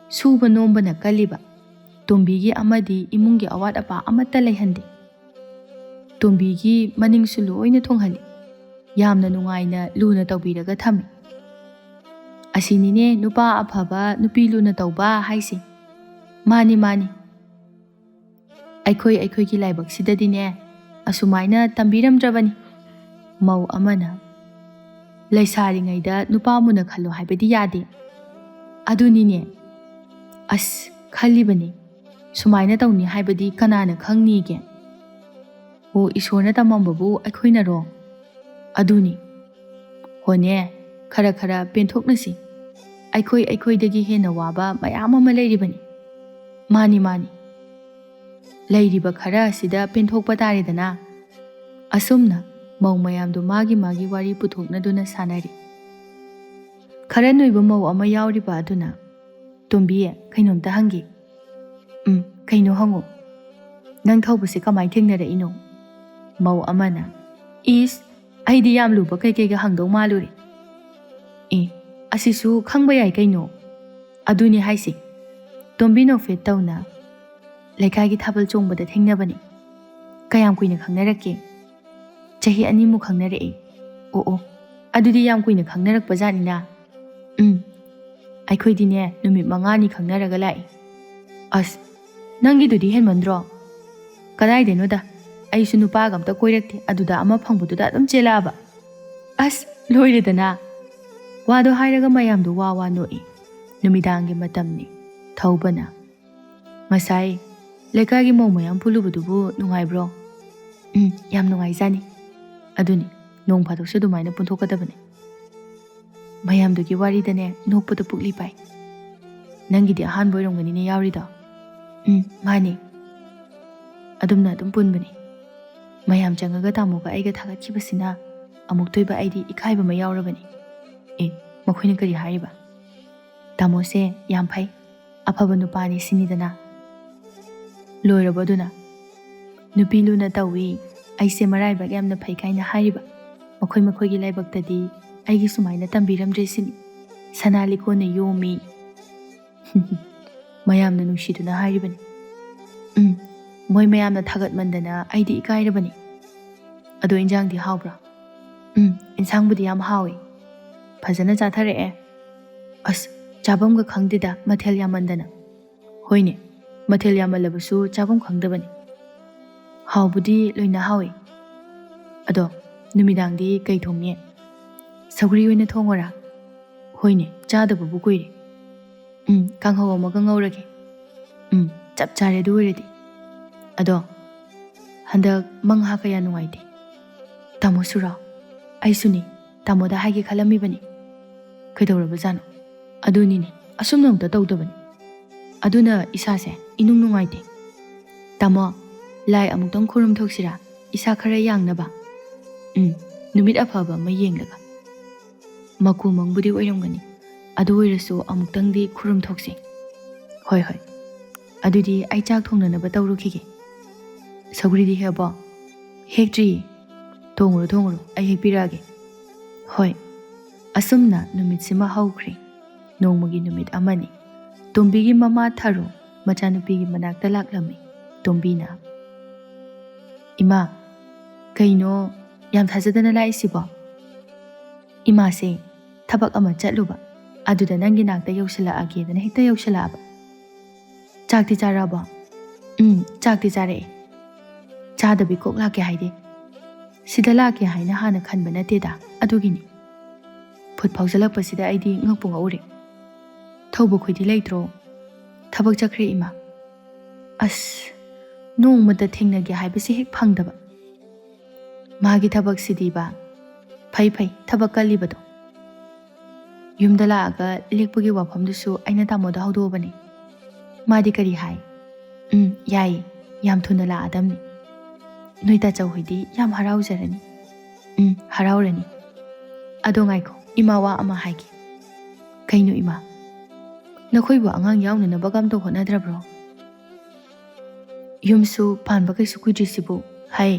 ꯁꯨꯕ ꯅꯣꯝꯕꯅ ꯀꯜꯂꯤꯕ꯫ ꯇꯣꯝꯕꯤꯒꯤ ꯑꯃꯗꯤ ꯏꯃꯨꯡꯒꯤ ꯑꯋꯥꯠ ꯑꯄꯥ ꯑꯃꯠꯇ ꯂꯩꯍꯟꯗꯦ꯫ ꯇꯣꯝꯕꯤꯒꯤ ꯃꯅꯤꯡꯁꯨ ꯂꯣꯏꯅ ꯊꯨꯡꯍꯜꯂꯤ, ꯌꯥꯝꯅ ꯅꯨꯡꯉꯥꯏꯅ ꯂꯨꯅ ꯇꯧꯕꯤꯔꯒ ꯊꯝꯃꯤ꯫ ꯑꯁꯤꯅꯤꯅꯦ ꯅꯨꯄꯥ ꯑꯐꯕ ꯅꯨꯄꯤ ꯂꯨꯅ ꯇꯧꯕ ꯍꯥꯏꯁꯦ꯫ ꯃꯥꯅꯤ ꯃꯥꯅꯤ, ꯑꯩꯈꯣꯏꯒꯤ ꯂꯥꯏꯕꯛꯁꯤꯗꯗꯤꯅꯦ ꯑꯁꯨꯃꯥꯏꯅ ꯇꯝꯕꯤꯔꯝꯗ꯭ꯔꯕꯅꯤ꯫ ꯃꯧ ꯑꯃꯅ, ꯂꯩꯁꯥꯔꯤꯉꯩꯗ ꯅꯨꯄꯥ ꯃꯨꯟꯅ ꯈꯜꯂꯣ ꯍꯥꯏꯕꯗꯤ ꯌꯥꯗꯦ꯫ ꯑꯗꯨꯅꯤꯅꯦ, ꯑꯁ ꯈꯜꯂꯤꯕꯅꯤ, ꯁꯨꯃꯥꯏꯅ ꯇꯧꯅꯤ ꯍꯥꯏꯕꯗꯤ ꯀꯅꯥꯅ ꯈꯪꯅꯤꯒꯦ? ꯑꯣ, ꯏꯁꯣꯔꯅ ꯇꯝꯃꯝꯕꯕꯨ ꯑꯩꯈꯣꯏꯅꯔꯣ? ꯑꯗꯨꯅꯤ, ꯍꯣꯅꯦ, ꯈꯔ ꯈꯔ ꯄꯦꯟꯊꯣꯛꯅꯁꯤ꯫ ꯑꯩꯈꯣꯏꯗꯒꯤ ꯍꯦꯟꯅ ꯋꯥꯕ ꯃꯌꯥꯝ ꯑꯃ ꯂꯩꯔꯤꯕꯅꯤ꯫ ꯃꯥꯅꯤ ꯃꯥꯅꯤ, ꯂꯩꯔꯤꯕ ꯈꯔ ꯑꯁꯤꯗ ꯄꯦꯟꯊꯣꯛꯄ ꯇꯥꯔꯦꯗꯅ꯫ ꯑꯁꯨꯝꯅ ꯃꯧ ꯃꯌꯥꯝꯗꯨ ꯃꯥꯒꯤ ꯃꯥꯒꯤ ꯋꯥꯔꯤ ꯄꯨꯊꯣꯛꯅꯗꯨꯅ ꯁꯥꯅꯔꯤ꯫ ꯈꯔ ꯅꯣꯏꯕ ꯃꯧ ꯑꯃ ꯌꯥꯎꯔꯤꯕ ꯑꯗꯨꯅ, ꯇꯣꯝꯕꯤ, ꯀꯩꯅꯣꯝꯇ ꯍꯪꯒꯦ꯫ ꯀꯩꯅꯣ ꯍꯪꯉꯣ꯫ ꯅꯪ ꯊꯧꯕꯁꯦ ꯀꯃꯥꯏꯅ ꯊꯦꯡꯅꯔꯛꯏꯅꯣ? ꯃꯧ ꯑꯃꯅ, ꯏꯁ, ꯑꯩꯗꯤ ꯌꯥꯝ ꯂꯨꯕ ꯀꯩꯀꯩꯒ ꯍꯪꯗꯧ ꯃꯥꯜꯂꯨꯔꯦ꯫ ꯑꯁꯤꯁꯨ ꯈꯪꯕ ꯌꯥꯏ ꯀꯩꯅꯣ꯫ ꯑꯗꯨꯅꯤ ꯍꯥꯏꯁꯤ꯫ ꯇꯣꯝꯕꯤ ꯅꯣꯛꯐꯦꯠ ꯇꯧꯅ, ꯂꯩꯀꯥꯏꯒꯤ ꯊꯥꯕꯜ ꯆꯣꯡꯕꯗ ꯊꯦꯡꯅꯕꯅꯤ꯫ ꯀꯌꯥꯝ ꯀꯨꯏꯅ ꯈꯪꯅꯔꯛꯀꯦ? ꯆꯍꯤ 2ꯃꯨꯛ ꯈꯪꯅꯔꯛꯏ꯫ ꯑꯣ, ꯑꯗꯨꯗꯤ ꯌꯥꯝ ꯀꯨꯏꯅ ꯈꯪꯅꯔꯛꯄ ꯖꯥꯠꯅꯤꯅ꯫ ꯑꯩꯈꯣꯏꯗꯤꯅꯦ ꯅꯨꯃꯤꯠ 5ꯅꯤ ꯈꯪꯅꯔꯒ ꯂꯥꯛꯏ꯫ ꯑꯁ, ꯅꯪꯒꯤꯗꯨꯗꯤ ꯍꯦꯟꯃꯟꯗ꯭ꯔꯣ? ꯀꯗꯥꯏꯗꯩꯅꯣꯗ, ꯑꯩꯁꯨ ꯅꯨꯄꯥꯒ ꯑꯝꯇ ꯀꯣꯏꯔꯛꯇꯦ, ꯑꯗꯨꯗ ꯑꯃ ꯐꯪꯕꯗꯨꯗ ꯑꯗꯨꯝ ꯆꯦꯜꯂꯛꯑꯕ꯫ ꯑꯁ, ꯂꯣꯏꯔꯦꯗꯅ꯫ ꯋꯥꯗꯣ ꯍꯥꯏꯔꯒ ꯃꯌꯥꯝꯗꯣ ꯋꯥ ꯅꯣꯛꯏ꯫ ꯅꯨꯃꯤꯗꯥꯡꯒꯤ ꯃꯇꯝꯅꯤ꯫ ꯊꯧꯕꯅ, ꯉꯁꯥꯏ ꯂꯩꯀꯥꯏꯒꯤ ꯃꯧ ꯃꯌꯥꯝ ꯄꯨꯜꯂꯨꯕꯗꯨꯕꯨ ꯅꯨꯡꯉꯥꯏꯕ꯭ꯔꯣ? ꯌꯥꯝ ꯅꯨꯡꯉꯥꯏꯖꯥꯅꯤ꯫ ꯑꯗꯨꯅꯤ, ꯅꯣꯡ ꯐꯥꯗꯣꯛꯁꯨ ꯑꯗꯨꯃꯥꯏꯅ ꯄꯨꯟꯊꯣꯛꯀꯗꯕꯅꯤ꯫ ꯃꯌꯥꯝꯗꯨꯒꯤ ꯋꯥꯔꯤꯗꯅꯦ ꯅꯣꯛꯄꯗ ꯄꯨꯛꯂꯤ ꯄꯥꯏ꯫ ꯅꯪꯒꯤꯗꯤ ꯑꯍꯥꯟꯕ ꯑꯣꯏꯔꯝꯒꯅꯤꯅꯦ ꯌꯥꯎꯔꯤꯗꯣ? ꯃꯥꯅꯤ꯫ ꯑꯗꯨꯝꯅ ꯑꯗꯨꯝ ꯄꯨꯟꯕꯅꯤ꯫ ꯃꯌꯥꯝ ꯆꯪꯉꯒ ꯇꯥꯃꯣꯒ ꯑꯩꯒ ꯊꯥꯒꯠꯈꯤꯕꯁꯤꯅ ꯑꯃꯨꯛꯇꯣꯏꯕ ꯑꯩꯗꯤ ꯏꯀꯥꯏꯕ ꯑꯃ ꯌꯥꯎꯔꯕꯅꯤ꯫ ꯃꯈꯣꯏꯅ ꯀꯔꯤ ꯍꯥꯏꯔꯤꯕ? ꯇꯥꯃꯣꯁꯦ ꯌꯥꯝ ꯐꯩ, ꯑꯐꯕ ꯅꯨꯄꯥꯅꯤ ꯁꯤꯅꯤꯗꯅ꯫ ꯂꯣꯏꯔꯕ ꯑꯗꯨꯅ? ꯅꯨꯄꯤ ꯂꯨꯅ ꯇꯧꯏ, ꯑꯩꯁꯦ ꯃꯔꯥꯏꯕꯛ ꯌꯥꯝꯅ ꯐꯩ ꯀꯥꯏꯅ ꯍꯥꯏꯔꯤꯕ ꯃꯈꯣꯏꯒꯤ ꯂꯥꯏꯕꯛꯇꯗꯤ ꯑꯩꯒꯤ ꯁꯨꯃꯥꯏꯅ ꯇꯝꯕꯤꯔꯝꯗ꯭ꯔꯦ ꯁꯤꯅꯤ꯫ ꯁꯅꯥ ꯂꯤꯛꯀꯣꯟꯅ ꯌꯣꯝꯃꯤ꯫ ꯃꯌꯥꯝꯅ ꯅꯨꯡꯁꯤꯗꯨꯅ ꯍꯥꯏꯔꯤꯕꯅꯤ꯫ ꯃꯣꯏ ꯃꯌꯥꯝꯅ ꯊꯥꯒꯠꯃꯟꯗꯅ ꯑꯩꯗꯤ ꯏꯀꯥꯏꯔꯕꯅꯤ꯫ ꯑꯗꯣ ꯏꯟꯖꯥꯡꯗꯤ ꯍꯥꯎꯕ꯭ꯔꯣ? ꯏꯟꯁꯥꯡꯕꯨꯗꯤ ꯌꯥꯝ ꯍꯥꯎꯏ. ꯐꯖꯅ ꯆꯥꯊꯔꯛꯑꯦ. ꯑꯁ, ꯆꯥꯐꯝꯒ ꯈꯪꯗꯦꯗ ꯃꯊꯦꯜ ꯌꯥꯝꯃꯟꯗꯅ. ꯍꯣꯏꯅꯦ, ꯃꯊꯦꯜ ꯌꯥꯝꯃꯜꯂꯕꯁꯨ ꯆꯥꯐꯝ ꯈꯪꯗꯕꯅꯤ. ꯍꯥꯎꯕꯨꯗꯤ ꯂꯣꯏꯅ ꯍꯥꯎꯏ. ꯑꯗꯣ ꯅꯨꯃꯤꯗꯥꯡꯗꯤ ꯀꯩ ꯊꯣꯡꯅꯤ? ꯁꯧꯒ꯭ꯔꯤ ꯑꯣꯏꯅ ꯊꯣꯡꯉꯣꯔꯥ? ꯍꯣꯏꯅꯦ, ꯆꯥꯗꯕꯕꯨ ꯀꯨꯏꯔꯦ. ꯀꯥꯡꯍꯧ ꯑꯃꯒ ꯉꯧꯔꯒꯦ. ꯆꯞ ꯆꯥꯔꯦ ꯑꯗꯨ ꯑꯣꯏꯔꯗꯤ. ꯑꯗꯣ ꯍꯟꯗꯛ ꯃꯪꯍꯥ ꯀꯌꯥ ꯅꯨꯡꯉꯥꯏꯇꯦ. ꯇꯥꯃꯣꯁꯨꯔꯣ? ꯑꯩꯁꯨꯅꯤ, ꯇꯥꯃꯣꯗ ꯍꯥꯏꯒꯦ ꯈꯜꯂꯝꯃꯤꯕꯅꯤ. ꯀꯩꯗꯧꯔꯕꯖꯥꯠꯅꯣ? ꯑꯗꯨꯅꯤꯅꯦ, ꯑꯁꯨꯝꯅ ꯑꯝꯇ ꯇꯧꯗꯕꯅꯤ. ꯑꯗꯨꯅ ꯏꯁꯥꯁꯦ ꯏꯅꯨꯡ ꯅꯨꯡꯉꯥꯏꯇꯦ. ꯇꯥꯃꯣ, ꯂꯥꯏ ꯑꯃꯨꯛꯇꯪ ꯈꯨꯔꯨꯝꯊꯣꯛꯁꯤꯔꯥ? ꯏꯁꯥ ꯈꯔ ꯌꯥꯡꯅꯕ. ꯅꯨꯃꯤꯠ ꯑꯐꯕ ꯑꯃ ꯌꯦꯡꯂꯒ. ꯃꯀꯨ ꯃꯪꯕꯨꯗꯤ ꯑꯣꯏꯔꯝꯒꯅꯤ. ꯑꯗꯨ ꯑꯣꯏꯔꯁꯨ ꯑꯃꯨꯛꯇꯪꯗꯤ ꯈꯨꯔꯨꯝꯊꯣꯛꯁꯤ. ꯍꯣꯏ. ꯑꯗꯨꯗꯤ ꯑꯩ ꯆꯥꯛ ꯊꯣꯡꯅꯅꯕ ꯇꯧꯔꯨꯈꯤꯒꯦ. ꯁꯧꯒ꯭ꯔꯤꯗꯤ ꯍꯦꯛꯑꯕꯣ? ꯍꯦꯛꯇ꯭ꯔꯤꯌꯦ. ꯊꯣꯡꯉꯨꯔꯣ, ꯑꯩ ꯍꯦꯛꯄꯤꯔꯛꯑꯒꯦ. ꯍꯣꯏ. ꯑꯁꯨꯝꯅ ꯅꯨꯃꯤꯠꯁꯤꯃ ꯍꯧꯈ꯭ꯔꯦ. ꯅꯣꯡꯃꯒꯤ ꯅꯨꯃꯤꯠ ꯑꯃꯅꯤ. ꯇꯣꯝꯕꯤꯒꯤ ꯃꯃꯥ ꯊꯥꯔꯣ ꯃꯆꯥꯅꯨꯄꯤꯒꯤ ꯃꯅꯥꯛꯇ ꯂꯥꯛꯂꯝꯃꯤ. ꯇꯣꯝꯕꯤꯅ, ꯏꯃꯥ, ꯀꯩꯅꯣ ꯌꯥꯝ ꯊꯥꯖꯗꯅ ꯂꯥꯛꯏꯁꯤꯕꯣ? ꯏꯃꯥꯁꯦ ꯊꯕꯛ ꯑꯃ ꯆꯠꯂꯨꯕ, ꯑꯗꯨꯗ ꯅꯪꯒꯤ ꯅꯥꯛꯇ ꯌꯧꯁꯤꯜꯂꯛꯑꯒꯦꯗꯅ ꯍꯦꯛꯇ ꯌꯧꯁꯤꯜꯂꯛꯑꯕ. ꯆꯥꯛꯇꯤ ꯆꯥꯔꯛꯑꯕꯣ? ꯆꯥꯛꯇꯤ ꯆꯥꯔꯛꯑꯦ. ꯆꯥꯗꯕꯤ ꯀꯣꯛ ꯂꯥꯛꯀꯦ ꯍꯥꯏꯗꯦ. ꯁꯤꯗ ꯂꯥꯛꯀꯦ ꯍꯥꯏꯅ ꯍꯥꯟꯅ ꯈꯟꯕ ꯅꯠꯇꯦꯗ, ꯑꯗꯨꯒꯤꯅꯤ. ꯐꯨꯠ ꯐꯥꯎꯖꯜꯂꯛꯄꯁꯤꯗ ꯑꯩꯗꯤ ꯉꯛꯄꯨ ꯉꯛꯎꯔꯦ. ꯊꯧꯕ ꯈꯣꯏꯗꯤ ꯂꯩꯇ꯭ꯔꯣ? ꯊꯕꯛ ꯆꯠꯈ꯭ꯔꯦ ꯏꯃꯥ. ꯑꯁ, ꯅꯣꯡꯃꯇ ꯊꯦꯡꯅꯒꯦ ꯍꯥꯏꯕꯁꯤ ꯍꯦꯛ ꯐꯪꯗꯕ. ꯃꯥꯒꯤ ꯊꯕꯛꯁꯤꯗꯤꯕ, ꯐꯩ ꯊꯕꯛ ꯀꯜꯂꯤꯕꯗꯣ. ꯌꯨꯝꯗ ꯂꯥꯛꯑꯒ ꯂꯦꯛꯄꯒꯤ ꯋꯥꯐꯝꯗꯨꯁꯨ ꯑꯩꯅ ꯇꯥꯃꯣꯗ ꯍꯧꯗꯣꯛꯑꯕꯅꯤ. ꯃꯥꯗꯤ ꯀꯔꯤ ꯍꯥꯏ? ꯌꯥꯏꯌꯦ, ꯌꯥꯝ ꯊꯨꯅ ꯂꯥꯛꯑꯗꯝꯅꯤ. ꯅꯣꯏ ꯇꯥꯆꯧ ꯍꯣꯏꯗꯤ ꯌꯥꯝ ꯍꯔꯥꯎꯖꯔꯅꯤ. ꯍꯔꯥꯎꯔꯅꯤ. ꯑꯗꯣ ꯉꯥꯏꯈꯣ, ꯏꯃꯥ ꯋꯥ ꯑꯃ ꯍꯥꯏꯒꯦ. ꯀꯩꯅꯣ ꯏꯃꯥ? ꯅꯈꯣꯏꯕꯨ ꯑꯉꯥꯡ ꯌꯥꯎꯅꯅꯕꯒ ꯑꯝꯇ ꯍꯣꯠꯅꯗ꯭ꯔꯕ꯭ꯔꯣ? ꯌꯨꯝꯁꯨ ꯄꯥꯟꯕ ꯀꯩꯁꯨ ꯀꯨꯏꯗ꯭ꯔꯤꯁꯤꯕꯨ.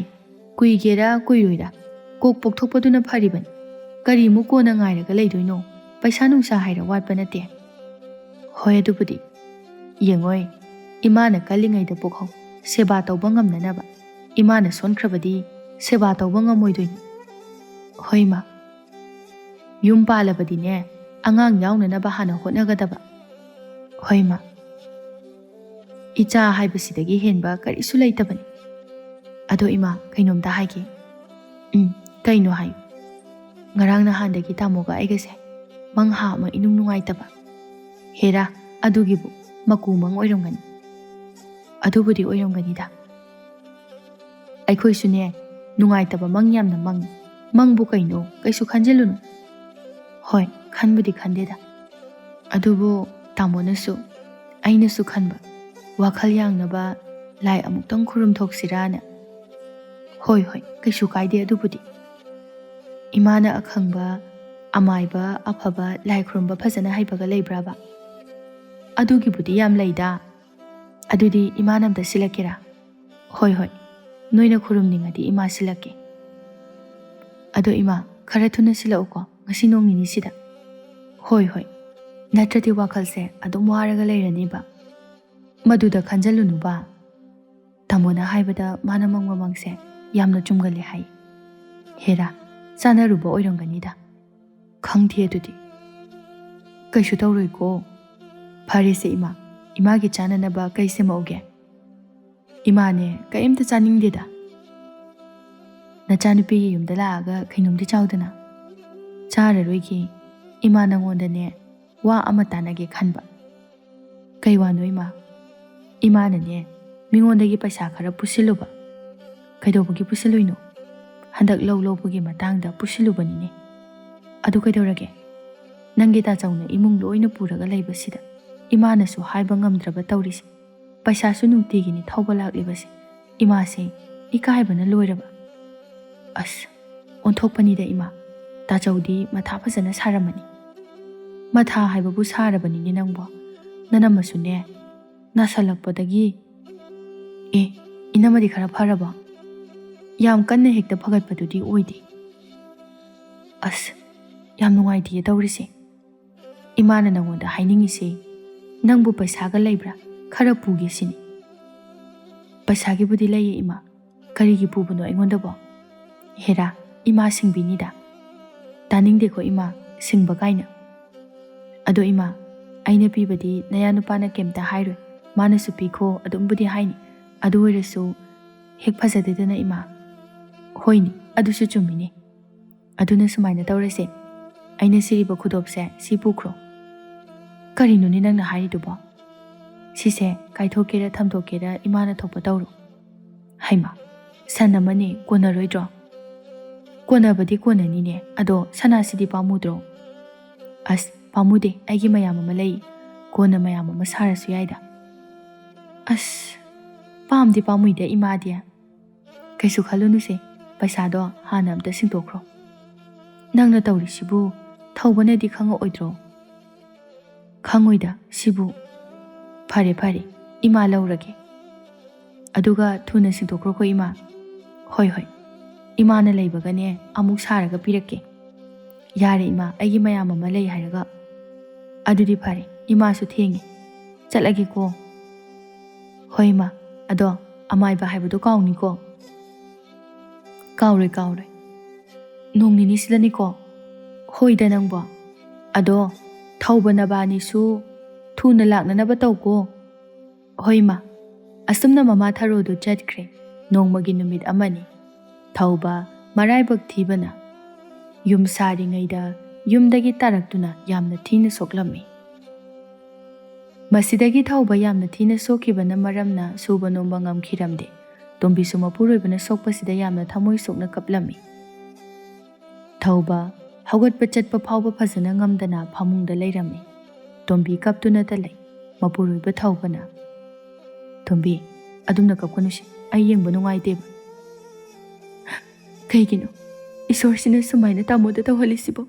ꯀꯨꯏꯒꯦꯔꯥ ꯀꯨꯏꯔꯣꯏꯔꯥ, ꯀꯣꯛ ꯄꯣꯛꯊꯣꯛꯄꯗꯨꯅ ꯐꯔꯤꯕꯅꯤ. ꯀꯔꯤꯃꯨꯛ ꯀꯣꯟꯅ ꯉꯥꯏꯔꯒ ꯂꯩꯗꯣꯏꯅꯣ? ꯄꯩꯁꯥ ꯅꯨꯡꯁꯥ ꯍꯥꯏꯔ ꯋꯥꯠꯄ ꯅꯠꯇꯦ. ꯍꯣꯏ, ꯑꯗꯨꯕꯨꯗꯤ. ꯌꯦꯡꯉꯣꯏ, ꯏꯃꯥꯅ ꯀꯜꯂꯤꯉꯩꯗ ꯄꯣꯛꯍꯧ, ꯁꯦꯕꯥ ꯇꯧꯕ ꯉꯝꯅꯅꯕ. ꯏꯃꯥꯅ ꯁꯣꯟꯈ꯭ꯔꯕꯗꯤ ꯁꯦꯕꯥ ꯇꯧꯕ ꯉꯝꯃꯣꯏꯗꯣꯏꯅꯤ. ꯍꯣꯏ ꯃꯥ. ꯌꯨꯝ ꯄꯥꯜꯂꯕꯗꯤꯅꯦ, ꯑꯉꯥꯡ ꯌꯥꯎꯅꯅꯕ ꯍꯥꯟꯅ ꯍꯣꯠꯅꯒꯗꯕ. ꯍꯣꯏ ꯃꯥ. ꯏꯆꯥ ꯍꯥꯏꯕꯁꯤꯗꯒꯤ ꯍꯦꯟꯕ ꯀꯔꯤꯁꯨ ꯂꯩꯇꯕꯅꯤ. ꯑꯗꯣ ꯏꯃꯥ, ꯀꯩꯅꯣꯝꯇ ꯍꯥꯏꯒꯦ. ꯀꯩꯅꯣ ꯍꯥꯏꯌꯨ. ꯉꯔꯥꯡ ꯅꯍꯥꯟꯗꯒꯤ ꯇꯥꯃꯣꯒ ꯑꯩꯒꯁꯦ ꯃꯪꯍꯥ ꯑꯃ ꯏꯅꯨꯡ ꯅꯨꯡꯉꯥꯏꯇꯕ. ꯍꯦꯔꯥ, ꯑꯗꯨꯒꯤꯕꯨ ꯃꯀꯨ ꯃꯪ ꯑꯣꯏꯔꯝꯒꯅꯤ. ꯑꯗꯨꯕꯨꯗꯤ ꯑꯣꯏꯔꯝꯒꯅꯤꯗ. ꯑꯩꯈꯣꯏꯁꯨꯅꯦ ꯅꯨꯡꯉꯥꯏꯇꯕ ꯃꯪ ꯌꯥꯝꯅ ꯃꯪꯉꯤ. ꯃꯪꯕꯨ ꯀꯩꯅꯣ, ꯀꯩꯁꯨ ꯈꯟꯖꯤꯜꯂꯨꯅꯨ. ꯍꯣꯏ, ꯈꯟꯕꯨꯗꯤ ꯈꯟꯗꯦꯗ. ꯑꯗꯨꯕꯨ ꯇꯥꯃꯣꯅꯁꯨ ꯑꯩꯅꯁꯨ ꯈꯟꯕ, ꯋꯥꯈꯜ ꯌꯥꯡꯅꯕ ꯂꯥꯏ ꯑꯃꯨꯛꯇꯪ ꯈꯨꯔꯨꯝꯊꯣꯛꯁꯤꯔꯥꯅ. ꯍꯣꯏ, ꯀꯩꯁꯨ ꯀꯥꯏꯗꯦ ꯑꯗꯨꯕꯨꯗꯤ. ꯏꯃꯥꯅ ꯑꯈꯪꯕ, ꯑꯃꯥꯏꯕ, ꯑꯐꯕ ꯂꯥꯏ ꯈꯨꯔꯨꯝꯕ ꯐꯖꯅ ꯍꯩꯕꯒ ꯂꯩꯕ꯭ꯔꯥꯕ? ꯑꯗꯨꯒꯤꯕꯨꯗꯤ ꯌꯥꯝ ꯂꯩꯗ. ꯑꯗꯨꯗꯤ ꯏꯃꯥꯅ ꯑꯝꯇ ꯁꯤꯜꯂꯛꯀꯦꯔꯥ? ꯍꯣꯏ, ꯅꯣꯏꯅ ꯈꯨꯔꯨꯝꯅꯤꯡꯉꯗꯤ ꯏꯃꯥ ꯁꯤꯜꯂꯛꯀꯦ. ꯑꯗꯣ ꯏꯃꯥ, ꯈꯔ ꯊꯨꯅ ꯁꯤꯜꯂꯛꯎꯀꯣ, ꯉꯁꯤ ꯅꯣꯡ ꯅꯤꯅꯤꯁꯤꯗ. ꯍꯣꯏ, ꯅꯠꯇ꯭ꯔꯗꯤ ꯋꯥꯈꯜꯁꯦ ꯑꯗꯨꯝ ꯋꯥꯔꯒ ꯂꯩꯔꯅꯤꯕ. ꯃꯗꯨꯗ ꯈꯟꯖꯜꯂꯨꯅꯨꯕ. ꯇꯥꯃꯣꯅ ꯍꯥꯏꯕꯗ ꯃꯥꯅ ꯃꯪꯕ ꯃꯪꯁꯦ ꯌꯥꯝꯅ ꯆꯨꯝꯒꯜꯂꯦ ꯍꯥꯏ. ꯍꯦꯔꯥ, ꯆꯥꯟꯅꯔꯨꯕ ꯑꯣꯏꯔꯝꯒꯅꯤꯗ. ꯈꯪꯗꯦ ꯑꯗꯨꯗꯤ. ꯀꯩꯁꯨ ꯇꯧꯔꯣꯏꯀꯣ. ꯐꯔꯦꯁꯦ ꯏꯃꯥ, ꯏꯃꯥꯒꯤ ꯆꯥꯅꯅꯕ ꯀꯩ ꯁꯦꯝꯃꯛꯎꯒꯦ? ꯏꯃꯥꯅꯦ ꯀꯔꯤꯝꯇ ꯆꯥꯅꯤꯡꯗꯦꯗ. ꯅꯆꯥꯅꯨꯄꯤꯒꯤ ꯌꯨꯝꯗ ꯂꯥꯛꯑꯒ ꯀꯩꯅꯣꯝꯗꯤ ꯆꯥꯎꯗꯅ. ꯆꯥꯔꯔꯣꯏꯒꯦ. ꯏꯃꯥ, ꯅꯉꯣꯟꯗꯅꯦ ꯋꯥ ꯑꯃ ꯇꯥꯟꯅꯒꯦ ꯈꯟꯕ. ꯀꯩ ꯋꯥꯅꯣ ꯏꯃꯥ? ꯏꯃꯥꯅꯅꯦ ꯃꯤꯉꯣꯟꯗꯒꯤ ꯄꯩꯁꯥ ꯈꯔ ꯄꯨꯁꯤꯜꯂꯨꯕ. ꯀꯩꯗꯧꯕꯒꯤ ꯄꯨꯁꯤꯜꯂꯨꯏꯅꯣ? ꯍꯟꯗꯛ ꯂꯧ ꯂꯧꯕꯒꯤ ꯃꯇꯥꯡꯗ ꯄꯨꯁꯤꯜꯂꯨꯕꯅꯤꯅꯦ. ꯑꯗꯨ ꯀꯩꯗꯧꯔꯒꯦ? ꯅꯪꯒꯤ ꯇꯥꯆꯧꯅ ꯏꯃꯨꯡ ꯂꯣꯏꯅ ꯄꯨꯔꯒ ꯂꯩꯕꯁꯤꯗ ꯏꯃꯥꯅꯁꯨ ꯍꯥꯏꯕ ꯉꯝꯗ꯭ꯔꯕ ꯇꯧꯔꯤꯁꯦ. ꯄꯩꯁꯥꯁꯨ ꯅꯨꯡꯇꯤꯒꯤꯅꯤ ꯊꯧꯕ ꯂꯥꯛꯂꯤꯕꯁꯦ. ꯏꯃꯥꯁꯦ ꯏꯀꯥꯏꯕꯅ ꯂꯣꯏꯔꯕ. ꯑꯁ, ꯑꯣꯟꯊꯣꯛꯄꯅꯤꯗ ꯏꯃꯥ. ꯇꯥꯆꯧꯗꯤ ꯃꯊꯥ ꯐꯖꯅ ꯁꯥꯔꯝꯃꯅꯤ. ꯃꯊꯥ ꯍꯥꯏꯕꯕꯨ ꯁꯥꯔꯕꯅꯤꯅꯦ ꯅꯪꯕꯣ. ꯅꯅꯝꯃꯁꯨꯅꯦ ꯅꯥꯁꯜꯂꯛꯄꯗꯒꯤ. ꯏꯅꯝꯃꯗꯤ ꯈꯔ ꯐꯔꯕꯣ? ꯌꯥꯝ ꯀꯟꯅ ꯍꯦꯛꯇ ꯐꯒꯠꯄꯗꯨꯗꯤ ꯑꯣꯏꯗꯦ. ꯑꯁ, ꯌꯥꯝ ꯅꯨꯡꯉꯥꯏꯇꯦ ꯇꯧꯔꯤꯁꯦ. ꯏꯃꯥꯅ ꯅꯉꯣꯟꯗ ꯍꯥꯏꯅꯤꯡꯉꯤꯁꯦ, ꯅꯪꯕꯨ ꯄꯩꯁꯥꯒ ꯂꯩꯕ꯭ꯔꯥ? ꯈꯔ ꯄꯨꯒꯦ ꯁꯤꯅꯤ. ꯄꯩꯁꯥꯒꯤꯕꯨꯗꯤ ꯂꯩꯌꯦ ꯏꯃꯥ. ꯀꯔꯤꯒꯤ ꯄꯨꯕꯅꯣ ꯑꯩꯉꯣꯟꯗꯕꯣ? ꯍꯦꯔꯥ, ꯏꯃꯥ ꯁꯤꯡꯕꯤꯅꯤꯗ. ꯇꯥꯅꯤꯡꯗꯦꯀꯣ ꯏꯃꯥ, ꯁꯤꯡꯕ ꯀꯥꯏꯅ. ꯑꯗꯣ ꯏꯃꯥ, ꯑꯩꯅ ꯄꯤꯕꯗꯤ ꯅꯌꯥ ꯅꯨꯄꯥꯅ ꯀꯩꯝꯇ ꯍꯥꯏꯔꯣꯏ. ꯃꯥꯅꯁꯨ ꯄꯤꯈꯣ ꯑꯗꯨꯝꯕꯨꯗꯤ ꯍꯥꯏꯅꯤ. ꯑꯗꯨ ꯑꯣꯏꯔꯁꯨ ꯍꯦꯛ ꯐꯖꯗꯦꯗꯅ ꯏꯃꯥ. ꯍꯣꯏꯅꯤ, ꯑꯗꯨꯁꯨ ꯆꯨꯝꯃꯤꯅꯤ. ꯑꯗꯨꯅ ꯁꯨꯃꯥꯏꯅ ꯇꯧꯔꯁꯦ. ꯑꯩꯅ ꯁꯤꯔꯤꯕ ꯈꯨꯗꯣꯞꯁꯦ ꯁꯤ ꯄꯨꯈ꯭ꯔꯣ. ꯀꯔꯤꯅꯣꯅꯦ ꯅꯪꯅ ꯍꯥꯏꯔꯤꯗꯨꯕꯣ? ꯁꯤꯁꯦ ꯀꯥꯏꯊꯣꯛꯀꯦꯔꯥ ꯊꯝꯗꯣꯛꯀꯦꯔꯥ ꯏꯃꯥꯅ ꯊꯣꯛꯄ ꯇꯧꯔꯣ. ꯍꯩꯃꯥ, ꯁꯟ ꯑꯃꯅꯦ ꯀꯣꯟꯅꯔꯣꯏꯗ꯭ꯔꯣ? ꯀꯣꯟꯅꯕꯗꯤ ꯀꯣꯟꯅꯅꯤꯅꯦ, ꯑꯗꯣ ꯁꯅꯥꯁꯤꯗꯤ ꯄꯥꯝꯃꯨꯗ꯭ꯔꯣ? ꯑꯁ, ꯄꯥꯝꯃꯨꯗꯦ, ꯑꯩꯒꯤ ꯃꯌꯥꯝ ꯑꯃ ꯂꯩ. ꯀꯣꯟꯅ ꯃꯌꯥꯝ ꯑꯃ ꯁꯥꯔꯁꯨ ꯌꯥꯏꯗ. ꯑꯁ, ꯄꯥꯝꯗꯤ ꯄꯥꯝꯃꯨꯏꯗ ꯏꯃꯥꯗꯤ. ꯀꯩꯁꯨ ꯈꯜꯂꯨꯅꯨꯁꯦ, ꯄꯩꯁꯥꯗꯣ ꯍꯥꯟꯅ ꯑꯝꯇ ꯁꯤꯡꯗꯣꯛꯈ꯭ꯔꯣ. ꯅꯪꯅ ꯇꯧꯔꯤꯁꯤꯕꯨ ꯊꯧꯕꯅꯗꯤ ꯈꯪꯉꯛꯑꯣꯏꯗ꯭ꯔꯣ? ꯈꯪꯉꯣꯏꯗ ꯁꯤꯕꯨ. ꯐꯔꯦ ꯐꯔꯦ, ꯏꯃꯥ ꯂꯧꯔꯒꯦ. ꯑꯗꯨꯒ ꯊꯨꯅ ꯁꯤꯡꯗꯣꯛꯈ꯭ꯔꯣꯀꯣ ꯏꯃꯥ. ꯍꯣꯏ ꯍꯣꯏ, ꯏꯃꯥꯅ ꯂꯩꯕꯒꯅꯦ ꯑꯃꯨꯛ ꯁꯥꯔꯒ ꯄꯤꯔꯛꯀꯦ. ꯌꯥꯔꯦ ꯏꯃꯥ, ꯑꯩꯒꯤ ꯃꯌꯥꯝ ꯑꯃ ꯂꯩ ꯍꯥꯏꯔꯒ. ꯑꯗꯨꯗꯤ ꯐꯔꯦ, ꯏꯃꯥꯁꯨ ꯊꯦꯡꯉꯦ. ꯆꯠꯂꯒꯦꯀꯣ. ꯍꯣꯏ ꯏꯃꯥ, ꯑꯗꯣ ꯑꯃꯥꯏꯕ ꯍꯥꯏꯕꯗꯣ ꯀꯥꯎꯅꯤꯀꯣ. ꯀꯥꯎꯔꯣꯏ ꯀꯥꯎꯔꯣꯏ. ꯅꯣꯡ ꯅꯤꯅꯤꯁꯤꯗꯅꯤꯀꯣ. ꯍꯣꯏꯗ ꯅꯪꯕꯣ. ꯑꯗꯣ ꯊꯧꯕ ꯅꯕꯥꯅꯤꯁꯨ ꯊꯨꯅ ꯂꯥꯛꯅꯅꯕ ꯇꯧꯀꯣ. ꯍꯣꯏ ꯏꯃꯥ. ꯑꯁꯨꯝꯅ ꯃꯃꯥ ꯊꯔꯣꯗꯨ ꯆꯠꯈ꯭ꯔꯦ. ꯅꯣꯡꯃꯒꯤ ꯅꯨꯃꯤꯠ ꯑꯃꯅꯤ. ꯊꯧꯕ ꯃꯔꯥꯏꯕꯛ ꯊꯤꯕꯅ ꯌꯨꯝ ꯁꯥꯔꯤꯉꯩꯗ ꯌꯨꯝꯗꯒꯤ ꯇꯥꯔꯛꯇꯨꯅ ꯌꯥꯝꯅ ꯊꯤꯅ ꯁꯣꯛꯂꯝꯃꯤ. ꯃꯁꯤꯗꯒꯤ ꯊꯧꯕ ꯌꯥꯝꯅ ꯊꯤꯅ ꯁꯣꯛꯈꯤꯕꯅ ꯃꯔꯝꯅ ꯁꯨꯕ ꯅꯣꯝꯕ ꯉꯝꯈꯤꯔꯝꯗꯦ. ꯇꯣꯝꯕꯤꯁꯨ ꯃꯄꯨꯔꯣꯏꯕꯅ ꯁꯣꯛꯄꯁꯤꯗ ꯌꯥꯝꯅ ꯊꯃꯣꯏ ꯁꯣꯛꯅ ꯀꯞꯂꯝꯃꯤ. ꯊꯧꯕ ꯍꯧꯒꯠꯄ ꯆꯠꯄ ꯐꯥꯎꯕ ꯐꯖꯅ ꯉꯝꯗꯅ ꯐꯃꯨꯡꯗ ꯂꯩꯔꯝꯃꯤ. ꯇꯣꯝꯕꯤ ꯀꯞꯇꯨꯅꯇ ꯂꯩ. ꯃꯄꯨꯔꯣꯏꯕ ꯊꯧꯕꯅ, ꯇꯣꯝꯕꯤ, ꯑꯗꯨꯝꯅ ꯀꯞꯀꯅꯨꯁꯦ, ꯑꯩ ꯌꯦꯡꯕ ꯅꯨꯡꯉꯥꯏꯇꯦꯕ. ꯀꯩꯒꯤꯅꯣ ꯏꯁꯣꯔꯁꯤꯅ ꯁꯨꯃꯥꯏꯅ ꯇꯥꯃꯣꯗ ꯇꯧꯍꯜꯂꯤꯁꯤꯕꯣ?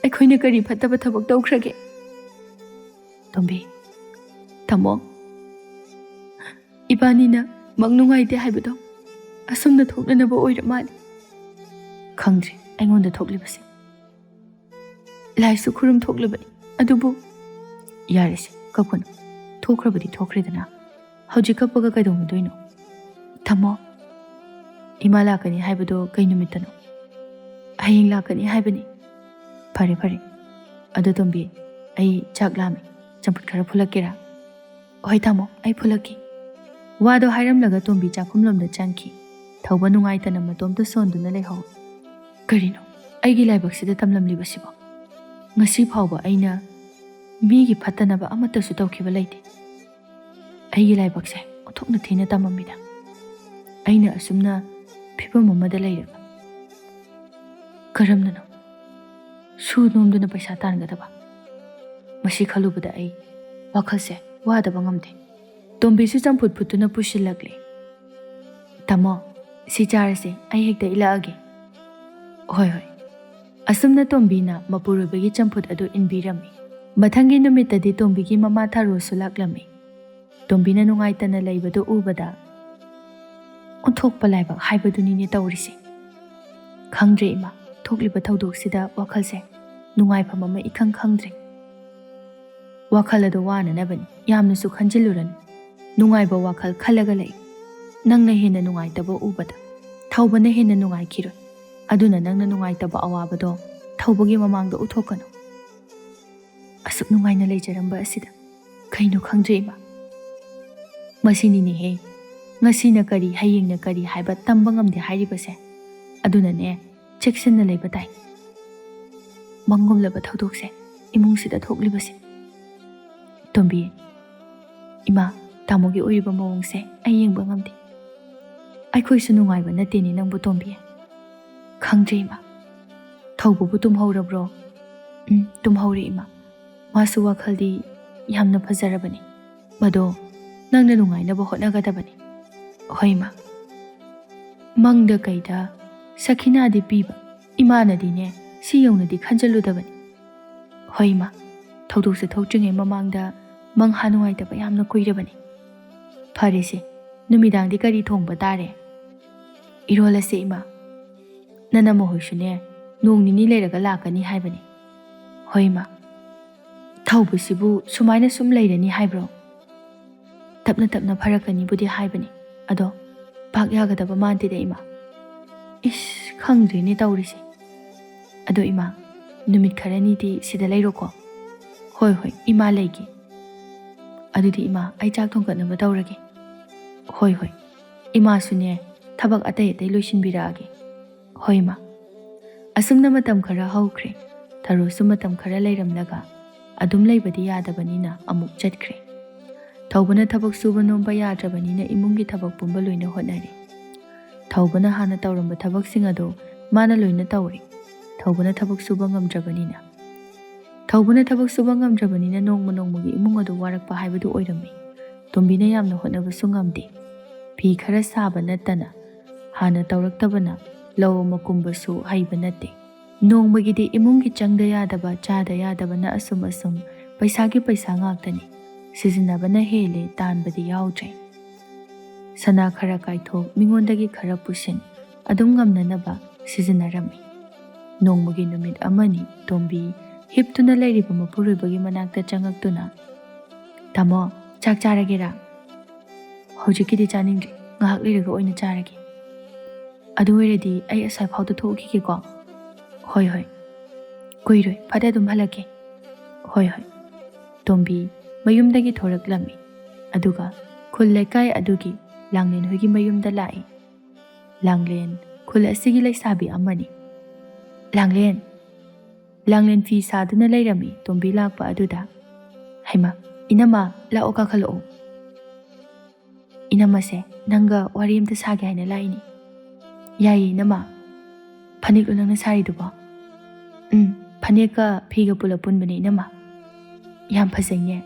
ꯑꯩꯈꯣꯏꯅ ꯀꯔꯤ ꯐꯠꯇꯕ ꯊꯕꯛ ꯇꯧꯈ꯭ꯔꯒꯦ? ꯇꯣꯝꯕꯤ, ꯇꯥꯃꯣ, ꯏꯕꯥꯅꯤꯅ ꯃꯪ ꯅꯨꯡꯉꯥꯏꯇꯦ ꯍꯥꯏꯕꯗꯣ ꯑꯁꯨꯝꯅ ꯊꯣꯛꯅꯅꯕ ꯑꯣꯏꯔ ꯃꯥꯜꯂꯤ. ꯈꯪꯗ꯭ꯔꯦ ꯑꯩꯉꯣꯟꯗ ꯊꯣꯛꯂꯤꯕꯁꯦ. ꯂꯥꯏꯁꯨ ꯈꯨꯔꯨꯝ ꯊꯣꯛꯂꯕꯅꯤ, ꯑꯗꯨꯕꯨ ꯌꯥꯔꯦꯁꯦ, ꯀꯞꯀꯅꯨ. ꯊꯣꯛꯈ꯭ꯔꯕꯗꯤ ꯊꯣꯛꯈ꯭ꯔꯦꯗꯅ. ꯍꯧꯖꯤꯛ ꯀꯞꯄꯒ ꯀꯩꯗꯧꯅꯗꯣꯏꯅꯣ? ꯇꯥꯃꯣ, ꯏꯃꯥ ꯂꯥꯛꯀꯅꯤ ꯍꯥꯏꯕꯗꯣ ꯀꯩ ꯅꯨꯃꯤꯠꯇꯅꯣ? ꯍꯌꯦꯡ ꯂꯥꯛꯀꯅꯤ ꯍꯥꯏꯕꯅꯤ. ꯐꯔꯦ ꯐꯔꯦ. ꯑꯗꯣ ꯇꯣꯝꯕꯤ, ꯑꯩ ꯆꯥꯛ ꯂꯥꯝꯃꯤ. ꯆꯝꯐꯨꯠ ꯈꯔ ꯐꯨꯠꯂꯛꯀꯦꯔꯥ? ꯍꯣꯏ ꯇꯥꯃꯣ, ꯑꯩ ꯐꯨꯠꯂꯛꯀꯦ. ꯋꯥꯗꯣ ꯍꯥꯏꯔꯝꯂꯒ ꯇꯣꯝꯕꯤ ꯆꯥꯛꯈꯨꯝꯂꯣꯝꯗ ꯆꯪꯈꯤ. ꯊꯧꯕ ꯅꯨꯡꯉꯥꯏꯇꯅ ꯃꯇꯣꯝꯇ ꯁꯣꯟꯗꯨꯅ ꯂꯩꯍꯧꯏ. ꯀꯔꯤꯅꯣ ꯑꯩꯒꯤ ꯂꯥꯏꯕꯛꯁꯤꯗ ꯇꯝꯂꯝꯂꯤꯕꯁꯤꯕꯣ? ꯉꯁꯤ ꯐꯥꯎꯕ ꯑꯩꯅ ꯃꯤꯒꯤ ꯐꯠꯇꯅꯕ ꯑꯃꯠꯇꯁꯨ ꯇꯧꯈꯤꯕ ꯂꯩꯇꯦ. ꯑꯩꯒꯤ ꯂꯥꯏꯕꯛꯁꯦ ꯑꯣꯟꯊꯣꯛꯅ ꯊꯤꯅ ꯇꯝꯃꯝꯃꯤꯗ. ꯑꯩꯅ ꯑꯁꯨꯝꯅ ꯐꯤꯕꯝ ꯑꯃꯗ ꯂꯩꯔꯒ ꯀꯔꯝꯅꯅꯣ ꯁꯨ ꯅꯣꯝꯗꯨꯅ ꯄꯩꯁꯥ ꯇꯥꯟꯒꯗꯕ? ꯃꯁꯤ ꯈꯜꯂꯨꯕꯗ ꯑꯩ ꯋꯥꯈꯜꯁꯦ ꯋꯥꯗꯕ ꯉꯝꯗꯦ. ꯇꯣꯝꯕꯤꯁꯨ ꯆꯝꯐꯨꯠ ꯐꯨꯠꯇꯨꯅ ꯄꯨꯁꯤꯜꯂꯛꯂꯦ. ꯇꯥꯃꯣ, ꯁꯤ ꯆꯥꯔꯁꯦ, ꯑꯩ ꯍꯦꯛꯇ ꯏꯜꯂꯛꯑꯒꯦ. ꯍꯣꯏ ꯍꯣꯏ. ꯑꯁꯨꯝꯅ ꯇꯣꯝꯕꯤꯅ ꯃꯄꯨꯔꯣꯏꯕꯒꯤ ꯆꯝꯐꯨꯠ ꯑꯗꯨ ꯏꯟꯕꯤꯔꯝꯃꯤ. ꯃꯊꯪꯒꯤ ꯅꯨꯃꯤꯠꯇꯗꯤ ꯇꯣꯝꯕꯤꯒꯤ ꯃꯃꯥ ꯊꯔꯣꯁꯨ ꯂꯥꯛꯂꯝꯃꯤ. ꯇꯣꯝꯕꯤꯅ ꯅꯨꯡꯉꯥꯏꯇꯅ ꯂꯩꯕꯗꯨ ꯎꯕꯗ ꯑꯣꯟꯊꯣꯛꯄ ꯂꯥꯏꯕꯛ ꯍꯥꯏꯕꯗꯨꯅꯤꯅꯦ ꯇꯧꯔꯤꯁꯦ. ꯈꯪꯗ꯭ꯔꯦ ꯏꯃꯥ, ꯊꯣꯛꯂꯤꯕ ꯊꯧꯗꯣꯛꯁꯤꯗ ꯋꯥꯈꯜꯁꯦ ꯅꯨꯡꯉꯥꯏꯐꯝ ꯑꯃ ꯏꯈꯪ ꯈꯪꯗ꯭ꯔꯦ. ꯋꯥꯈꯜ ꯑꯗꯣ ꯋꯥꯅꯅꯕꯅꯤ, ꯌꯥꯝꯅꯁꯨ ꯈꯟꯖꯤꯜꯂꯨꯔꯅꯨ. ꯅꯨꯡꯉꯥꯏꯕ ꯋꯥꯈꯜ ꯈꯜꯂꯒ ꯂꯩ. ꯅꯪꯅ ꯍꯦꯟꯅ ꯅꯨꯡꯉꯥꯏꯇꯕ ꯎꯕꯗ ꯊꯧꯕꯅ ꯍꯦꯟꯅ ꯅꯨꯡꯉꯥꯏꯈꯤꯔꯣꯏ. ꯑꯗꯨꯅ ꯅꯪꯅ ꯅꯨꯡꯉꯥꯏꯇꯕ ꯑꯋꯥꯕꯗꯣ ꯊꯧꯕꯒꯤ ꯃꯃꯥꯡꯗ ꯎꯠꯊꯣꯛꯀꯅꯨ. ꯑꯁꯨꯛ ꯅꯨꯡꯉꯥꯏꯅ ꯂꯩꯖꯔꯝꯕ ꯑꯁꯤꯗ ꯀꯩꯅꯣ ꯈꯪꯗ꯭ꯔꯦ ꯏꯃꯥ. ꯃꯁꯤꯅꯤꯅꯦꯍꯦ, ꯉꯁꯤꯅ ꯀꯔꯤ ꯍꯌꯦꯡꯅ ꯀꯔꯤ ꯍꯥꯏꯕ ꯇꯝꯕ ꯉꯝꯗꯦ ꯍꯥꯏꯔꯤꯕꯁꯦ. ꯑꯗꯨꯅꯅꯦ ꯆꯦꯛꯁꯤꯟꯅ ꯂꯩꯕ ꯇꯥꯏ. ꯃꯪꯒꯨꯝꯂꯕ ꯊꯧꯗꯣꯛꯁꯦ ꯏꯃꯨꯡꯁꯤꯗ ꯊꯣꯛꯂꯤꯕꯁꯦ. ꯇꯣꯝꯕꯤ, ꯏꯃꯥ, ꯇꯥꯃꯣꯒꯤ ꯑꯣꯏꯔꯤꯕ ꯃꯑꯣꯡꯁꯦ ꯑꯩ ꯌꯦꯡꯕ ꯉꯝꯗꯦ. ꯑꯩꯈꯣꯏꯁꯨ ꯅꯨꯡꯉꯥꯏꯕ ꯅꯠꯇꯦꯅꯦ ꯅꯪꯕꯨ ꯇꯣꯝꯕꯤ. ꯈꯪꯗ꯭ꯔꯦ ꯏꯃꯥ. ꯊꯧꯕꯕꯨ ꯇꯨꯝꯍꯧꯔꯕ꯭ꯔꯣ? ꯇꯨꯝꯍꯧꯔꯦ ꯏꯃꯥ. ꯃꯥꯁꯨ ꯋꯥꯈꯜꯗꯤ ꯌꯥꯝꯅ ꯐꯖꯔꯕꯅꯤ. ꯃꯗꯣ ꯅꯪꯅ ꯅꯨꯡꯉꯥꯏꯅꯕ ꯍꯣꯠꯅꯒꯗꯕꯅꯤ. ꯍꯣꯏ ꯏꯃꯥ. ꯃꯪꯗ ꯀꯩꯗ ꯁꯈꯤꯅꯥꯗꯤ ꯄꯤꯕ, ꯏꯃꯥꯅꯗꯤꯅꯦ ꯁꯤ ꯌꯧꯅꯗꯤ ꯈꯟꯖꯜꯂꯨꯗꯕꯅꯤ. ꯍꯣꯏ ꯏꯃꯥ, ꯊꯧꯗꯣꯛꯁꯦ ꯊꯣꯛꯇ꯭ꯔꯤꯉꯩ ꯃꯃꯥꯡꯗ ꯃꯪꯍꯥ ꯅꯨꯡꯉꯥꯏꯇꯕ ꯌꯥꯝꯅ ꯀꯨꯏꯔꯕꯅꯤ. ꯐꯔꯦꯁꯦ, ꯅꯨꯃꯤꯗꯥꯡꯗꯤ ꯀꯔꯤ ꯊꯣꯡꯕ ꯇꯥꯔꯦ? ꯏꯔꯣꯜꯂꯁꯦ ꯏꯃꯥ. ꯅꯅꯝꯃ ꯍꯣꯏꯁꯨꯅꯦ ꯅꯣꯡ ꯅꯤꯅꯤ ꯂꯩꯔꯒ ꯂꯥꯛꯀꯅꯤ ꯍꯥꯏꯕꯅꯤ. ꯍꯣꯏ ꯏꯃꯥ. ꯊꯧꯕꯁꯤꯕꯨ ꯁꯨꯃꯥꯏꯅ ꯁꯨꯝ ꯂꯩꯔꯅꯤ ꯍꯥꯏꯕ꯭ꯔꯣ? ꯇꯞꯅ ꯇꯞꯅ ꯐꯔꯛꯀꯅꯤꯕꯨꯗꯤ ꯍꯥꯏꯕꯅꯤ. ꯑꯗꯣ ꯄꯥꯛ ꯌꯥꯒꯗꯕ ꯃꯥꯟꯗꯦꯗ ꯏꯃꯥ. ꯏꯁ ꯈꯪꯗ꯭ꯔꯦꯅꯦ ꯇꯧꯔꯤꯁꯦ. ꯑꯗꯣ ꯏꯃꯥ, ꯅꯨꯃꯤꯠ ꯈꯔꯅꯤꯗꯤ ꯁꯤꯗ ꯂꯩꯔꯣꯀꯣ. ꯍꯣꯏ ꯍꯣꯏ ꯏꯃꯥ ꯂꯩꯒꯦ. ꯑꯗꯨꯗꯤ ꯏꯃꯥ ꯑꯩ ꯆꯥꯛ ꯊꯣꯡꯒꯠꯅꯕ ꯇꯧꯔꯒꯦ. ꯍꯣꯏ ꯍꯣꯏ. ꯏꯃꯥꯁꯨꯅꯦ ꯊꯕꯛ ꯑꯇꯩ ꯂꯣꯏꯁꯤꯟꯕꯤꯔꯛꯑꯒꯦ. ꯍꯣꯏ ꯏꯃꯥ. ꯑꯁꯨꯝꯅ ꯃꯇꯝ ꯈꯔ ꯍꯧꯈ꯭ꯔꯦ. ꯊꯔꯣꯁꯨ ꯃꯇꯝ ꯈꯔ ꯂꯩꯔꯝꯂꯒ ꯑꯗꯨꯝ ꯂꯩꯕꯗꯤ ꯌꯥꯗꯕꯅꯤꯅ ꯑꯃꯨꯛ ꯆꯠꯈ꯭ꯔꯦ. ꯊꯧꯕꯅ ꯊꯕꯛ ꯁꯨꯕ ꯅꯣꯝꯕ ꯌꯥꯗ꯭ꯔꯕꯅꯤꯅ ꯏꯃꯨꯡꯒꯤ ꯊꯕꯛ ꯄꯨꯝꯕ ꯂꯣꯏꯅ ꯍꯣꯠꯅꯔꯦ. ꯊꯧꯕꯅ ꯍꯥꯟꯅ ꯇꯧꯔꯝꯕ ꯊꯕꯛꯁꯤꯡ ꯑꯗꯣ ꯃꯥꯅ ꯂꯣꯏꯅ ꯇꯧꯔꯦ. ꯊꯧꯕꯅ ꯊꯕꯛ ꯁꯨꯕ ꯉꯝꯗ꯭ꯔꯕꯅꯤꯅ. ꯊꯧꯕꯅ ꯊꯕꯛ ꯁꯨꯕ ꯉꯝꯗ꯭ꯔꯕꯅꯤꯅ ꯅꯣꯡꯃ ꯅꯣꯡꯃꯒꯤ ꯏꯃꯨꯡ ꯑꯗꯨ ꯋꯥꯔꯛꯄ ꯍꯥꯏꯕꯗꯨ ꯑꯣꯏꯔꯝꯃꯤ. ꯇꯣꯝꯕꯤꯅ ꯌꯥꯝꯅ ꯍꯣꯠꯅꯕꯁꯨ ꯉꯝꯗꯦ. ꯐꯤ ꯈꯔ ꯁꯥꯕ ꯅꯠꯇꯅ ꯍꯥꯟꯅ ꯇꯧꯔꯛꯇꯕꯅ ꯂꯧ ꯑꯃ ꯀꯨꯝꯕꯁꯨ ꯍꯩꯕ ꯅꯠꯇꯦ. ꯅꯣꯡꯃꯒꯤꯗꯤ ꯏꯃꯨꯡꯒꯤ ꯆꯪꯗ ꯌꯥꯗꯕ ꯆꯥꯗ ꯌꯥꯗꯕꯅ ꯑꯁꯨꯝ ꯄꯩꯁꯥꯒꯤ ꯄꯩꯁꯥ ꯉꯥꯛꯇꯅꯤ. ꯁꯤꯖꯤꯟꯅꯕꯅ ꯍꯦꯜꯂꯦ, ꯇꯥꯟꯕꯗꯤ ꯌꯥꯎꯗ꯭ꯔꯦ. ꯁꯅꯥ ꯈꯔ ꯀꯥꯏꯊꯣꯛ, ꯃꯤꯉꯣꯟꯗꯒꯤ ꯈꯔ ꯄꯨꯁꯤꯟ, ꯑꯗꯨꯝ ꯉꯝꯅꯅꯕ ꯁꯤꯖꯤꯟꯅꯔꯝꯃꯤ. ꯅꯣꯡꯃꯒꯤ ꯅꯨꯃꯤꯠ ꯑꯃꯅꯤ ꯇꯣꯝꯕꯤ ꯍꯤꯞꯇꯨꯅ ꯂꯩꯔꯤꯕ ꯃꯄꯨꯔꯣꯏꯕꯒꯤ ꯃꯅꯥꯛꯇ ꯆꯪꯉꯛꯇꯨꯅ, "ꯇꯥꯃꯣ, ꯆꯥꯛ ꯆꯥꯔꯒꯦꯔꯥ?" "ꯍꯧꯖꯤꯛꯀꯤꯗꯤ ꯆꯥꯅꯤꯡꯗ꯭ꯔꯤ, ꯉꯥꯏꯍꯥꯛ ꯂꯩꯔꯒ ꯑꯣꯏꯅ ꯆꯥꯔꯒꯦ." "ꯑꯗꯨ ꯑꯣꯏꯔꯗꯤ ꯑꯩ ꯑꯁꯥꯏꯐꯥꯎꯗ ꯊꯣꯛꯈꯤꯒꯦꯀꯣ?" "ꯍꯣꯏ ꯍꯣꯏ, ꯀꯨꯏꯔꯣꯏ, ꯐꯠ ꯑꯗꯨꯝ ꯍꯜꯂꯛꯀꯦ." "ꯍꯣꯏ ꯍꯣꯏ." ꯇꯣꯝꯕꯤ ꯃꯌꯨꯝꯗꯒꯤ ꯊꯣꯔꯛꯂꯝꯃꯤ. ꯑꯗꯨꯒ ꯈꯨꯜ ꯂꯩꯀꯥꯏ ꯑꯗꯨꯒꯤ ꯂꯥꯡꯂꯦꯟ ꯍꯣꯏꯒꯤ ꯃꯌꯨꯝꯗ ꯂꯥꯛꯏ. ꯂꯥꯡꯂꯦꯟ ꯈꯨꯜ ꯑꯁꯤꯒꯤ ꯂꯩꯁꯥꯕꯤ ꯑꯃꯅꯤ. ꯂꯥꯡꯂꯦꯟ ꯐꯤ ꯁꯥꯗꯨꯅ ꯂꯩꯔꯝꯃꯤ ꯇꯣꯝꯕꯤ ꯂꯥꯛꯄ ꯑꯗꯨꯗ. "ꯍꯩꯃꯥ, ꯏꯅꯝꯃ ꯂꯥꯛꯑꯣ, ꯀꯥꯈꯠꯂꯛꯑꯣ." "ꯏꯅꯝꯃꯁꯦ ꯅꯪꯒ ꯋꯥꯔꯤ ꯑꯃꯇ ꯁꯥꯒꯦ ꯍꯥꯏꯅ ꯂꯥꯛꯏꯅꯤ." "ꯌꯥꯏꯌꯦ ꯏꯅꯝꯃ." "ꯐꯅꯦꯛꯂꯣ ꯅꯪꯅ ꯁꯥꯔꯤꯗꯨꯕꯣ?" "ꯐꯅꯦꯛꯀ ꯐꯤꯒ ꯄꯨꯂꯞ ꯄꯨꯟꯕꯅꯦ ꯏꯅꯝꯃ." "ꯌꯥꯝ ꯐꯖꯩꯅꯦ.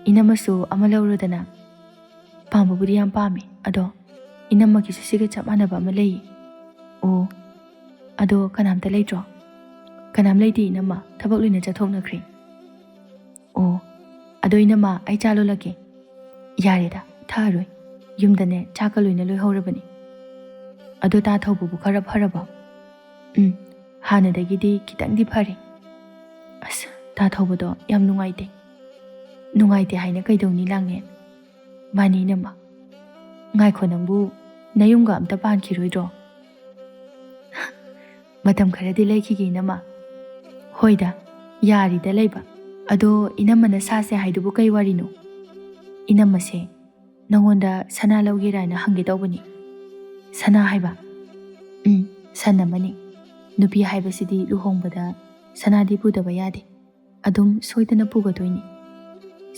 ꯏꯅꯝꯃꯁꯨ ꯑꯃ ꯂꯧꯔꯣꯗꯅ." "ꯄꯥꯝꯕꯕꯨꯗꯤ ꯌꯥꯝ ꯄꯥꯝꯃꯦ, ꯑꯗꯣ ꯏꯅꯝꯃꯒꯤꯁꯨ ꯁꯤꯒ ꯆꯞ ꯃꯥꯟꯅꯕ ꯑꯃ ꯂꯩꯌꯦ." "ꯑꯣ, ꯑꯗꯣ ꯀꯅꯥꯝꯇ ꯂꯩꯇ꯭ꯔꯣ?" "ꯀꯅꯥꯝ ꯂꯩꯇꯦ ꯏꯅꯝꯃ, ꯊꯕꯛ ꯂꯣꯏꯅ ꯆꯠꯊꯣꯛꯅꯈ꯭ꯔꯦ." "ꯑꯣ, ꯑꯗꯣ ꯏꯅꯝꯃ ꯑꯩ ꯆꯥ ꯂꯣꯜꯂꯛꯀꯦ." "ꯌꯥꯔꯦꯗ, ꯊꯛꯑꯔꯣꯏ. ꯌꯨꯝꯗꯅꯦ ꯆꯥꯛꯀ ꯂꯣꯏꯅ ꯂꯣꯏꯍꯧꯔꯕꯅꯤ." "ꯑꯗꯣ ꯇꯥ ꯊꯧꯕꯕꯨ ꯈꯔ ꯐꯔꯕꯣ?" "ꯍꯥꯟꯅꯗꯒꯤꯗꯤ ꯈꯤꯇꯪꯗꯤ ꯐꯔꯦ." "ꯑꯁ, ꯇꯥ ꯊꯧꯕꯗꯣ ꯌꯥꯝ ꯅꯨꯡꯉꯥꯏꯇꯦ." "ꯅꯨꯡꯉꯥꯏꯇꯦ ꯍꯥꯏꯅ ꯀꯩꯗꯧꯅꯤ ꯂꯥꯡꯂꯦꯟ?" "ꯃꯥꯅꯤ ꯏꯅꯝꯃ." "ꯉꯥꯏꯈꯣ, ꯅꯪꯕꯨ ꯅꯌꯨꯝꯒ ꯑꯝꯇ ꯄꯥꯟꯈꯤꯔꯣꯏꯗ꯭ꯔꯣ?" "ꯃꯇꯝ ꯈꯔꯗꯤ ꯂꯩꯈꯤꯒꯦ ꯏꯅꯝꯃ." "ꯍꯣꯏꯗ, ꯌꯥꯔꯤꯗ ꯂꯩꯕ. ꯑꯗꯣ ꯏꯅꯝꯃꯅ ꯁꯥꯁꯦ ꯍꯥꯏꯗꯨꯕꯨ ꯀꯩ ꯋꯥꯔꯤꯅꯣ?" "ꯏꯅꯝꯃꯁꯦ ꯅꯪꯉꯣꯟꯗ ꯁꯅꯥ ꯂꯧꯒꯦꯔꯥ ꯍꯥꯏꯅ ꯍꯪꯒꯦ ꯇꯧꯕꯅꯤ." "ꯁꯅꯥ ꯍꯥꯏꯕ?" "ꯁꯟ ꯑꯃꯅꯤ. ꯅꯨꯄꯤ ꯍꯥꯏꯕꯁꯤꯗꯤ ꯂꯨꯍꯣꯡꯕꯗ ꯁꯅꯥꯗꯤ ꯄꯨꯗꯕ ꯌꯥꯗꯦ. ꯑꯗꯨꯝ ꯁꯣꯏꯗꯅ ꯄꯨꯒꯗꯣꯏꯅꯤ.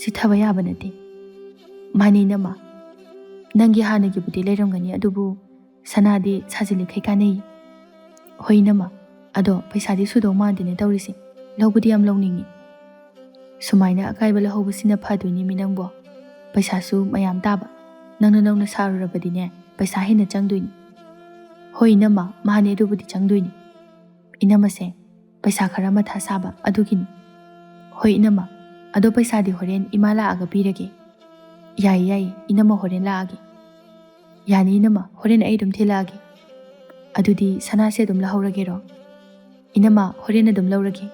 ꯁꯤꯊꯕ ꯌꯥꯕ ꯅꯠꯇꯦ." "ꯃꯥꯅꯤ ꯏꯅꯝꯃ, ꯅꯪꯒꯤ ꯍꯥꯟꯅꯒꯤꯕꯨꯗꯤ ꯂꯩꯔꯝꯒꯅꯤ, ꯑꯗꯨꯕꯨ ꯁꯅꯥꯗꯤ ꯁꯥꯖꯤꯜꯂꯤꯈꯩ ꯀꯥꯟꯅꯩ." "ꯍꯣꯏ ꯏꯅꯝꯃ, ꯑꯗꯣ ꯄꯩꯁꯥꯗꯤ ꯁꯨꯗꯧ ꯃꯥꯟꯗꯦꯅꯦ ꯇꯧꯔꯤꯁꯦ. ꯂꯧꯕꯗꯤ ꯌꯥꯝ ꯂꯧꯅꯤꯡꯉꯤ." "ꯁꯨꯃꯥꯏꯅ ꯑꯀꯥꯏꯕ ꯂꯧꯍꯧꯕꯁꯤꯅ ꯐꯗꯣꯏꯅꯤ ꯅꯪꯕꯣ. ꯄꯩꯁꯥꯁꯨ ꯃꯌꯥꯝ ꯇꯥꯕ. ꯅꯪꯅ ꯅꯧꯅ ꯁꯥꯔꯨꯔꯕꯗꯤꯅꯦ ꯄꯩꯁా ꯍꯦꯟꯅ ꯆꯪꯗꯣꯏꯅꯤ." "ꯍꯣꯏ ꯏꯅꯝꯃ, ꯃꯥꯅꯦ, ꯑꯗꯨꯕꯨꯗꯤ ꯆꯪꯗꯣꯏꯅꯤ. ꯏꯅꯝꯃꯁꯦ ꯄꯩꯁా ꯈꯔ ꯃꯊꯥ ꯁꯥꯕ ꯑꯗꯨꯒꯤꯅꯤ." "ꯍꯣꯏ ꯏꯅꯝꯃ, ꯑꯗꯣ ꯄꯩꯁꯥꯗꯤ ꯍꯣꯔꯦꯟ ꯏꯃꯥ ꯂꯥꯛꯑꯒ ꯄꯤꯔꯒꯦ." "ꯌꯥꯏꯌꯦ ꯌꯥꯏꯌꯦ, ꯏꯅꯝꯃ ꯍꯣꯔꯦꯟ ꯂꯥꯛꯑꯒꯦ." "ꯌꯥꯅꯤ ꯏꯅꯝꯃ, ꯍꯣꯔꯦꯟ ꯑꯩ ꯑꯗꯨꯝ ꯊꯤꯜꯂꯛꯑꯒꯦ." "ꯑꯗꯨꯗꯤ ꯁꯅꯥꯁꯦ ꯑꯗꯨꯝ ꯂꯧꯍꯧꯔꯒꯦꯔꯣ?" "ꯏꯅꯝꯃ ꯍꯣꯔꯦꯟ ꯑꯗꯨꯝ ꯂꯧꯔꯒꯦ."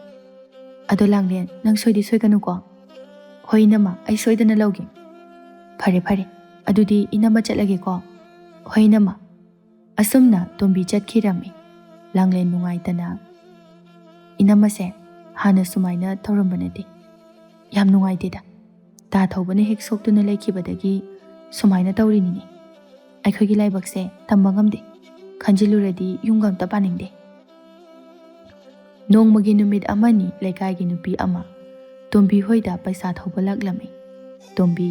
"ꯑꯗꯣ ꯂꯥꯡꯂꯦꯟ, ꯅꯪ ꯁꯣꯏꯗꯤ ꯁꯣꯏꯒꯅꯨꯀꯣ." "ꯍꯣꯏ ꯏꯅꯝꯃ, ꯑꯩ ꯁꯣꯏꯗꯅ ꯂꯧꯒꯦ." "ꯐꯔꯦ ꯐꯔꯦ, ꯑꯗꯨꯗꯤ ꯏꯅꯝꯃ ꯆꯠꯂꯒꯦꯀꯣ." "ꯍꯣꯏ ꯏꯅꯝꯃ." ꯑꯁꯨꯝꯅ ꯇꯣꯝꯕꯤ ꯆꯠꯈꯤꯔꯝꯃꯤ. ꯂꯥꯡꯂꯦꯟ ꯅꯨꯡꯉꯥꯏꯇꯅ, "ꯏꯅꯝꯃꯁꯦ ꯍꯥꯟꯅ ꯁꯨꯃꯥꯏꯅ ꯇꯧꯔꯝꯕ ꯅꯠꯇꯦ. ꯌꯥꯝ ꯅꯨꯡꯉꯥꯏꯇꯦꯗ. ꯇꯥ ꯊꯧꯕꯅ ꯍꯦꯛ ꯁꯣꯛꯇꯨꯅ ꯂꯩꯈꯤꯕꯗꯒꯤ ꯁꯨꯃꯥꯏꯅ ꯇꯧꯔꯤꯅꯤꯅꯦ. ꯑꯩꯈꯣꯏꯒꯤ ꯂꯥꯏꯕꯛꯁꯦ ꯇꯝꯕ ꯉꯝꯗꯦ. ꯈꯟꯖꯤꯜꯂꯨꯔꯗꯤ ꯌꯨꯝꯒ ꯑꯝꯇ ꯄꯥꯅꯤꯡꯗꯦ." ꯅꯣꯡꯃꯒꯤ ꯅꯨꯃꯤꯠ ꯑꯃꯅꯤ ꯂꯩꯀꯥꯏꯒꯤ ꯅꯨꯄꯤ ꯑꯃ ꯇꯣꯝꯕꯤ ꯍꯣꯏꯗ ꯄꯩꯁꯥ ꯊꯧꯕ ꯂꯥꯛꯂꯝꯃꯤ. ꯇꯣꯝꯕꯤ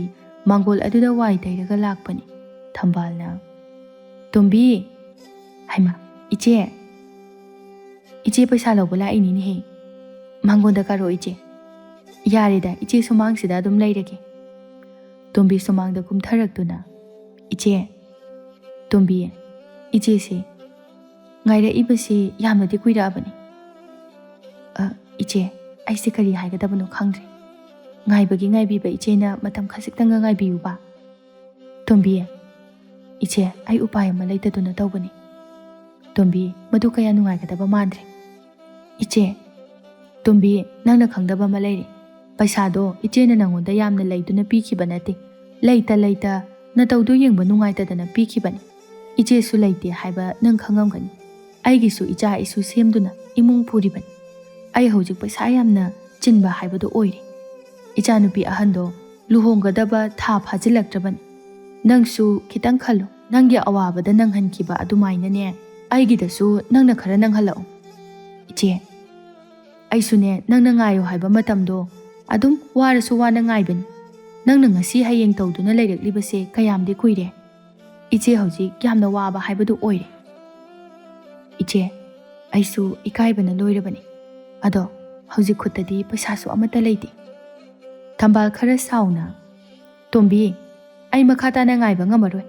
ꯃꯥꯡꯒꯣꯜ ꯑꯗꯨꯗ ꯋꯥꯏ ꯇꯩꯔꯒ ꯂꯥꯛꯄꯅꯤ. ꯊꯝꯕꯥꯜꯅ, "ꯇꯣꯝꯕꯤ." "ꯍꯩꯃꯥ, ꯏꯆꯦ." "ꯏꯆꯦ ꯄꯩꯁꯥ ꯂꯧꯕ ꯂꯥꯛꯏꯅꯤꯅꯦꯍꯦ." "ꯃꯥꯡꯒꯣꯟꯗ ꯀꯥꯔꯣ ꯏꯆꯦ." "ꯌꯥꯔꯦꯗ, ꯏꯆꯦ ꯁꯨꯃꯥꯡꯁꯤꯗ ꯑꯗꯨꯝ ꯂꯩꯔꯒꯦ." ꯇꯣꯝꯕꯤ ꯁꯨꯃꯥꯡꯗ ꯀꯨꯝꯊꯔꯛꯇꯨꯅ, "ꯏꯆꯦ." "ꯇꯣꯝꯕꯤ, ꯏꯆꯦꯁꯤ ꯉꯥꯏꯔꯛꯏꯕꯁꯤ ꯌꯥꯝꯅꯗꯤ ꯀꯨꯏꯔꯛꯑꯕꯅꯤ." "ꯏꯆꯦ, ꯑꯩꯁꯦ ꯀꯔꯤ ꯍꯥꯏꯒꯗꯕꯅꯣ ꯈꯪꯗ꯭ꯔꯦ. ꯉꯥꯏꯕꯒꯤ ꯉꯥꯏꯕꯤꯕ ꯏꯆꯦꯅ ꯃꯇꯝ ꯈꯖꯤꯛꯇꯪꯒ ꯉꯥꯏꯕꯤꯌꯨꯕ." "ꯇꯣꯝꯕꯤ, ꯏꯆꯦ ꯑꯩ ꯎꯄꯥꯏ ꯑꯃ ꯂꯩꯇꯗꯨꯅ ꯇꯧꯕꯅꯤ." "ꯇꯣꯝꯕꯤ, ꯃꯗꯨ ꯀꯌꯥ ꯅꯨꯡꯉꯥꯏꯒꯗꯕ ꯃꯥꯟꯗ꯭ꯔꯦ." "ꯏꯆꯦ." "ꯇꯣꯝꯕꯤ, ꯅꯪꯅ ꯈꯪꯗꯕ ꯑꯃ ꯂꯩꯔꯦ. ꯄꯩꯁꯥꯗꯣ ꯏꯆꯦꯅ ꯅꯪꯉꯣꯟꯗ ꯌꯥꯝꯅ ꯂꯩꯗꯨꯅ ꯄꯤꯈꯤꯕ ꯅꯠꯇꯦ. ꯂꯩꯇ ꯅꯇꯧꯗꯨ ꯌꯦꯡꯕ ꯅꯨꯡꯉꯥꯏꯇꯗꯅ ꯄꯤꯈꯤꯕꯅꯤ." ꯏꯆꯦꯁꯨ ꯂꯩꯇꯦ ꯍꯥꯏꯕ ꯅꯪ ꯈꯪꯉꯝꯒꯅꯤ. ꯑꯩꯒꯤꯁꯨ ꯏꯆꯥ ꯏꯁꯨ ꯁꯦꯝꯗꯨꯅ ꯏꯃꯨꯡ ꯄꯨꯔꯤꯕꯅꯤ. ꯑꯩ ꯍꯧꯖꯤꯛ ꯄꯩꯁꯥ ꯌꯥꯝꯅ ꯆꯤꯟꯕ ꯍꯥꯏꯕꯗꯨ ꯑꯣꯏꯔꯦ. ꯏꯆꯥꯅꯨꯄꯤ ꯑꯍꯟꯗꯣ ꯂꯨꯍꯣꯡꯒꯗꯕ ꯊꯥ ꯐꯥꯖꯤꯜꯂꯛꯇ꯭ꯔꯕꯅꯤ. ꯅꯪꯁꯨ ꯈꯤꯇꯪ ꯈꯜꯂꯨ. ꯅꯪꯒꯤ ꯑꯋꯥꯕꯗ ꯅꯪꯍꯟꯈꯤꯕ ꯑꯗꯨꯃꯥꯏꯅꯅꯦ ꯑꯩꯒꯤꯗꯁꯨ ꯅꯪꯅ ꯈꯔ ꯅꯪꯍꯜꯂꯛꯎ. ꯏꯆꯦ, ꯑꯩꯁꯨꯅꯦ ꯅꯪꯅ ꯉꯥꯏꯌꯨ ꯍꯥꯏꯕ ꯃꯇꯝꯗꯣ ꯑꯗꯨꯝ ꯋꯥꯔꯁꯨ ꯋꯥꯅ ꯉꯥꯏꯕꯅꯤ. ꯅꯪꯅ ꯉꯁꯤ ꯍꯌꯦꯡ ꯇꯧꯗꯨꯅ ꯂꯩꯔꯛꯂꯤꯕꯁꯦ ꯀꯌꯥꯝꯗꯤ ꯀꯨꯏꯔꯦ. ꯏꯆꯦ ꯍꯧꯖꯤꯛ ꯌꯥꯝꯅ ꯋꯥꯕ ꯍꯥꯏꯕꯗꯨ ꯑꯣꯏꯔꯦ. ꯏꯆꯦ, ꯑꯩꯁꯨ ꯏꯀꯥꯏꯕꯅ ꯂꯣꯏꯔꯕꯅꯤ. ꯑꯗꯣ ꯍꯧꯖꯤꯛ ꯈꯨꯠꯇꯗꯤ ꯄꯩꯁꯥꯁꯨ ꯑꯃꯠꯇ ꯂꯩꯇꯦ. ꯊꯝꯕꯥꯜ ꯈꯔ ꯁꯥꯎꯅ, ꯇꯣꯝꯕꯤ, ꯑꯩ ꯃꯈꯥ ꯇꯥꯅ ꯉꯥꯏꯕ ꯉꯝꯃꯔꯣꯏ.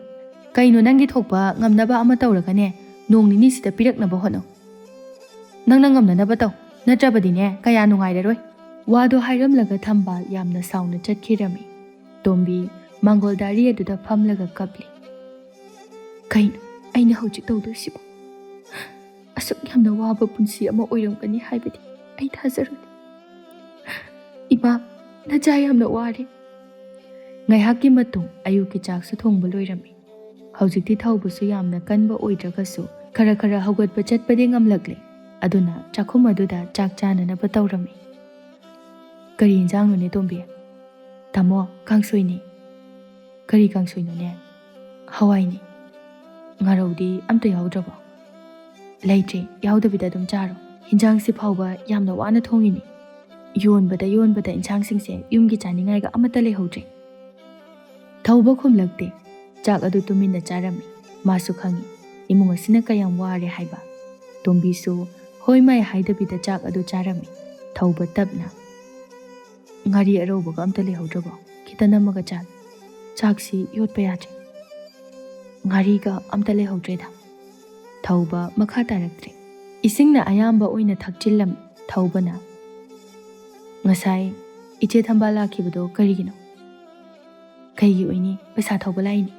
ꯀꯩꯅꯣ ꯅꯪꯒꯤ ꯊꯣꯛꯄ ꯉꯝꯅꯕ ꯑꯃ ꯇꯧꯔꯒꯅꯦ ꯅꯣꯡ ꯅꯤꯅꯤꯁꯤꯗ ꯄꯤꯔꯛꯅꯕ ꯍꯣꯠꯅꯧ. ꯅꯪꯅ ꯉꯝꯅꯅꯕ ꯇꯧ, ꯅꯠꯇ꯭ꯔꯕꯗꯤꯅꯦ ꯀꯌꯥ ꯅꯨꯡꯉꯥꯏꯔꯔꯣꯏ. ꯋꯥꯗꯣ ꯍꯥꯏꯔꯝꯂꯒ ꯊꯝꯕꯥꯜ ꯌꯥꯝꯅ ꯁꯥꯎꯅ ꯆꯠꯈꯤꯔꯝꯃꯤ. ꯇꯣꯝꯕꯤ ꯃꯥꯡꯒꯣꯜ ꯗꯥꯔꯤ ꯑꯗꯨꯗ ꯐꯝꯂꯒ ꯀꯞꯂꯤ. ꯀꯩꯅꯣ ꯑꯩꯅ ꯍꯧꯖꯤꯛ ꯇꯧꯗꯣꯏꯁꯤꯕꯨ? ꯑꯁꯨꯛ ꯌꯥꯝꯅ ꯋꯥꯕ ꯄꯨꯟꯁꯤ ꯑꯃ ꯑꯣꯏꯔꯝꯒꯅꯤ ꯍꯥꯏꯕꯗꯤ ꯑꯩ ꯊꯥꯖꯔꯨꯗꯦ. ꯏꯃꯥ, ꯅꯆꯥ ꯌꯥꯝꯅ ꯋꯥꯔꯦ. ꯉꯥꯏꯍꯥꯛꯀꯤ ꯃꯇꯨꯡ ꯑꯌꯨꯛꯀꯤ ꯆꯥꯛꯁꯨ ꯊꯣꯡꯕ ꯂꯣꯏꯔꯝꯃꯤ. ꯍꯧꯖꯤꯛꯇꯤ ꯊꯧꯕꯁꯨ ꯌꯥꯝꯅ ꯀꯟꯕ ꯑꯣꯏꯗ꯭ꯔꯒꯁꯨ ꯈꯔ ꯈꯔ ꯍꯧꯒꯠꯄ ꯆꯠꯄꯗꯤ ꯉꯝꯂꯛꯂꯦ. ꯑꯗꯨꯅ ꯆꯥꯛꯈꯨꯝ ꯑꯗꯨꯗ ꯆꯥꯛ ꯆꯥꯅꯅꯕ ꯇꯧꯔꯝꯃꯤ. ꯀꯔꯤ ꯏꯟꯖꯥꯡꯅꯣꯅꯦ ꯇꯣꯝꯕꯤ? ꯇꯥꯃꯣ, ꯀꯥꯡꯁꯣꯏꯅꯤ. ꯀꯔꯤ ꯀꯥꯡꯁꯣꯏꯅꯣꯅꯦ? ꯍꯋꯥꯏꯅꯤ. ꯉꯥꯔꯧꯗꯤ ꯑꯝꯇ ꯌꯥꯎꯗ꯭ꯔꯕꯣ? ꯂꯩꯇ꯭ꯔꯦ, ꯌꯥꯎꯗꯕꯤꯗ ꯑꯗꯨꯝ ꯆꯥꯔꯣ. ꯏꯟꯖꯥꯡꯁꯤ ꯐꯥꯎꯕ ꯌꯥꯝꯅ ꯋꯥꯅ ꯊꯣꯡꯉꯤꯅꯤ. ꯌꯣꯟꯕꯗ ꯏꯟꯁꯥꯡꯁꯤꯡꯁꯦ ꯌꯨꯝꯒꯤ ꯆꯥꯅꯤꯡꯉꯥꯏꯒ ꯑꯃꯠꯇ ꯂꯩꯍꯧꯗ꯭ꯔꯦ. ꯊꯧꯕ ꯈꯨꯝꯂꯛꯇꯦ. ꯆꯥꯛ ꯑꯗꯨ ꯇꯨꯃꯤꯟꯅ ꯆꯥꯔꯝꯃꯤ. ꯃꯥꯁꯨ ꯈꯪꯉꯤ ꯏꯃꯨꯡ ꯑꯁꯤꯅ ꯀꯌꯥꯝ ꯋꯥꯔꯦ ꯍꯥꯏꯕ. ꯇꯣꯝꯕꯤꯁꯨ ꯍꯣꯏ ꯃꯥꯏ ꯍꯥꯏꯗꯕꯤꯗ ꯆꯥꯛ ꯑꯗꯨ ꯆꯥꯔꯝꯃꯤ. ꯊꯧꯕ ꯇꯞꯅ, ꯉꯥꯔꯤ ꯑꯔꯧꯕꯒ ꯑꯝꯇ ꯂꯩꯍꯧꯗ꯭ꯔꯕꯣ? ꯈꯤꯇ ꯅꯝꯃꯒ ꯆꯥꯒꯦ. ꯆꯥꯛꯁꯤ ꯌꯣꯠꯄ ꯌꯥꯗ꯭ꯔꯦ. ꯉꯥꯔꯤꯒ ꯑꯝꯇ ꯂꯩꯍꯧꯗ꯭ꯔꯦꯗ. ꯊꯧꯕ ꯃꯈꯥ ꯇꯥꯔꯛꯇ꯭ꯔꯦ. ꯏꯁꯤꯡꯅ ꯑꯌꯥꯝꯕ ꯑꯣꯏꯅ ꯊꯛꯆꯤꯜꯂꯝꯃꯤ. ꯊꯧꯕꯅ, ꯉꯁꯥꯏ ꯏꯆꯦ ꯊꯝꯕꯥꯜ ꯂꯥꯛꯈꯤꯕꯗꯣ ꯀꯔꯤꯒꯤꯅꯣ? ꯀꯩꯒꯤ ꯑꯣꯏꯅꯤ? ꯄꯩꯁꯥ ꯊꯧꯕ ꯂꯥꯛꯏꯅꯤ.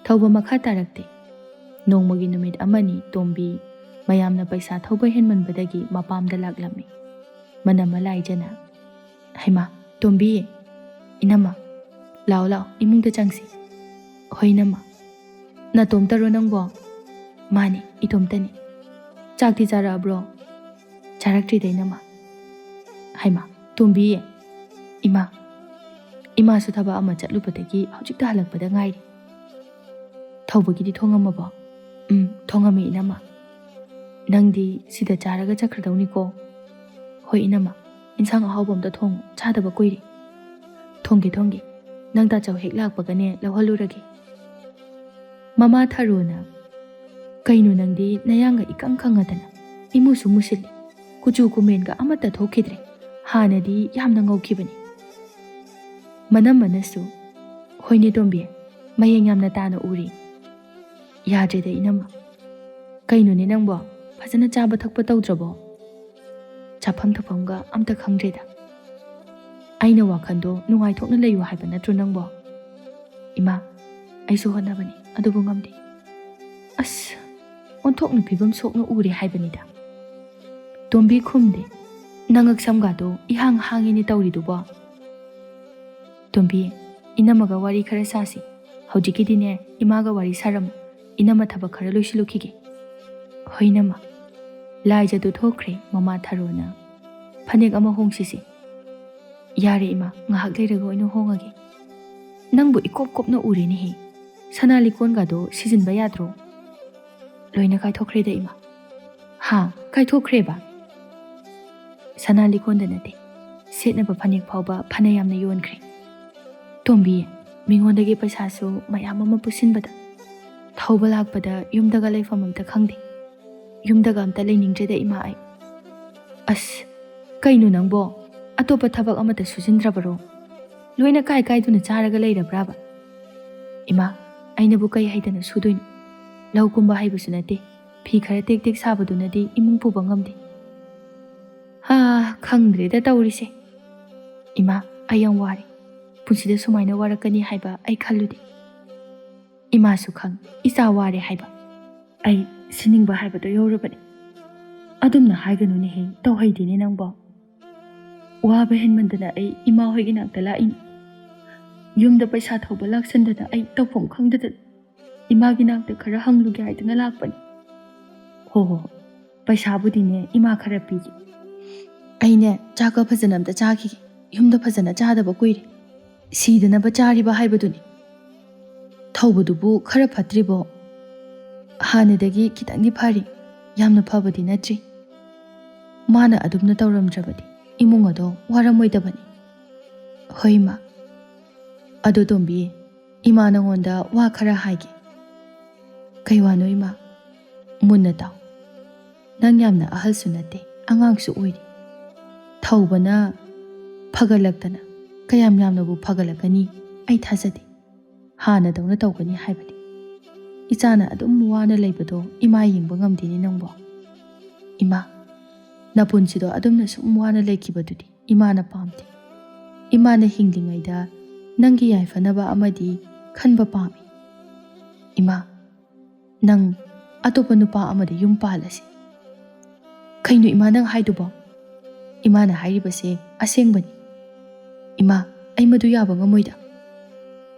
ꯊꯧꯕ ꯃꯈꯥ ꯇꯥꯔꯛꯇꯦ. ꯅꯣꯡꯃꯒꯤ ꯅꯨꯃꯤꯠ ꯑꯃꯅꯤ ꯇꯣꯝꯕꯤ ꯃꯌꯥꯝꯅ ꯄꯩꯁꯥ ꯊꯧꯕ ꯍꯦꯟꯃꯟꯕꯗꯒꯤ ꯃꯄꯥꯝꯗ ꯂꯥꯛꯂꯝꯃꯤ. ꯃꯅꯝꯃ ꯂꯥꯏꯖꯅ, ꯍꯩꯃꯥ, ꯇꯣꯝꯕꯤ, ꯏꯅꯝꯃ, ꯂꯥꯛꯑꯣ ꯂꯥꯛꯑꯣ ꯏꯃꯨꯡꯗ ꯆꯪꯁꯤ. ꯍꯣꯏ ꯏꯅꯝꯃ. ꯅꯇꯣꯝꯇꯔꯣ ꯅꯪꯕꯣ? ꯃꯥꯅꯤ, ꯏꯇꯣꯝꯇꯅꯤ. ꯆꯥꯛꯇꯤ ꯆꯥꯔꯛꯑꯕ꯭ꯔꯣ? ꯆꯥꯔꯛꯇ꯭ꯔꯤꯗ ꯏꯅꯝꯃ. ꯍꯩꯃꯥ, ꯇꯣꯝꯕꯤ, ꯏꯃꯥ. ꯏꯃꯥꯁꯨ ꯊꯕꯛ ꯑꯃ ꯆꯠꯂꯨꯕꯗꯒꯤ ꯍꯧꯖꯤꯛꯇ ꯍꯜꯂꯛꯄꯗ ꯉꯥꯏꯔꯤ. ꯊꯧꯕꯒꯤꯗꯤ ꯊꯣꯡꯉꯝꯃꯕꯣ? ꯊꯣꯡꯉꯝꯃꯤ ꯏꯅꯝꯃ. ꯅꯪꯗꯤ ꯁꯤꯗ ꯆꯥꯔꯒ ꯆꯠꯈ꯭ꯔꯗꯧꯅꯤꯀꯣ? ꯍꯣꯏ ꯏꯅꯝꯃ, ꯏꯟꯁꯥꯡ ꯑꯍꯥꯎꯕ ꯑꯝꯇ ꯊꯣꯡꯉꯨ, ꯆꯥꯗꯕ ꯀꯨꯏꯔꯦ. ꯊꯣꯡꯒꯦ. ꯅꯪ ꯇꯥꯆꯧ ꯍꯦꯛ ꯂꯥꯛꯄꯒꯅꯦ ꯂꯧꯍꯜꯂꯨꯔꯒꯦ. ꯃꯃꯥ ꯊꯔꯣꯅ, ꯀꯩꯅꯣ ꯅꯪꯗꯤ ꯅꯌꯥꯡꯒ ꯏꯀꯪ ꯀꯪꯉꯗꯅ, ꯏꯃꯨꯁꯨ ꯃꯨꯁꯤꯜꯂꯤ, ꯀꯨꯆꯨ ꯀꯨꯃꯦꯟꯒ ꯑꯃꯠꯇ ꯊꯣꯛꯈꯤꯗ꯭ꯔꯦ. ꯍꯥꯟꯅꯗꯤ ꯌꯥꯝꯅ ꯉꯧꯈꯤꯕꯅꯤ. ꯃꯅꯝꯃꯅꯁꯨ, ꯍꯣꯏꯅꯦ ꯇꯣꯝꯕꯤ, ꯃꯌꯦꯡ ꯌꯥꯝꯅ ꯇꯥꯅ ꯎꯔꯤ. ꯌꯥꯗ꯭ꯔꯦꯗ ꯏꯅꯝꯃ. ꯀꯩꯅꯣꯅꯦ ꯅꯪꯕꯣ, ꯐꯖꯅ ꯆꯥꯕ ꯊꯛꯄ ꯇꯧꯗ꯭ꯔꯕꯣ? ꯆꯥꯐꯝ ꯊꯛꯐꯝꯒ ꯑꯝꯇ ꯈꯪꯗ꯭ꯔꯦꯗ. ꯑꯩꯅ ꯋꯥꯈꯜꯗꯣ ꯅꯨꯡꯉꯥꯏꯊꯣꯛꯅ ꯂꯩꯌꯨ ꯍꯥꯏꯕ ꯅꯠꯇ꯭ꯔꯣ ꯅꯪꯕꯣ? ꯏꯃꯥ, ꯑꯩꯁꯨ ꯍꯣꯠꯅꯕꯅꯤ, ꯑꯗꯨꯕꯨ ꯉꯝꯗꯦ. ꯑꯁ, ꯑꯣꯟꯊꯣꯛꯅ ꯐꯤꯕꯝ ꯁꯣꯛꯅ ꯎꯔꯦ ꯍꯥꯏꯕꯅꯤꯗ. ꯇꯣꯝꯕꯤ ꯈꯨꯝꯗꯦ. ꯅꯉꯛ ꯁꯝꯒꯥꯗꯣ ꯏꯍꯥꯡ ꯍꯥꯡꯉꯤꯅꯦ ꯇꯧꯔꯤꯗꯨꯕꯣ. ꯇꯣꯝꯕꯤ, ꯏꯅꯝꯃꯒ ꯋꯥꯔꯤ ꯈꯔ ꯁꯥꯁꯤ. ꯍꯧꯖꯤꯛꯀꯤꯗꯤꯅꯦ ꯏꯃꯥꯒ ꯋꯥꯔꯤ ꯁꯥꯔꯝꯃꯨ. ꯏꯅꯝꯃ ꯊꯕꯛ ꯈꯔ ꯂꯣꯏꯁꯤꯜꯂꯨꯈꯤꯒꯦ. ꯍꯣꯏ ꯏꯅꯝꯃ. ꯂꯥꯏꯖꯗꯨ ꯊꯣꯛꯈ꯭ꯔꯦ. ꯃꯃꯥ ꯊꯔꯣꯅ, ꯐꯅꯦꯛ ꯑꯃ ꯍꯣꯡꯁꯤꯁꯦ. ꯌꯥꯔꯦ ꯏꯃꯥ, ꯉꯥꯏꯍꯥꯛ ꯂꯩꯔꯒ ꯑꯣꯏꯅ ꯍꯣꯡꯉꯒꯦ. ꯅꯪꯕꯨ ꯏꯀꯣꯞ ꯀꯣꯞꯅ ꯎꯔꯦꯅꯦꯍꯦ. ꯁꯅꯥ ꯂꯤꯀꯣꯟꯒꯗꯣ ꯁꯤꯖꯤꯟꯕ ꯌꯥꯗ꯭ꯔꯣ? ꯂꯣꯏꯅ ꯀꯥꯏꯊꯣꯛꯈ꯭ꯔꯦꯗ ꯏꯃꯥ. ꯍꯥ, ꯀꯥꯏꯊꯣꯛꯈ꯭ꯔꯦꯕ? ꯁꯅꯥ ꯂꯤꯀꯣꯟꯗ ꯅꯠꯇꯦ, ꯁꯦꯠꯅꯕ ꯐꯅꯦꯛ ꯐꯥꯎꯕ ꯐꯅ ꯌꯥꯝꯅ ꯌꯣꯟꯈ꯭ꯔꯦ. ꯇꯣꯝꯕꯤ, ꯃꯤꯉꯣꯟꯗꯒꯤ ꯄꯩꯁꯥꯁꯨ ꯃꯌꯥꯝ ꯑꯃ ꯄꯨꯁꯤꯟꯕꯗ, ꯊꯧꯕ ꯂꯥꯛꯄꯗ ꯌꯨꯝꯗꯒ ꯂꯩꯐꯝ ꯑꯝꯇ ꯈꯪꯗꯦ. ꯌꯨꯝꯗꯒ ꯑꯝꯇ ꯂꯩꯅꯤꯡꯗ꯭ꯔꯦꯗ ꯏꯃꯥ ꯑꯩ. ꯑꯁ, ꯀꯩꯅꯣ ꯅꯪꯕꯣ, ꯑꯇꯣꯞꯄ ꯊꯕꯛ ꯑꯃꯠꯇ ꯁꯨꯖꯤꯟꯗ꯭ꯔꯕꯔꯣ? ꯂꯣꯏꯅ ꯀꯥꯏꯗꯨꯅ ꯆꯥꯔꯒ ꯂꯩꯔꯕ꯭ꯔꯥꯕ? ꯏꯃꯥ, ꯑꯩꯅꯕꯨ ꯀꯩ ꯍꯩꯗꯅ ꯁꯨꯗꯣꯏꯅꯣ? ꯂꯧ ꯀꯨꯝꯕ ꯍꯩꯕꯁꯨ ꯅꯠꯇꯦ. ꯐꯤ ꯈꯔ ꯇꯦꯛ ꯇꯦꯛ ꯁꯥꯕꯗꯨꯅꯗꯤ ꯏꯃꯨꯡ ꯄꯨꯕ ꯉꯝꯗꯦ. ꯈꯪꯗ꯭ꯔꯦꯗ ꯇꯧꯔꯤꯁꯦ. ꯏꯃꯥ, ꯑꯩ ꯌꯥꯝ ꯋꯥꯔꯦ. ꯄꯨꯟꯁꯤꯗ ꯁꯨꯃꯥꯏꯅ ꯋꯥꯔꯛꯀꯅꯤ ꯍꯥꯏꯕ ꯑꯩ ꯈꯜꯂꯨꯗꯦ. ꯏꯃꯥꯁꯨ ꯈꯪ, ꯏꯆꯥ ꯋꯥꯔꯦ ꯍꯥꯏꯕ. ꯑꯩ ꯁꯤꯅꯤꯡꯕ ꯍꯥꯏꯕꯗꯣ ꯌꯧꯔꯕꯅꯤ. ꯑꯗꯨꯝꯅ ꯍꯥꯏꯒꯅꯨꯅꯦꯍꯦ, ꯇꯧꯍꯩꯗꯦꯅꯦ ꯅꯪꯕꯣ. ꯋꯥꯕ ꯍꯦꯟꯃꯟꯗꯅ ꯑꯩ ꯏꯃꯥ ꯍꯣꯏꯒꯤ ꯅꯥꯛꯇ ꯂꯥꯛꯏꯅꯤ. ꯌꯨꯝꯗ ꯄꯩꯁꯥ ꯊꯧꯕ ꯂꯥꯛꯁꯟꯗꯅ ꯑꯩ ꯇꯧꯐꯝ ꯈꯪꯗꯗꯅ. ꯏꯃꯥꯒꯤ ꯅꯥꯛꯇ ꯈꯔ ꯍꯪꯂꯨꯒꯦ ꯍꯥꯏꯗꯨꯅ ꯂꯥꯛꯄꯅꯤ. ꯍꯣ ꯍꯣ, ꯄꯩꯁꯥꯕꯨꯗꯤꯅꯦ ꯏꯃꯥ ꯈꯔ ꯄꯤꯒꯦ. ꯑꯩꯅꯦ ꯆꯥꯛꯀ ꯐꯖꯅ ꯑꯝꯇ ꯆꯥꯈꯤꯒꯦ. ꯌꯨꯝꯗ ꯐꯖꯅ ꯆꯥꯗꯕ ꯀꯨꯏꯔꯦ. ꯁꯤꯗꯅꯕ ꯆꯥꯔꯤꯕ ꯍꯥꯏꯕꯗꯨꯅꯤ. ꯊꯧꯕꯗꯨꯕꯨ ꯈꯔ ꯐꯠꯇ꯭ꯔꯤꯕꯣ? ꯍꯥꯟꯅꯗꯒꯤ ꯈꯤꯇꯪꯗꯤ ꯐꯔꯤ. ꯌꯥꯝꯅ ꯐꯕꯗꯤ ꯅꯠꯇ꯭ꯔꯤ. ꯃꯥꯅ ꯑꯗꯨꯝꯅ ꯇꯧꯔꯝꯗ꯭ꯔꯕꯗꯤ ꯏꯃꯨꯡ ꯑꯗꯣ ꯋꯥꯔꯝꯃꯣꯏꯗꯕꯅꯤ. ꯍꯣꯏ ꯏꯃꯥ. ꯑꯗꯣ ꯇꯣꯝꯕꯤ, ꯏꯃꯥ ꯅꯉꯣꯟꯗ ꯋꯥ ꯈꯔ ꯍꯥꯏꯒꯦ. ꯀꯩ ꯋꯥꯅꯣ ꯏꯃꯥ? ꯃꯨꯟꯅ ꯇꯥꯎ. ꯅꯪ ꯌꯥꯝꯅ ꯑꯍꯜꯁꯨ ꯅꯠꯇꯦ, ꯑꯉꯥꯡꯁꯨ ꯑꯣꯏꯔꯤ. ꯊꯧꯕꯅ ꯐꯒꯠꯂꯛꯇꯅ ꯀꯌꯥꯝ ꯌꯥꯝꯅꯕꯨ ꯐꯒꯠꯂꯛꯀꯅꯤ ꯑꯩ ꯊꯥꯖꯗꯦ. ꯍꯥꯟꯅꯗꯧꯅ ꯇꯧꯒꯅꯤ ꯍꯥꯏꯕꯗꯤ. ꯏꯆꯥꯅ ꯑꯗꯨꯝ ꯋꯥꯅ ꯂꯩꯕꯗꯣ ꯏꯃꯥ ꯌꯦꯡꯕ ꯉꯝꯗꯦꯅꯦ ꯅꯪꯕꯣ. ꯏꯃꯥ, ꯅꯄꯨꯟꯁꯤꯗꯣ ꯑꯗꯨꯝꯅ ꯁꯨꯝ ꯋꯥꯅ ꯂꯩꯈꯤꯕꯗꯨꯗꯤ ꯏꯃꯥꯅ ꯄꯥꯝꯗꯦ. ꯏꯃꯥꯅ ꯍꯤꯡꯂꯤꯉꯩꯗ ꯅꯪꯒꯤ ꯌꯥꯏꯐꯅꯕ ꯑꯃꯗꯤ ꯈꯟꯕ ꯄꯥꯝꯃꯤ. ꯏꯃꯥ, ꯅꯪ ꯑꯇꯣꯞꯄ ꯅꯨꯄꯥ ꯑꯃꯗ ꯌꯨꯝ ꯄꯥꯜꯂꯁꯤ. ꯀꯩꯅꯣ ꯏꯃꯥ ꯅꯪ ꯍꯥꯏꯗꯨꯕꯣ? ꯏꯃꯥꯅ ꯍꯥꯏꯔꯤꯕꯁꯦ ꯑꯁꯦꯡꯕꯅꯤ. ꯏꯃꯥ, ꯑꯩ ꯃꯗꯨ ꯌꯥꯕ ꯉꯝꯃꯣꯏꯗ.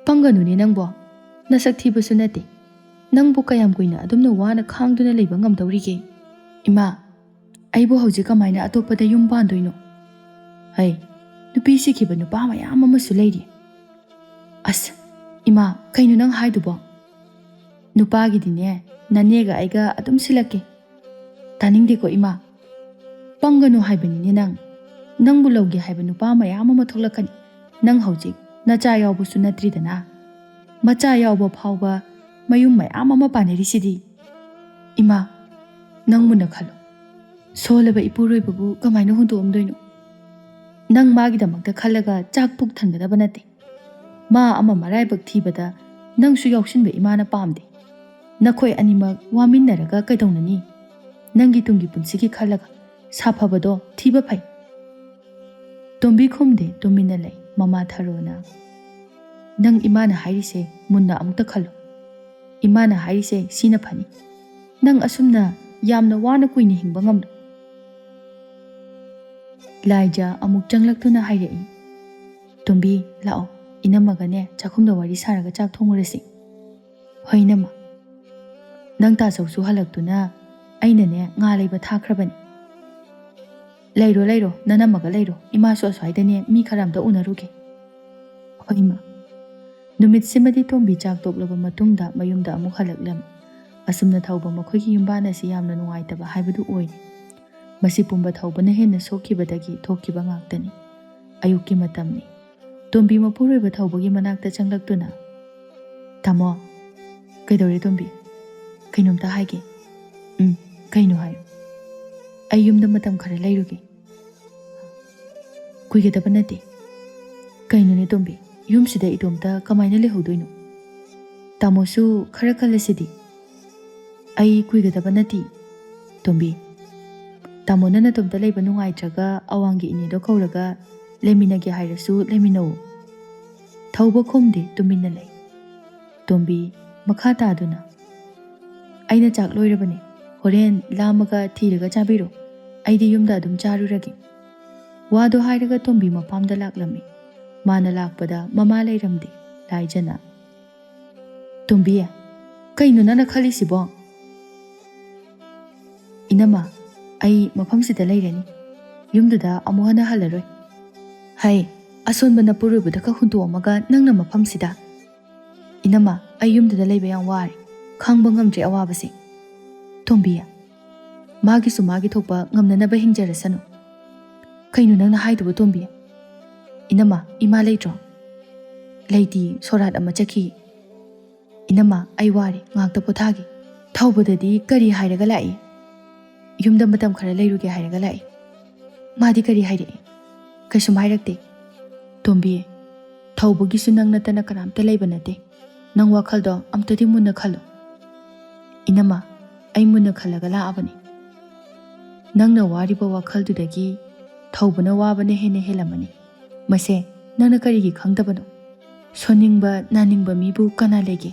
ꯄꯪꯒꯅꯨꯅꯦ ꯅꯪꯕꯣ. ꯅꯁꯛ ꯊꯤꯕꯁꯨ ꯅꯠꯇꯦ. ꯅꯪꯕꯨ ꯀꯌꯥꯝ ꯀꯨꯏꯅ ꯑꯗꯨꯝꯅ ꯋꯥꯅ ꯈꯥꯡꯗꯨꯅ ꯂꯩꯕ ꯉꯝꯗꯧꯔꯤꯒꯦ? ꯏꯃꯥ, ꯑꯩꯕꯨ ꯍꯧꯖꯤꯛ ꯀꯃꯥꯏꯅ ꯑꯇꯣꯞꯄꯗ ꯌꯨꯝ ꯄꯥꯟꯗꯣꯏꯅꯣ? ꯍꯩ, ꯅꯨꯄꯤ ꯁꯤꯈꯤꯕ ꯅꯨꯄꯥ ꯃꯌꯥꯝ ꯑꯃꯁꯨ ꯂꯩꯔꯤ. ꯑꯁ, ꯏꯃꯥ, ꯀꯩꯅꯣ ꯅꯪ ꯍꯥꯏꯗꯨꯕꯣ? ꯅꯨꯄꯥꯒꯤꯗꯤꯅꯦ ꯅꯅꯦꯒ ꯑꯩꯒ ꯑꯗꯨꯝ ꯁꯤꯜꯂꯛꯀꯦ. ꯇꯥꯅꯤꯡꯗꯦꯀꯣ ꯏꯃꯥ. ꯄꯪꯒꯅꯨ ꯍꯥꯏꯕꯅꯤꯅꯦ ꯅꯪ. ꯅꯪꯕꯨ ꯂꯧꯒꯦ ꯍꯥꯏꯕ ꯅꯨꯄꯥ ꯃꯌꯥꯝ ꯑꯃ ꯊꯣꯛꯂꯛꯀꯅꯤ. ꯅꯪ ꯍꯧꯖꯤꯛ ꯅꯆꯥ ꯌꯥꯎꯕꯁꯨ ꯅꯠꯇ꯭ꯔꯤꯗꯅ. ꯃꯆꯥ ꯌꯥꯎꯕ ꯐꯥꯎꯕ ꯃꯌꯨꯝ ꯃꯌꯥꯝ ꯑꯃ ꯄꯥꯟꯅꯔꯤꯁꯤꯗꯤ. ꯏꯃꯥ, ꯅꯪ ꯃꯨꯟꯅ ꯈꯜꯂꯣ. ꯁꯣꯜꯂꯕ ꯏꯄꯨꯔꯣꯏꯕꯕꯨ ꯀꯃꯥꯏꯅ ꯍꯨꯟꯗꯣꯛꯑꯝꯗꯣꯏꯅꯣ? ꯅꯪ ꯃꯥꯒꯤꯗꯃꯛꯇ ꯈꯜꯂꯒ ꯆꯥꯛ ꯄꯨꯛ ꯊꯟꯒꯗꯕ ꯅꯠꯇꯦ. ꯃꯥ ꯑꯃ ꯃꯔꯥꯏꯕꯛ ꯊꯤꯕꯗ ꯅꯪꯁꯨ ꯌꯥꯎꯁꯤꯟꯕ ꯏꯃꯥꯅ ꯄꯥꯝꯗꯦ. ꯅꯈꯣꯏ ꯑꯅꯤꯃꯛ ꯋꯥꯃꯤꯟꯅꯔꯒ ꯀꯩꯗꯧꯅꯅꯤ? ꯅꯪꯒꯤ ꯇꯨꯡꯒꯤ ꯄꯨꯟꯁꯤꯒꯤ ꯈꯜꯂꯒ ꯁꯥꯐꯕꯗꯣ ꯊꯤꯕ ꯐꯩ. ꯇꯣꯝꯕꯤ ꯈꯨꯝꯗꯦ, ꯇꯨꯃꯤꯟꯅ ꯂꯩ. ꯃꯃꯥ ꯊꯔꯣꯅ, ꯅꯪ ꯏꯃꯥꯅ ꯍꯥꯏꯔꯤꯁꯦ ꯃꯨꯟꯅ ꯑꯃꯨꯛꯇ ꯈꯜꯂꯨ. ꯏꯃꯥꯅ ꯍꯥꯏꯔꯤꯁꯦ ꯁꯤꯅ ꯐꯅꯤ. ꯅꯪ ꯑꯁꯨꯝꯅ ꯌꯥꯝꯅ ꯋꯥꯅ ꯀꯨꯏꯅ ꯍꯤꯡꯕ ꯉꯝꯂꯣꯏ. ꯂꯥꯏꯖꯥ ꯑꯃꯨꯛ ꯆꯪꯂꯛꯇꯨꯅ ꯍꯥꯏꯔꯛꯏ. ꯇꯣꯝꯕꯤ, ꯂꯥꯛꯑꯣ. ꯏꯅꯝꯃꯒꯅꯦ ꯆꯥꯛꯈꯨꯝꯗ ꯋꯥꯔꯤ ꯁꯥꯔꯒ ꯆꯥꯛ ꯊꯣꯡꯉꯨꯔꯁꯤ. ꯍꯣꯏ ꯏꯅꯝꯃ. ꯅꯪ ꯇꯥꯆꯧꯁꯨ ꯍꯜꯂꯛꯇꯨꯅ ꯑꯩꯅꯅꯦ ꯉꯥ ꯂꯩꯕ ꯊꯥꯈ꯭ꯔꯕꯅꯤ. ꯂꯩꯔꯣ ꯂꯩꯔꯣ, ꯅꯅꯝꯃꯒ ꯂꯩꯔꯣ. ꯏꯃꯥꯁꯨ ꯑꯁ꯭ꯋꯥꯏꯗꯅꯦ ꯃꯤ ꯈꯔ ꯑꯝꯇ ꯎꯅꯔꯨꯒꯦ. ꯍꯣꯏ ꯏꯃꯥ. ꯅꯨꯃꯤꯠꯁꯤꯃꯗꯤ ꯇꯣꯝꯕꯤ ꯆꯥꯛ ꯇꯣꯛꯂꯕ ꯃꯇꯨꯡꯗ ꯃꯌꯨꯝꯗ ꯑꯃꯨꯛ ꯍꯜꯂꯛꯂꯝꯃꯤ. ꯑꯁꯨꯝꯅ ꯊꯧꯕ ꯃꯈꯣꯏꯒꯤ ꯌꯨꯝꯕꯥꯟ ꯑꯁꯤ ꯌꯥꯝꯅ ꯅꯨꯡꯉꯥꯏꯇꯕ ꯍꯥꯏꯕꯗꯨ ꯑꯣꯏꯔꯤ. ꯃꯁꯤ ꯄꯨꯝꯕ ꯊꯧꯕꯅ ꯍꯦꯟꯅ ꯁꯣꯛꯈꯤꯕꯗꯒꯤ ꯊꯣꯛꯈꯤꯕ ꯉꯥꯛꯇꯅꯤ. ꯑꯌꯨꯛꯀꯤ ꯃꯇꯝꯅꯤ. ꯇꯣꯝꯕꯤ ꯃꯄꯨꯔꯣꯏꯕ ꯊꯧꯕꯒꯤ ꯃꯅꯥꯛꯇ ꯆꯪꯂꯛꯇꯨꯅ, ꯇꯥꯃꯣ. ꯀꯩꯗꯧꯔꯦ ꯇꯣꯝꯕꯤ? ꯀꯩꯅꯣꯝꯇ ꯍꯥꯏꯒꯦ. ꯀꯩꯅꯣ ꯍꯥꯏꯌꯨ. ꯑꯩ ꯌꯨꯝꯗ ꯃꯇꯝ ꯈꯔ ꯂꯩꯔꯨꯒꯦ. ꯀꯨꯏꯒꯗꯕ ꯅꯠꯇꯦ. ꯀꯩꯅꯣꯅꯦ ꯇꯣꯝꯕꯤ, ꯌꯨꯝꯁꯤꯗ ꯏꯇꯣꯝꯇ ꯀꯃꯥꯏꯅ ꯂꯩꯍꯧꯗꯣꯏꯅꯣ? ꯇꯥꯃꯣꯁꯨ ꯈꯔ ꯈꯜꯂꯁꯤꯗꯤ. ꯑꯩ ꯀꯨꯏꯒꯗꯕ ꯅꯠꯇꯦ. ꯇꯣꯝꯕꯤ, ꯇꯥꯃꯣꯅ ꯅꯇꯣꯝꯇ ꯂꯩꯕ ꯅꯨꯡꯉꯥꯏꯇ꯭ꯔꯒ ꯑꯋꯥꯡꯒꯤ ꯏꯅꯦꯗꯣ ꯀꯧꯔꯒ ꯂꯩꯃꯤꯟꯅꯒꯦ ꯍꯥꯏꯔꯁꯨ ꯂꯩꯃꯤꯟꯅꯧ. ꯊꯧꯕ ꯈꯨꯝꯗꯦ, ꯇꯨꯃꯤꯟꯅ ꯂꯩ. ꯇꯣꯝꯕꯤ ꯃꯈꯥ ꯇꯥꯗꯨꯅ, ꯑꯩꯅ ꯆꯥꯛ ꯂꯣꯏꯔꯕꯅꯦ. ꯍꯣꯔꯦꯟ ꯂꯥꯝꯃꯒ ꯊꯤꯔꯒ ꯆꯥꯕꯤꯔꯣ. ꯑꯩꯗꯤ ꯌꯨꯝꯗ ꯑꯗꯨꯝ ꯆꯥꯔꯨꯔꯒꯦ. ꯋꯥꯗꯣ ꯍꯥꯏꯔꯒ ꯇꯣꯝꯕꯤ ꯃꯄꯥꯝꯗ ꯂꯥꯛꯂꯝꯃꯤ. ꯃꯥꯅ ꯂꯥꯛꯄꯗ ꯃꯃꯥ ꯂꯩꯔꯝꯗꯦ. ꯂꯥꯏꯖꯅ, ꯇꯣꯝꯕꯤ, ꯀꯩꯅꯣ ꯅꯪꯅ ꯈꯜꯂꯤꯁꯤꯕꯣ? ꯏꯅꯝꯃ, ꯑꯩ ꯃꯐꯝꯁꯤꯗ ꯂꯩꯔꯅꯤ. ꯌꯨꯝꯗꯨꯗ ꯑꯃꯨꯛ ꯍꯟꯅ ꯍꯜꯂꯔꯣꯏ. ꯍꯩ, ꯑꯁꯣꯟꯕ ꯅꯄꯨꯔꯣꯏꯕꯗ ꯈꯛ ꯍꯨꯟꯇꯣꯛꯑꯝꯃꯒ ꯅꯪꯅ ꯃꯐꯝꯁꯤꯗ. ꯏꯅꯝꯃ, ꯑꯩ ꯌꯨꯝꯗꯨꯗ ꯂꯩꯕ ꯌꯥꯝ ꯋꯥꯔꯦ. ꯈꯥꯡꯕ ꯉꯝꯗ꯭ꯔꯦ ꯑꯋꯥꯕꯁꯦ. ꯇꯣꯝꯕꯤ, ꯃꯥꯒꯤꯁꯨ ꯃꯥꯒꯤ ꯊꯣꯛꯄ ꯉꯝꯅꯅꯕ ꯍꯤꯡꯖꯔꯁꯅꯨ. ꯀꯩꯅꯣ ꯅꯪꯅ ꯍꯥꯏꯗꯨꯕ ꯇꯣꯝꯕꯤ? ꯏꯅꯝꯃ, ꯏꯃꯥ ꯂꯩꯇ꯭ꯔꯣ? ꯂꯩꯇꯤ, ꯁꯣꯔꯥꯠ ꯑꯃ ꯆꯠꯈꯤ. ꯏꯅꯝꯃ, ꯑꯩ ꯋꯥꯔꯦ, ꯉꯥꯛꯇ ꯄꯣꯊꯥꯒꯦ. ꯊꯧꯕꯗꯗꯤ ꯀꯔꯤ ꯍꯥꯏꯔꯒ ꯂꯥꯛꯏ? ꯌꯨꯝꯗ ꯃꯇꯝ ꯈꯔ ꯂꯩꯔꯨꯒꯦ ꯍꯥꯏꯔꯒ ꯂꯥꯛꯏ. ꯃꯥꯗꯤ ꯀꯔꯤ ꯍꯥꯏꯔꯛꯏ? ꯀꯩꯁꯨꯝ ꯍꯥꯏꯔꯛꯇꯦ. ꯇꯣꯝꯕꯤ, ꯊꯧꯕꯒꯤꯁꯨ ꯅꯪ ꯅꯠꯇꯅ ꯀꯅꯥꯝꯇ ꯂꯩꯕ ꯅꯠꯇꯦ. ꯅꯪ ꯋꯥꯈꯜꯗꯣ ꯑꯝꯇꯗꯤ ꯃꯨꯟꯅ ꯈꯜꯂꯨ. ꯏꯅꯝꯃ, ꯑꯩ ꯃꯨꯟꯅ ꯈꯜꯂꯒ ꯂꯥꯛꯑꯕꯅꯤ. ꯅꯪꯅ ꯋꯥꯔꯤꯕ ꯋꯥꯈꯜꯗꯨꯗꯒꯤ ꯊꯧꯕꯅ ꯋꯥꯕꯅ ꯍꯦꯟꯅ ꯍꯦꯜꯂꯝꯃꯅꯤ. ꯃꯁꯦ ꯅꯪꯅ ꯀꯔꯤꯒꯤ ꯈꯪꯗꯕꯅꯣ? ꯁꯣꯟꯅꯤꯡꯕ ꯅꯥꯅꯤꯡꯕ ꯃꯤꯕꯨ ꯀꯅꯥ ꯂꯩꯒꯦ?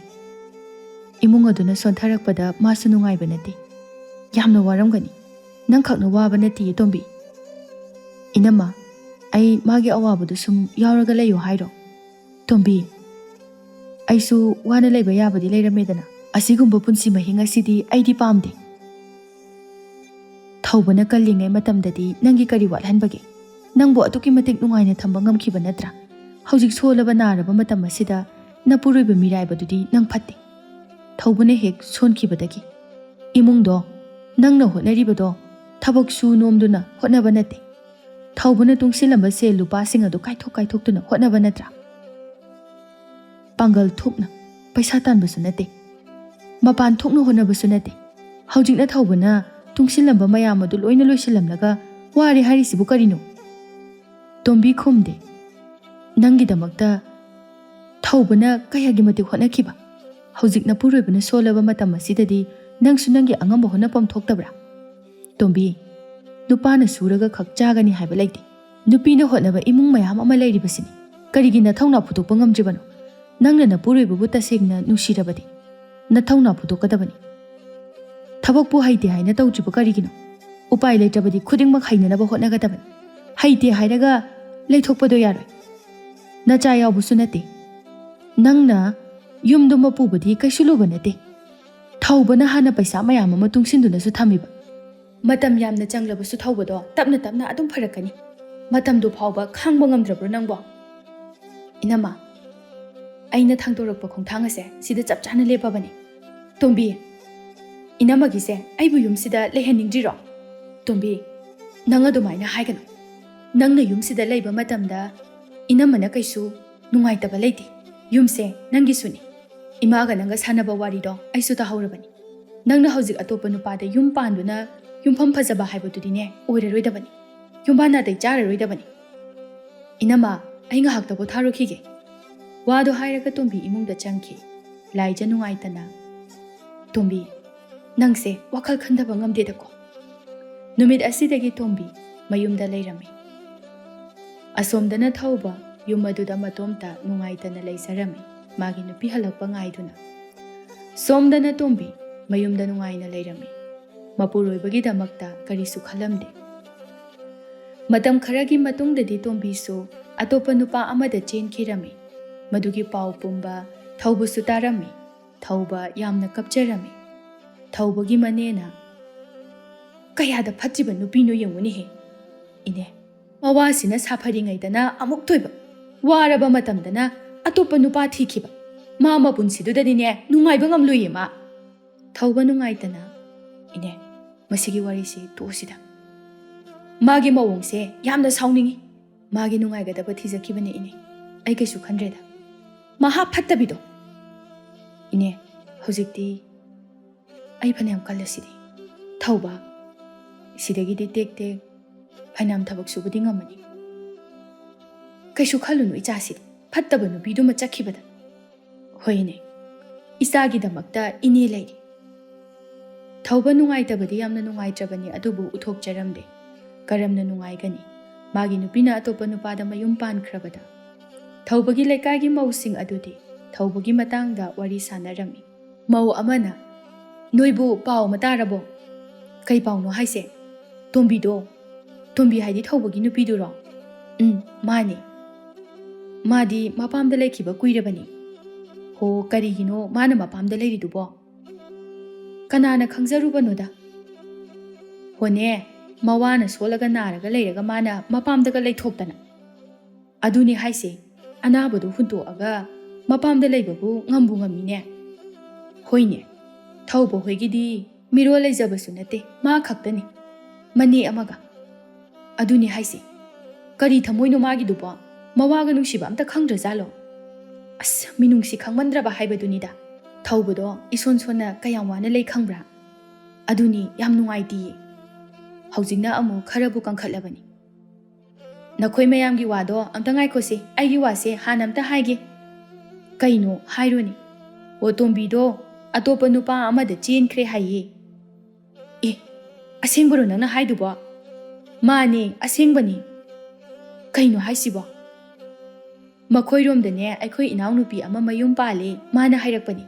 ꯏꯃꯨꯡ ꯑꯗꯨꯅ ꯁꯣꯟꯊꯔꯛꯄꯗ ꯃꯥꯁꯨ ꯅꯨꯡꯉꯥꯏꯕ ꯅꯠꯇꯦ. ꯌꯥꯝꯅ ꯋꯥꯔꯝꯒꯅꯤ. ꯅꯪ ꯈꯛꯅ ꯋꯥꯕ ꯅꯠꯇꯦ ꯇꯣꯝꯕꯤ. ꯏꯅꯝꯃ, ꯑꯩ ꯃꯥꯒꯤ ꯑꯋꯥꯕꯗꯨ ꯁꯨꯝ ꯌꯥꯎꯔꯒ ꯂꯩꯌꯨ ꯍꯥꯏꯔꯣ? ꯇꯣꯝꯕꯤ, ꯑꯩꯁꯨ ꯋꯥꯅ ꯂꯩꯕ ꯌꯥꯕꯗꯤ ꯂꯩꯔꯝꯃꯦꯗꯅ. ꯑꯁꯤꯒꯨꯝꯕ ꯄꯨꯟꯁꯤ ꯃꯍꯤꯡ ꯑꯁꯤꯗꯤ ꯑꯩꯗꯤ ꯄꯥꯝꯗꯦ꯫ ꯊꯧꯕꯅ ꯀꯜꯂꯤꯉꯩ ꯃꯇꯝꯗꯗꯤ ꯅꯪꯒꯤ ꯀꯔꯤ ꯋꯥꯠꯍꯟꯕꯒꯦ? ꯅꯪꯕꯨ ꯑꯗꯨꯛꯀꯤ ꯃꯇꯤꯛ ꯅꯨꯡꯉꯥꯏꯅ ꯊꯝꯕ ꯉꯝꯈꯤꯕ ꯅꯠꯇ꯭ꯔꯥ? ꯍꯧꯖꯤꯛ ꯁꯣꯜꯂꯕ ꯅꯥꯔꯕ ꯃꯇꯝ ꯑꯁꯤꯗ ꯅꯄꯨꯔꯣꯏꯕ ꯃꯤꯔꯥꯏꯕꯗꯨꯗꯤ ꯅꯪ ꯐꯠꯇꯦ꯫ ꯊꯧꯕꯅ ꯍꯦꯛ ꯁꯣꯟꯈꯤꯕꯗꯒꯤ ꯏꯃꯨꯡꯗꯣ ꯅꯪꯅ ꯍꯣꯠꯅꯔꯤꯕꯗꯣ ꯊꯕꯛ ꯁꯨ ꯅꯣꯝꯗꯨꯅ ꯍꯣꯠꯅꯕ ꯅꯠꯇꯦ꯫ ꯊꯧꯕꯅ ꯇꯨꯡꯁꯤꯜꯂꯝꯕ ꯁꯦꯜ ꯂꯨꯄꯥꯁꯤꯡ ꯑꯗꯨ ꯀꯥꯏꯊꯣꯛꯇꯨꯅ ꯍꯣꯠꯅꯕ ꯅꯠꯇ꯭ꯔꯥ? ꯄꯥꯡꯒꯜ ꯊꯣꯛꯅ ꯄꯩꯁꯥ ꯇꯥꯟꯕꯁꯨ ꯅꯠꯇꯦ, ꯃꯄꯥꯟ ꯊꯣꯛꯅ ꯍꯣꯠꯅꯕꯁꯨ ꯅꯠꯇꯦ꯫ ꯍꯧꯖꯤꯛꯅ ꯊꯧꯕꯅ ꯇꯨꯡꯁꯤꯜꯂꯝꯕ ꯃꯌꯥꯝ ꯑꯗꯨ ꯂꯣꯏꯅ ꯂꯣꯏꯁꯤꯜꯂꯝꯂꯒ ꯋꯥꯔꯦ ꯍꯥꯏꯔꯤꯁꯤꯕꯨ ꯀꯔꯤꯅꯣ? ꯇꯣꯝꯕꯤ ꯈꯨꯝꯗꯦ꯫ ꯅꯪꯒꯤꯗꯃꯛꯇ ꯊꯧꯕꯅ ꯀꯌꯥꯒꯤ ꯃꯇꯤꯛ ꯍꯣꯠꯅꯈꯤꯕ? ꯍꯧꯖꯤꯛ ꯅꯄꯨꯔꯣꯏꯕꯅ ꯁꯣꯜꯂꯕ ꯃꯇꯝ ꯑꯁꯤꯗꯗꯤ ꯅꯪꯁꯨ ꯅꯪꯒꯤ ꯑꯉꯝꯕ ꯍꯣꯠꯅꯐꯝ ꯊꯣꯛꯇꯕ꯭ꯔꯥ? ꯇꯣꯝꯕꯤ, ꯅꯨꯄꯥꯅ ꯁꯨꯔꯒ ꯈꯛ ꯆꯥꯒꯅꯤ ꯍꯥꯏꯕ ꯂꯩꯇꯦ꯫ ꯅꯨꯄꯤꯅ ꯍꯣꯠꯅꯕ ꯏꯃꯨꯡ ꯃꯌꯥꯝ ꯑꯃ ꯂꯩꯔꯤꯕꯁꯤꯅꯤ꯫ ꯀꯔꯤꯒꯤ ꯅꯊꯧꯅꯥ ꯐꯨꯗꯣꯛꯄ ꯉꯝꯗ꯭ꯔꯤꯕꯅꯣ? ꯅꯪꯅ ꯅꯄꯨꯔꯣꯏꯕꯕꯨ ꯇꯁꯦꯡꯅ ꯅꯨꯡꯁꯤꯔꯕꯗꯤ ꯅꯊꯧꯅꯥ ꯐꯨꯗꯣꯛꯀꯗꯕꯅꯤ꯫ ꯊꯕꯛꯄꯨ ꯍꯩꯇꯦ ꯍꯥꯏꯅ ꯇꯧꯗ꯭ꯔꯤꯕ ꯀꯔꯤꯒꯤꯅꯣ? ꯎꯄꯥꯏ ꯂꯩꯇ꯭ꯔꯕꯗꯤ ꯈꯨꯗꯤꯡꯃꯛ ꯍꯩꯅꯅꯕ ꯍꯣꯠꯅꯒꯗꯕꯅꯤ꯫ ꯍꯩꯇꯦ ꯍꯥꯏꯔꯒ ꯂꯩꯊꯣꯛꯄꯗꯣ ꯌꯥꯔꯣꯏ꯫ ꯅꯆꯥ ꯌꯥꯎꯕꯁꯨ ꯅꯠꯇꯦ꯫ ꯅꯪꯅ ꯌꯨꯝꯗꯨꯃ ꯄꯨꯕꯗꯤ ꯀꯩꯁꯨ ꯂꯨꯕ ꯅꯠꯇꯦ꯫ ꯊꯧꯕꯅ ꯍꯥꯟꯅ ꯄꯩꯁꯥ ꯃꯌꯥꯝ ꯑꯃ ꯇꯨꯡꯁꯤꯟꯗꯨꯅꯁꯨ ꯊꯝꯃꯤꯕ꯫ ꯃꯇꯝ ꯌꯥꯝꯅ ꯆꯪꯂꯕꯁꯨ ꯊꯧꯕꯗꯣ ꯇꯞꯅ ꯇꯞꯅ ꯑꯗꯨꯝ ꯐꯔꯛꯀꯅꯤ꯫ ꯃꯇꯝꯗꯨ ꯐꯥꯎꯕ ꯈꯥꯡꯕ ꯉꯝꯗ꯭ꯔꯕ꯭ꯔꯣ ꯅꯪꯕꯣ? ꯏꯅꯝꯃ, ꯑꯩꯅ ꯊꯥꯡꯗꯣꯔꯛꯄ ꯈꯣꯡꯊꯥꯡ ꯑꯁꯦ ꯁꯤꯗ ꯆꯞ ꯆꯥꯅ ꯂꯦꯞꯄꯕꯅꯤ꯫ ꯇꯣꯝꯕꯤ, ꯏꯅꯝꯃꯒꯤꯁꯦ ꯑꯩꯕꯨ ꯌꯨꯝꯁꯤꯗ ꯂꯩꯍꯟꯅꯤꯡꯗ꯭ꯔꯤꯔꯣ? ꯇꯣꯝꯕꯤ, ꯅꯪ ꯑꯗꯨꯃꯥꯏꯅ ꯍꯥꯏꯒꯅꯨ꯫ ꯅꯪꯅ ꯌꯨꯝꯁꯤꯗ ꯂꯩꯕ ꯃꯇꯝꯗ ꯏꯅꯝꯃꯅ ꯀꯩꯁꯨ ꯅꯨꯡꯉꯥꯏꯇꯕ ꯂꯩꯇꯦ꯫ ꯌꯨꯝꯁꯦ ꯅꯪꯒꯤꯁꯨꯅꯤ꯫ ꯏꯃꯥꯒ ꯅꯪꯒ ꯁꯥꯟꯅꯕ ꯋꯥꯔꯤꯗꯣ ꯑꯩꯁꯨ ꯇꯥꯍꯧꯔꯕꯅꯤ꯫ ꯅꯪꯅ ꯍꯧꯖꯤꯛ ꯑꯇꯣꯞꯄ ꯅꯨꯄꯥꯗ ꯌꯨꯝ ꯄꯥꯟꯗꯨꯅ ꯌꯨꯝꯐꯝ ꯐꯖꯕ ꯍꯥꯏꯕꯗꯨꯗꯤꯅꯦ ꯑꯣꯏꯔꯔꯣꯏꯗꯕꯅꯤ꯫ ꯌꯨꯝꯕꯥꯟ ꯅꯥꯇꯩ ꯆꯥꯔꯔꯣꯏꯗꯕꯅꯤ꯫ ꯏꯅꯝꯃ, ꯑꯩ ꯉꯥꯏꯍꯥꯛꯇ ꯄꯣꯊꯥꯔꯨꯈꯤꯒꯦ꯫ ꯋꯥꯗꯣ ꯍꯥꯏꯔꯒ ꯇꯣꯝꯕꯤ ꯏꯃꯨꯡꯗ ꯆꯪꯈꯤ꯫ ꯂꯥꯏꯖ ꯅꯨꯡꯉꯥꯏꯇꯅ, ꯇꯣꯝꯕꯤ, ꯅꯪꯁꯦ ꯋꯥꯈꯜ ꯈꯟꯊꯕ ꯉꯝꯗꯦꯗꯀꯣ꯫ ꯅꯨꯃꯤꯠ ꯑꯁꯤꯗꯒꯤ ꯇꯣꯝꯕꯤ ꯃꯌꯨꯝꯗ ꯂꯩꯔꯝꯃꯤ꯫ ꯑꯁꯣꯝꯗꯅ ꯊꯧꯕ ꯌꯨꯝ ꯑꯗꯨꯗ ꯃꯇꯣꯝꯇ ꯅꯨꯡꯉꯥꯏꯇꯅ ꯂꯩꯖꯔꯝꯃꯤ, ꯃꯥꯒꯤ ꯅꯨꯄꯤ ꯍꯜꯂꯛꯄ ꯉꯥꯏꯗꯨꯅ꯫ ꯁꯣꯝꯗꯅ ꯇꯣꯝꯕꯤ ꯃꯌꯨꯝꯗ ꯅꯨꯡꯉꯥꯏꯅ ꯂꯩꯔꯝꯃꯤ꯫ ꯃꯄꯨꯔꯣꯏꯕꯒꯤꯗꯃꯛꯇ ꯀꯔꯤꯁꯨ ꯈꯜꯂꯝꯗꯦ꯫ ꯃꯇꯝ ꯈꯔꯒꯤ ꯃꯇꯨꯡꯗꯗꯤ ꯇꯣꯝꯕꯤꯁꯨ ꯑꯇꯣꯞꯄ ꯅꯨꯄꯥ ꯑꯃꯗ ꯆꯦꯟꯈꯤꯔꯝꯃꯤ꯫ ꯃꯗꯨꯒꯤ ꯄꯥꯎ ꯄꯨꯝꯕ ꯊꯧꯕꯁꯨ ꯇꯥꯔꯝꯃꯤ꯫ ꯊꯧꯕ ꯌꯥꯝꯅ ꯀꯞꯆꯔꯝꯃꯤ꯫ ꯊꯧꯕꯒꯤ ꯃꯅꯦꯅ, ꯀꯌꯥꯗ ꯐꯠꯇ꯭ꯔꯤꯕ ꯅꯨꯄꯤꯅꯣ ꯌꯦꯡꯉꯨꯅꯦꯍꯦ! ꯏꯅꯦ, ꯃꯋꯥꯁꯤꯅ ꯁꯥꯐꯔꯤꯉꯩꯗꯅ ꯑꯃꯨꯛ ꯊꯣꯏꯕ, ꯋꯥꯔꯕ ꯃꯇꯝꯗꯅ ꯑꯇꯣꯞꯄ ꯅꯨꯄꯥ ꯊꯤꯈꯤꯕ꯫ ꯃꯥ ꯃꯄꯨꯟꯁꯤꯗꯨꯗꯗꯤꯅꯦ ꯅꯨꯡꯉꯥꯏꯕ ꯉꯝꯂꯣꯏꯌꯦ ꯃꯥ꯫ ꯊꯧꯕ ꯅꯨꯡꯉꯥꯏꯇꯅ, ꯏꯅꯦ, ꯃꯁꯤꯒꯤ ꯋꯥꯔꯤꯁꯤ ꯇꯣꯛꯑꯁꯤꯗ꯫ ꯃꯥꯒꯤ ꯃꯑꯣꯡꯁꯦ ꯌꯥꯝꯅ ꯁꯥꯎꯅꯤꯡꯉꯤ꯫ ꯃꯥꯒꯤ ꯅꯨꯡꯉꯥꯏꯒꯗꯕ ꯊꯤꯖꯈꯤꯕꯅꯦ ꯏꯅꯦ꯫ ꯑꯩ ꯀꯩꯁꯨ ꯈꯟꯗ꯭ꯔꯦꯗ꯫ ꯃꯍꯥ ꯐꯠꯇꯕꯤꯗꯣ! ꯏꯅꯦ, ꯍꯧꯖꯤꯛꯇꯤ ꯑꯩ ꯐꯅꯌꯥꯝ ꯀꯜꯂꯁꯤꯗꯤ꯫ ꯊꯧꯕ, ꯁꯤꯗꯒꯤꯗꯤ ꯇꯦꯛ ꯇꯦꯛ ꯐꯅꯌꯥꯝ ꯊꯕꯛ ꯁꯨꯕꯗꯤ ꯉꯝꯃꯅꯤ꯫ ꯀꯩꯁꯨ ꯈꯜꯂꯨꯅꯨ ꯏꯆꯥꯁꯤꯗꯤ, ꯐꯠꯇꯕ ꯅꯨꯄꯤꯗꯨꯃ ꯆꯠꯈꯤꯕꯗ꯫ ꯍꯣꯏ ꯏꯅꯦ, ꯏꯆꯥꯒꯤꯗꯃꯛꯇ ꯏꯅꯦ ꯂꯩꯔꯤ꯫ ꯊꯧꯕ ꯅꯨꯡꯉꯥꯏꯇꯕꯗꯤ ꯌꯥꯝꯅ ꯅꯨꯡꯉꯥꯏꯇ꯭ꯔꯕꯅꯤ, ꯑꯗꯨꯕꯨ ꯎꯠꯊꯣꯛꯆꯔꯝꯗꯦ꯫ ꯀꯔꯝꯅ ꯅꯨꯡꯉꯥꯏꯒꯅꯤ ꯃꯥꯒꯤ ꯅꯨꯄꯤꯅ ꯑꯇꯣꯞꯄ ꯅꯨꯄꯥꯗ ꯃꯌꯨꯝ ꯄꯥꯟꯈ꯭ꯔꯕꯗ? ꯊꯧꯕꯒꯤ ꯂꯩꯀꯥꯏꯒꯤ ꯃꯧꯁꯤꯡ ꯑꯗꯨꯗꯤ ꯊꯧꯕꯒꯤ ꯃꯇꯥꯡꯗ ꯋꯥꯔꯤ ꯁꯥꯟꯅꯔꯝꯃꯤ꯫ ꯃꯧ ꯑꯃꯅ, ꯅꯣꯏꯕꯨ ꯄꯥꯎ ꯑꯃ ꯇꯥꯔꯕꯣ? ꯀꯩ ꯄꯥꯎꯅꯣ ꯍꯥꯏꯁꯦ? ꯇꯣꯝꯕꯤꯗꯣ, ꯇꯣꯝꯕꯤ ꯍꯥꯏꯗꯤ ꯊꯧꯕꯒꯤ ꯅꯨꯄꯤꯗꯨꯔꯣ? ꯃꯥꯅꯤ꯫ ꯃꯥꯗꯤ ꯃꯄꯥꯝꯗ ꯂꯩꯈꯤꯕ ꯀꯨꯏꯔꯕꯅꯤ꯫ ꯍꯣ, ꯀꯔꯤꯒꯤꯅꯣ ꯃꯥꯅ ꯃꯄꯥꯝꯗ ꯂꯩꯔꯤꯗꯨꯕꯣ? ꯀꯅꯥꯅ ꯈꯪꯖꯔꯨꯕꯅꯣꯗ? ꯍꯣꯅꯦ, ꯃꯋꯥꯅ ꯁꯣꯜꯂꯒ ꯅꯥꯔꯒ ꯂꯩꯔꯒ ꯃꯥꯅ ꯃꯄꯥꯝꯗꯒ ꯂꯩꯊꯣꯛꯇꯅ꯫ ꯑꯗꯨꯅꯤ ꯍꯥꯏꯁꯦ, ꯑꯅꯥꯕꯗꯨ ꯍꯨꯟꯇꯣꯛꯑꯒ ꯃꯄꯥꯝꯗ ꯂꯩꯕꯕꯨ ꯉꯝꯕꯨ ꯉꯝꯃꯤꯅꯦ? ꯍꯣꯏꯅꯦ, ꯊꯧꯕ ꯍꯣꯏꯒꯤꯗꯤ ꯃꯤꯔꯣꯜ ꯂꯩꯖꯕꯁꯨ ꯅꯠꯇꯦ, ꯃꯥ ꯈꯛꯇꯅꯤ, ꯃꯅꯦ ꯑꯃꯒ꯫ ꯑꯗꯨꯅꯤ ꯍꯥꯏꯁꯦ, ꯀꯔꯤ ꯊꯃꯣꯏꯅꯣ ꯃꯥꯒꯤꯗꯨꯕꯣ? ꯃꯋꯥꯒ ꯅꯨꯡꯁꯤꯕ ꯑꯝꯇ ꯈꯪꯗ꯭ꯔꯖꯥꯠꯂꯣ? ꯑꯁ, ꯃꯤꯅꯨꯡꯁꯤ ꯈꯪꯃꯟꯗ꯭ꯔꯕ ꯍꯥꯏꯕꯗꯨꯅꯤꯗ꯫ ꯊꯧꯕꯗꯣ ꯏꯁꯣꯟ ꯁꯣꯟꯅ ꯀꯌꯥꯝ ꯋꯥꯅ ꯂꯩ ꯈꯪꯕ꯭ꯔꯥ? ꯑꯗꯨꯅꯤ ꯌꯥꯝ ꯅꯨꯡꯉꯥꯏꯇꯤꯌꯦ꯫ ꯍꯧꯖꯤꯛꯅ ꯑꯃꯨꯛ ꯈꯔꯕꯨ ꯀꯟꯈꯠꯂꯕꯅꯤ꯫ ꯅꯈꯣꯏ ꯃꯌꯥꯝꯒꯤ ꯋꯥꯗꯣ ꯑꯝꯇ ꯉꯥꯏꯈꯣꯁꯤ, ꯑꯩꯒꯤ ꯋꯥꯁꯦ ꯍꯥꯟꯅ ꯑꯝꯇ ꯍꯥꯏꯒꯦ꯫ ꯀꯩꯅꯣ ꯍꯥꯏꯔꯣꯅꯦ? ꯑꯣ, ꯇꯣꯝꯕꯤꯗꯣ ꯑꯇꯣꯞꯄ ꯅꯨꯄꯥ ꯑꯃꯗ ꯆꯦꯟꯈ꯭ꯔꯦ ꯍꯥꯏꯌꯦ꯫ ꯑꯦ, ꯑꯁꯦꯡꯕꯔꯣ ꯅꯪꯅ ꯍꯥꯏꯗꯨꯕꯣ? ꯃꯥꯅꯦ, ꯑꯁꯦꯡꯕꯅꯤ꯫ ꯀꯩꯅꯣ ꯍꯥꯏꯁꯤꯕꯣ? ꯃꯈꯣꯏꯔꯣꯝꯗꯅꯦ ꯑꯩꯈꯣꯏ ꯏꯅꯥꯎꯅꯨꯄꯤ ꯑꯃ ꯃꯌꯨꯝ ꯄꯥꯜꯂꯦ, ꯃꯥꯅ ꯍꯥꯏꯔꯛꯄꯅꯤ꯫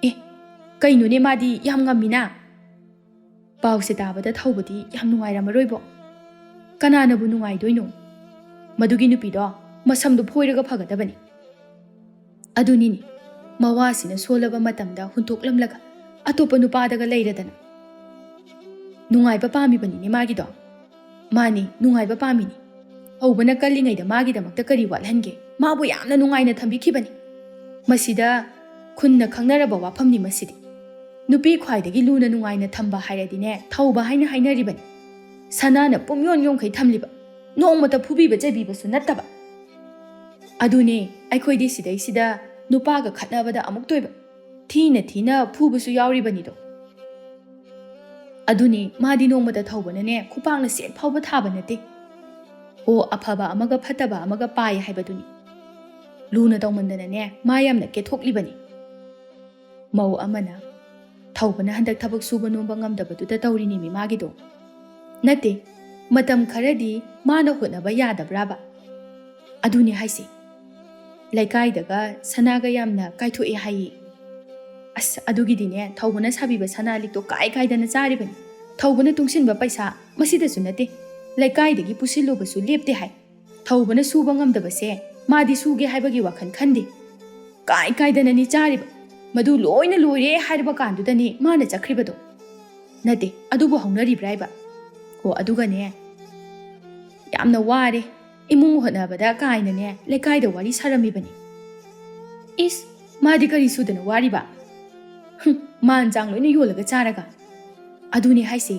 ꯑꯦ, ꯀꯩꯅꯣꯅꯦ, ꯃꯥꯗꯤ ꯌꯥꯝ ꯉꯝꯃꯤꯅ꯫ ꯄꯥꯎꯁꯦ ꯇꯥꯕꯗ ꯊꯧꯕꯗꯤ ꯌꯥꯝ ꯅꯨꯡꯉꯥꯏꯔꯝꯃꯔꯣꯏꯕꯣ? ꯀꯅꯥꯅꯕꯨ ꯅꯨꯡꯉꯥꯏꯗꯣꯏꯅꯣ? ꯃꯗꯨꯒꯤ ꯅꯨꯄꯤꯗꯣ ꯃꯁꯝꯗꯣ ꯐꯣꯏꯔꯒ ꯐꯒꯗꯕꯅꯤ꯫ ꯑꯗꯨꯅꯤꯅꯦ, ꯃꯋꯥꯁꯤꯅ ꯁꯣꯜꯂꯕ ꯃꯇꯝꯗ ꯍꯨꯟꯇꯣꯛꯂꯝꯂꯒ ꯑꯇꯣꯞꯄ ꯅꯨꯄꯥꯗꯒ ꯂꯩꯔꯗꯅ ꯅꯨꯡꯉꯥꯏꯕ ꯄꯥꯝꯃꯤꯕꯅꯤꯅꯦ ꯃꯥꯒꯤꯗꯣ. ꯃꯥꯅꯤ, ꯅꯨꯡꯉꯥꯏꯕ ꯄꯥꯝꯃꯤꯅꯤ. ꯍꯧꯕꯅ ꯀꯜꯂꯤꯉꯩꯗ ꯃꯥꯒꯤꯗꯃꯛꯇ ꯀꯔꯤ ꯋꯥꯠꯍꯟꯒꯦ? ꯃꯥꯕꯨ ꯌꯥꯝꯅ ꯅꯨꯡꯉꯥꯏꯅ ꯊꯝꯕꯤꯈꯤꯕꯅꯤ. ꯃꯁꯤꯗ ꯈꯨꯟꯅ ꯈꯪꯅꯔꯕ ꯋꯥꯐꯝꯅꯤ ꯃꯁꯤꯗꯤ. ꯅꯨꯄꯤ ꯈ꯭ꯋꯥꯏꯗꯒꯤ ꯂꯨꯅ ꯅꯨꯡꯉꯥꯏꯅ ꯊꯝꯕ ꯍꯥꯏꯔꯗꯤꯅꯦ ꯊꯧꯕ ꯍꯥꯏꯅ ꯍꯥꯏꯅꯔꯤꯕꯅꯤ. ꯁꯅꯥꯅ ꯄꯨꯝꯌꯣꯟ ꯌꯣꯟꯈꯩ ꯊꯝꯂꯤꯕ, ꯅꯣꯡꯃꯇ ꯐꯨꯕꯤꯕ ꯆꯩꯕꯤꯕꯁꯨ ꯅꯠꯇꯕ. ꯑꯗꯨꯅꯦ ꯑꯩꯈꯣꯏꯗꯤ ꯁꯤꯗꯩꯁꯤꯗ ꯅꯨꯄꯥꯒ ꯈꯠꯅꯕꯗ ꯑꯃꯨꯛꯇꯣꯏꯕ ꯊꯤꯅ ꯊꯤꯅ ꯐꯨꯕꯁꯨ ꯌꯥꯎꯔꯤꯕꯅꯤꯗꯣ. ꯑꯗꯨꯅꯦ ꯃꯥꯗꯤ ꯅꯣꯡꯃꯇ ꯊꯧꯕꯅꯅꯦ ꯈꯨꯄꯥꯛꯅ ꯁꯦꯠ ꯐꯥꯎꯕ ꯊꯥꯕ ꯅꯠꯇꯦ. ꯑꯣ ꯑꯐꯕ ꯑꯃꯒ ꯐꯠꯇꯕ ꯑꯃꯒ ꯄꯥꯏ ꯍꯥꯏꯕꯗꯨꯅꯤ. ꯂꯨꯅ ꯇꯧꯃꯟꯗꯅꯅꯦ ꯃꯥ ꯌꯥꯝꯅ ꯀꯦꯊꯣꯛꯂꯤꯕꯅꯤ. ꯃꯧ ꯑꯃꯅ ꯊꯧꯕꯅ ꯍꯟꯗꯛ ꯊꯕꯛ ꯁꯨꯕ ꯅꯣꯝꯕ ꯉꯝꯗꯕꯗꯨꯗ ꯇꯧꯔꯤꯅꯤꯃꯤ ꯃꯥꯒꯤꯗꯣ. ꯅꯠꯇꯦ, ꯃꯇꯝ ꯈꯔꯗꯤ ꯃꯥꯅ ꯍꯣꯠꯅꯕ ꯌꯥꯗꯕ꯭ꯔꯥꯕ? ꯑꯗꯨꯅꯦ ꯍꯥꯏꯁꯦ. ꯂꯩꯀꯥꯏꯗꯒ ꯁꯅꯥꯒ ꯌꯥꯝꯅ ꯀꯥꯏꯊꯣꯛꯑꯦ ꯍꯥꯏꯌꯦ. ꯑꯁ ꯑꯗꯨꯒꯤꯗꯤꯅꯦ ꯊꯧꯕꯅ ꯁꯥꯕꯤꯕ ꯁꯅꯥ ꯂꯤꯛꯇꯣ ꯀꯥꯏꯗꯅ ꯆꯥꯔꯤꯕꯅꯤ. ꯊꯧꯕꯅ ꯇꯨꯡꯁꯤꯟꯕ ꯄꯩꯁꯥ ꯃꯁꯤꯗꯁꯨ ꯅꯠꯇꯦ, ꯂꯩꯀꯥꯏꯗꯒꯤ ꯄꯨꯁꯤꯜꯂꯨꯕꯁꯨ ꯂꯦꯞꯇꯦ ꯍꯥꯏ. ꯊꯧꯕꯅ ꯁꯨꯕ ꯉꯝꯗꯕꯁꯦ ꯃꯥꯗꯤ ꯁꯨꯒꯦ ꯍꯥꯏꯕꯒꯤ ꯋꯥꯈꯜ ꯈꯟꯗꯦ. ꯀꯥꯏꯗꯅꯅꯤ ꯆꯥꯔꯤꯕ. ꯃꯗꯨ ꯂꯣꯏꯅ ꯂꯣꯏꯔꯦ ꯍꯥꯏꯔꯕ ꯀꯥꯟꯗꯨꯗꯅꯤ ꯃꯥꯅ ꯆꯠꯈ꯭ꯔꯤꯕꯗꯣ. ꯅꯠꯇꯦ, ꯑꯗꯨꯕꯨ ꯍꯧꯅꯔꯤꯕ꯭ꯔꯥ ꯍꯥꯏꯕ. ꯑꯣ ꯑꯗꯨꯒꯅꯦ ꯌꯥꯝꯅ ꯋꯥꯔꯦ ꯏꯃꯨꯡ ꯍꯣꯠꯅꯕꯗ ꯀꯥꯏꯅꯅꯦ ꯂꯩꯀꯥꯏꯗ ꯋꯥꯔꯤ ꯁꯥꯔꯝꯃꯤꯕꯅꯤ. ꯏꯁ, ꯃꯥꯗꯤ ꯀꯔꯤ ꯁꯨꯗꯅ ꯋꯥꯔꯤꯕ? ꯃꯥꯟ ꯆꯥꯡ ꯂꯣꯏꯅ ꯌꯣꯜꯂꯒ ꯆꯥꯔꯒ. ꯑꯗꯨꯅꯦ ꯍꯥꯏꯁꯦ.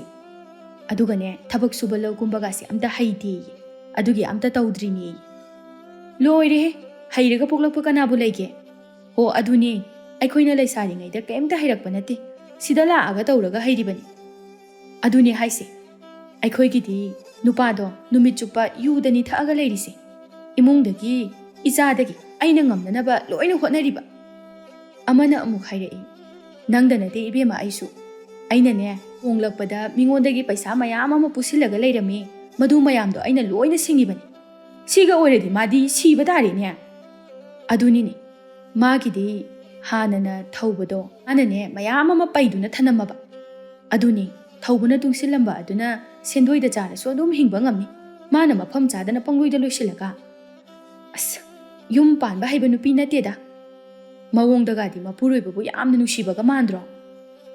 ꯑꯗꯨꯒꯅꯦ ꯊꯕꯛ ꯁꯨꯕ ꯂꯧꯒꯨꯝꯕꯒꯁꯦ ꯑꯝꯇ ꯍꯩꯇꯦꯌꯦ. ꯑꯗꯨꯒꯤ ꯑꯝꯇ ꯇꯧꯗ꯭ꯔꯤꯅꯦꯌꯦ. ꯂꯣꯏꯔꯦꯍꯦ, ꯍꯩꯔꯒ ꯄꯣꯛꯂꯛꯄ ꯀꯅꯥꯕꯨ ꯂꯩꯒꯦ? ꯑꯣ ꯑꯗꯨꯅꯦ, ꯑꯩꯈꯣꯏꯅ ꯂꯩꯁꯥꯔꯤꯉꯩꯗ ꯀꯩꯝꯇ ꯍꯩꯔꯛꯄ ꯅꯠꯇꯦ, ꯁꯤꯗ ꯂꯥꯛꯑꯒ ꯇꯧꯔꯒ ꯍꯩꯔꯤꯕꯅꯤ. ꯑꯗꯨꯅꯦ ꯍꯥꯏꯁꯦ. ꯑꯩꯈꯣꯏꯒꯤꯗꯤ ꯅꯨꯄꯥꯗꯣ ꯅꯨꯃꯤꯠ ꯆꯨꯞꯄ ꯌꯨꯗꯅꯤ ꯊꯛꯑꯒ ꯂꯩꯔꯤꯁꯦ. ꯏꯃꯨꯡꯗꯒꯤ ꯏꯆꯥꯗꯒꯤ ꯑꯩꯅ ꯉꯝꯅꯅꯕ ꯂꯣꯏꯅ ꯍꯣꯠꯅꯔꯤꯕ. ꯑꯃꯅ ꯑꯃꯨꯛ ꯍꯥꯏꯔꯛꯏ, ꯅꯪꯗ ꯅꯠꯇꯦ ꯏꯕꯦꯝꯃ ꯑꯩꯁꯨ. ꯑꯩꯅꯅꯦ ꯍꯣꯡꯂꯛꯄꯗ ꯃꯤꯉꯣꯟꯗꯒꯤ ꯄꯩꯁꯥ ꯃꯌꯥꯝ ꯑꯃ ꯄꯨꯁꯤꯜꯂꯒ ꯂꯩꯔꯝꯃꯤ. ꯃꯗꯨ ꯃꯌꯥꯝꯗꯣ ꯑꯩꯅ ꯂꯣꯏꯅ ꯁꯤꯡꯉꯤꯕꯅꯤ. ꯁꯤꯒ ꯑꯣꯏꯔꯗꯤ ꯃꯥꯗꯤ ꯁꯤꯕ ꯇꯥꯔꯦꯅꯦ. ꯑꯗꯨꯅꯤꯅꯦ, ꯃꯥꯒꯤꯗꯤ ꯍꯥꯟꯅꯅ ꯊꯧꯕꯗꯣ ꯃꯥꯅꯅꯦ ꯃꯌꯥꯝ ꯑꯃ ꯄꯩꯗꯨꯅ ꯊꯅꯝꯃꯕ. ꯑꯗꯨꯅꯤ ꯊꯧꯕꯅ ꯇꯨꯡꯁꯤꯜꯂꯝꯕ ꯑꯗꯨꯅ ꯁꯦꯟꯗꯣꯏꯗ ꯆꯥꯔꯁꯨ ꯑꯗꯨꯝ ꯍꯤꯡꯕ ꯉꯝꯃꯤ. ꯃꯥꯅ ꯃꯐꯝ ꯆꯥꯗꯅ ꯄꯪꯂꯣꯏꯗ ꯂꯣꯏꯁꯤꯜꯂꯒ. ꯑꯁ, ꯌꯨꯝ ꯄꯥꯟꯕ ꯍꯩꯕ ꯅꯨꯄꯤ ꯅꯠꯇꯦꯗ. ꯃꯑꯣꯡꯗꯒꯗꯤ ꯃꯄꯨꯔꯣꯏꯕꯕꯨ ꯌꯥꯝꯅ ꯅꯨꯡꯁꯤꯕꯒ ꯃꯥꯟꯗ꯭ꯔꯣ?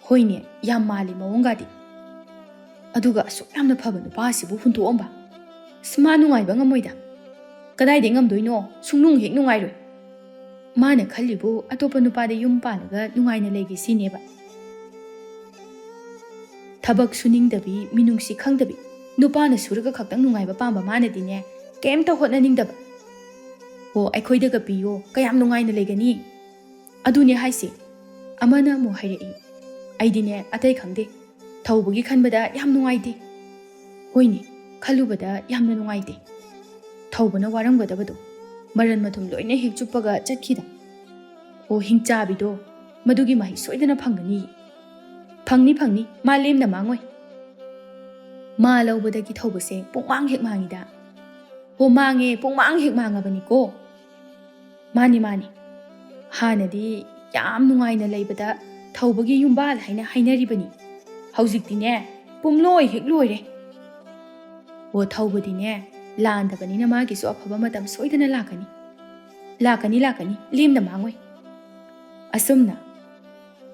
ꯍꯣꯏꯅꯦ, ꯌꯥꯝ ꯃꯥꯜꯂꯤ ꯃꯑꯣꯡꯒꯗꯤ. ꯑꯗꯨꯒ ꯑꯁꯨꯛ ꯌꯥꯝꯅ ꯐꯕ ꯅꯨꯄꯥ ꯑꯁꯤꯕꯨ ꯍꯨꯟꯇꯣꯛꯑꯝꯕ. ꯑꯁ, ꯃꯥ ꯅꯨꯡꯉꯥꯏꯕ ꯉꯝꯃꯣꯏꯗ. ꯀꯗꯥꯏꯗꯩ ꯉꯝꯗꯣꯏꯅꯣ? ꯁꯨꯡꯅꯨꯡ ꯍꯦꯛ ꯅꯨꯡꯉꯥꯏꯔꯣꯏ. ꯃꯥꯅ ꯈꯜꯂꯤꯕꯨ ꯑꯇꯣꯞꯄ ꯅꯨꯄꯥꯗ ꯌꯨꯝ ꯄꯥꯜꯂꯒ ꯅꯨꯡꯉꯥꯏꯅ ꯂꯩꯒꯦ ꯁꯤꯅꯦꯕ. ꯊꯕꯛ ꯁꯨꯅꯤꯡꯗꯕꯤ, ꯃꯤꯅꯨꯡꯁꯤ ꯈꯪꯗꯕꯤ, ꯅꯨꯄꯥꯅ ꯁꯨꯔꯒ ꯈꯛꯇꯪ ꯅꯨꯡꯉꯥꯏꯕ ꯄꯥꯝꯕ ꯃꯥꯅꯗꯤꯅꯦ ꯀꯩꯝꯇ ꯍꯣꯠꯅꯅꯤꯡꯗꯕ. ꯑꯣ ꯑꯩꯈꯣꯏꯗꯒ ꯄꯤꯌꯣ, ꯀꯌꯥꯝ ꯅꯨꯡꯉꯥꯏꯅ ꯂꯩꯒꯅꯤ? ꯑꯗꯨꯅꯦ ꯍꯥꯏꯁꯦ. ꯑꯃꯅ ꯑꯃꯨꯛ ꯍꯥꯏꯔꯛꯏ, ꯑꯩꯗꯤꯅꯦ ꯑꯇꯩ ꯈꯪꯗꯦ, ꯊꯧꯕꯒꯤ ꯈꯟꯕꯗ ꯌꯥꯝ ꯅꯨꯡꯉꯥꯏꯇꯦ. ꯍꯣꯏꯅꯦ, ꯈꯜꯂꯨꯕꯗ ꯌꯥꯝꯅ ꯅꯨꯡꯉꯥꯏꯇꯦ. ꯊꯧꯕꯅ ꯋꯥꯔꯝꯒꯗꯕꯗꯣ ꯃꯔꯟ ꯃꯊꯨꯝ ꯂꯣꯏꯅ ꯍꯦꯛ ꯆꯨꯞꯄꯒ ꯆꯠꯈꯤꯗ. ꯑꯣ ꯍꯤꯡꯆꯥꯕꯤꯗꯣ, ꯃꯗꯨꯒꯤ ꯃꯍꯩ ꯁꯣꯏꯗꯅ ꯐꯪꯒꯅꯤ. ꯐꯪꯅꯤ, ꯃꯥ ꯂꯦꯝꯅ ꯃꯥꯡꯉꯣꯏ. ꯃꯥ ꯂꯧꯕꯗꯒꯤ ꯊꯧꯕꯁꯦ ꯄꯨꯡꯃꯥꯡ ꯍꯦꯛ ꯃꯥꯡꯉꯤꯗ. ꯑꯣ ꯃꯥꯡꯉꯦ, ꯄꯨꯡꯃꯥꯡ ꯍꯦꯛ ꯃꯥꯡꯉꯕꯅꯤꯀꯣ. ꯃꯥꯅꯤ. ꯍꯥꯟꯅꯗꯤ ꯌꯥꯝ ꯅꯨꯡꯉꯥꯏꯅ ꯂꯩꯕꯗ ꯊꯧꯕꯒꯤ ꯌꯨꯝꯕꯥꯜ ꯍꯥꯏꯅ ꯍꯥꯏꯅꯔꯤꯕꯅꯤ. ꯍꯧꯖꯤꯛꯇꯤꯅꯦ ꯄꯨꯡꯂꯣꯏ ꯍꯦꯛ ꯂꯣꯏꯔꯦ. ꯑꯣ ꯊꯧꯕꯗꯤꯅꯦ ꯂꯥꯟꯗꯕꯅꯤꯅ ꯃꯥꯒꯤꯁꯨ ꯑꯐꯕ ꯃꯇꯝ ꯁꯣꯏꯗꯅ ꯂꯥꯛꯀꯅꯤ. ꯂꯥꯛꯀꯅꯤ, ꯂꯦꯝꯅ ꯃꯥꯡꯉꯣꯏ. ꯑꯁꯨꯝꯅ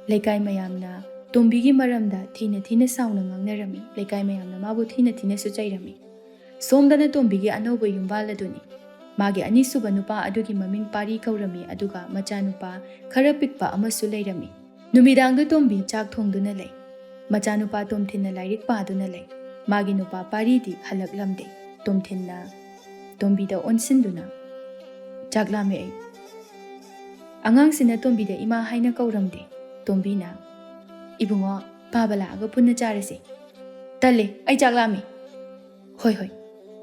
ꯂꯩꯀꯥꯏ ꯃꯌꯥꯝꯅ ꯇꯣꯝꯕꯤꯒꯤ ꯃꯔꯝꯗ ꯊꯤꯅ ꯁꯥꯎꯅ ꯉꯥꯡꯅꯔꯝꯃꯤ. ꯂꯩꯀꯥꯏ ꯃꯌꯥꯝꯅ ꯃꯥꯕꯨ ꯊꯤꯅꯁꯨ ꯆꯩꯔꯝꯃꯤ. ꯁꯣꯝꯗꯅ ꯇꯣꯝꯕꯤꯒꯤ ꯑꯅꯧꯕ ꯌꯨꯝꯕꯥꯜ ꯑꯗꯨꯅꯤ. ꯃꯥꯒꯤ ꯑꯅꯤꯁꯨꯕ ꯅꯨꯄꯥ ꯑꯗꯨꯒꯤ ꯃꯃꯤꯡ ꯄꯥꯔꯤ ꯀꯧꯔꯝꯃꯤ. ꯑꯗꯨꯒ ꯃꯆꯥꯅꯨꯄꯥ ꯈꯔ ꯄꯤꯛꯄ ꯑꯃꯁꯨ ꯂꯩꯔꯝꯃꯤ. ꯅꯨꯃꯤꯗꯥꯡꯗ ꯇꯣꯝꯕꯤ ꯆꯥꯛ ꯊꯣꯡꯗꯨꯅ ꯂꯩ. ꯃꯆꯥꯅꯨꯄꯥ ꯇꯣꯝꯊꯤꯟꯅ ꯂꯥꯏꯔꯤꯛ ꯄꯥꯗꯨꯅ ꯂꯩ. ꯃꯥꯒꯤ ꯅꯨꯄꯥ ꯄꯥꯔꯤꯗꯤ ꯍꯜꯂꯛꯂꯝꯗꯦ. ꯇꯣꯝꯊꯤꯟꯅ ꯇꯣꯝꯕꯤꯗ ꯑꯣꯟꯁꯤꯟꯗꯨꯅ, ꯆꯥꯛ ꯂꯥꯝꯃꯦ ꯑꯩ. ꯑꯉꯥꯡꯁꯤꯅ ꯇꯣꯝꯕꯤꯗ ꯏꯃꯥ ꯍꯥꯏꯅ ꯀꯧꯔꯝꯗꯦ. ꯇꯣꯝꯕꯤꯅ, ꯏꯕꯨꯡꯉꯣ ꯄꯥꯕ ꯂꯥꯛꯑꯒ ꯄꯨꯟꯅ ꯆꯥꯔꯁꯦ. ꯇꯜꯂꯦ, ꯑꯩ ꯆꯥꯛ ꯂꯥꯝꯃꯤ. ꯍꯣꯏ,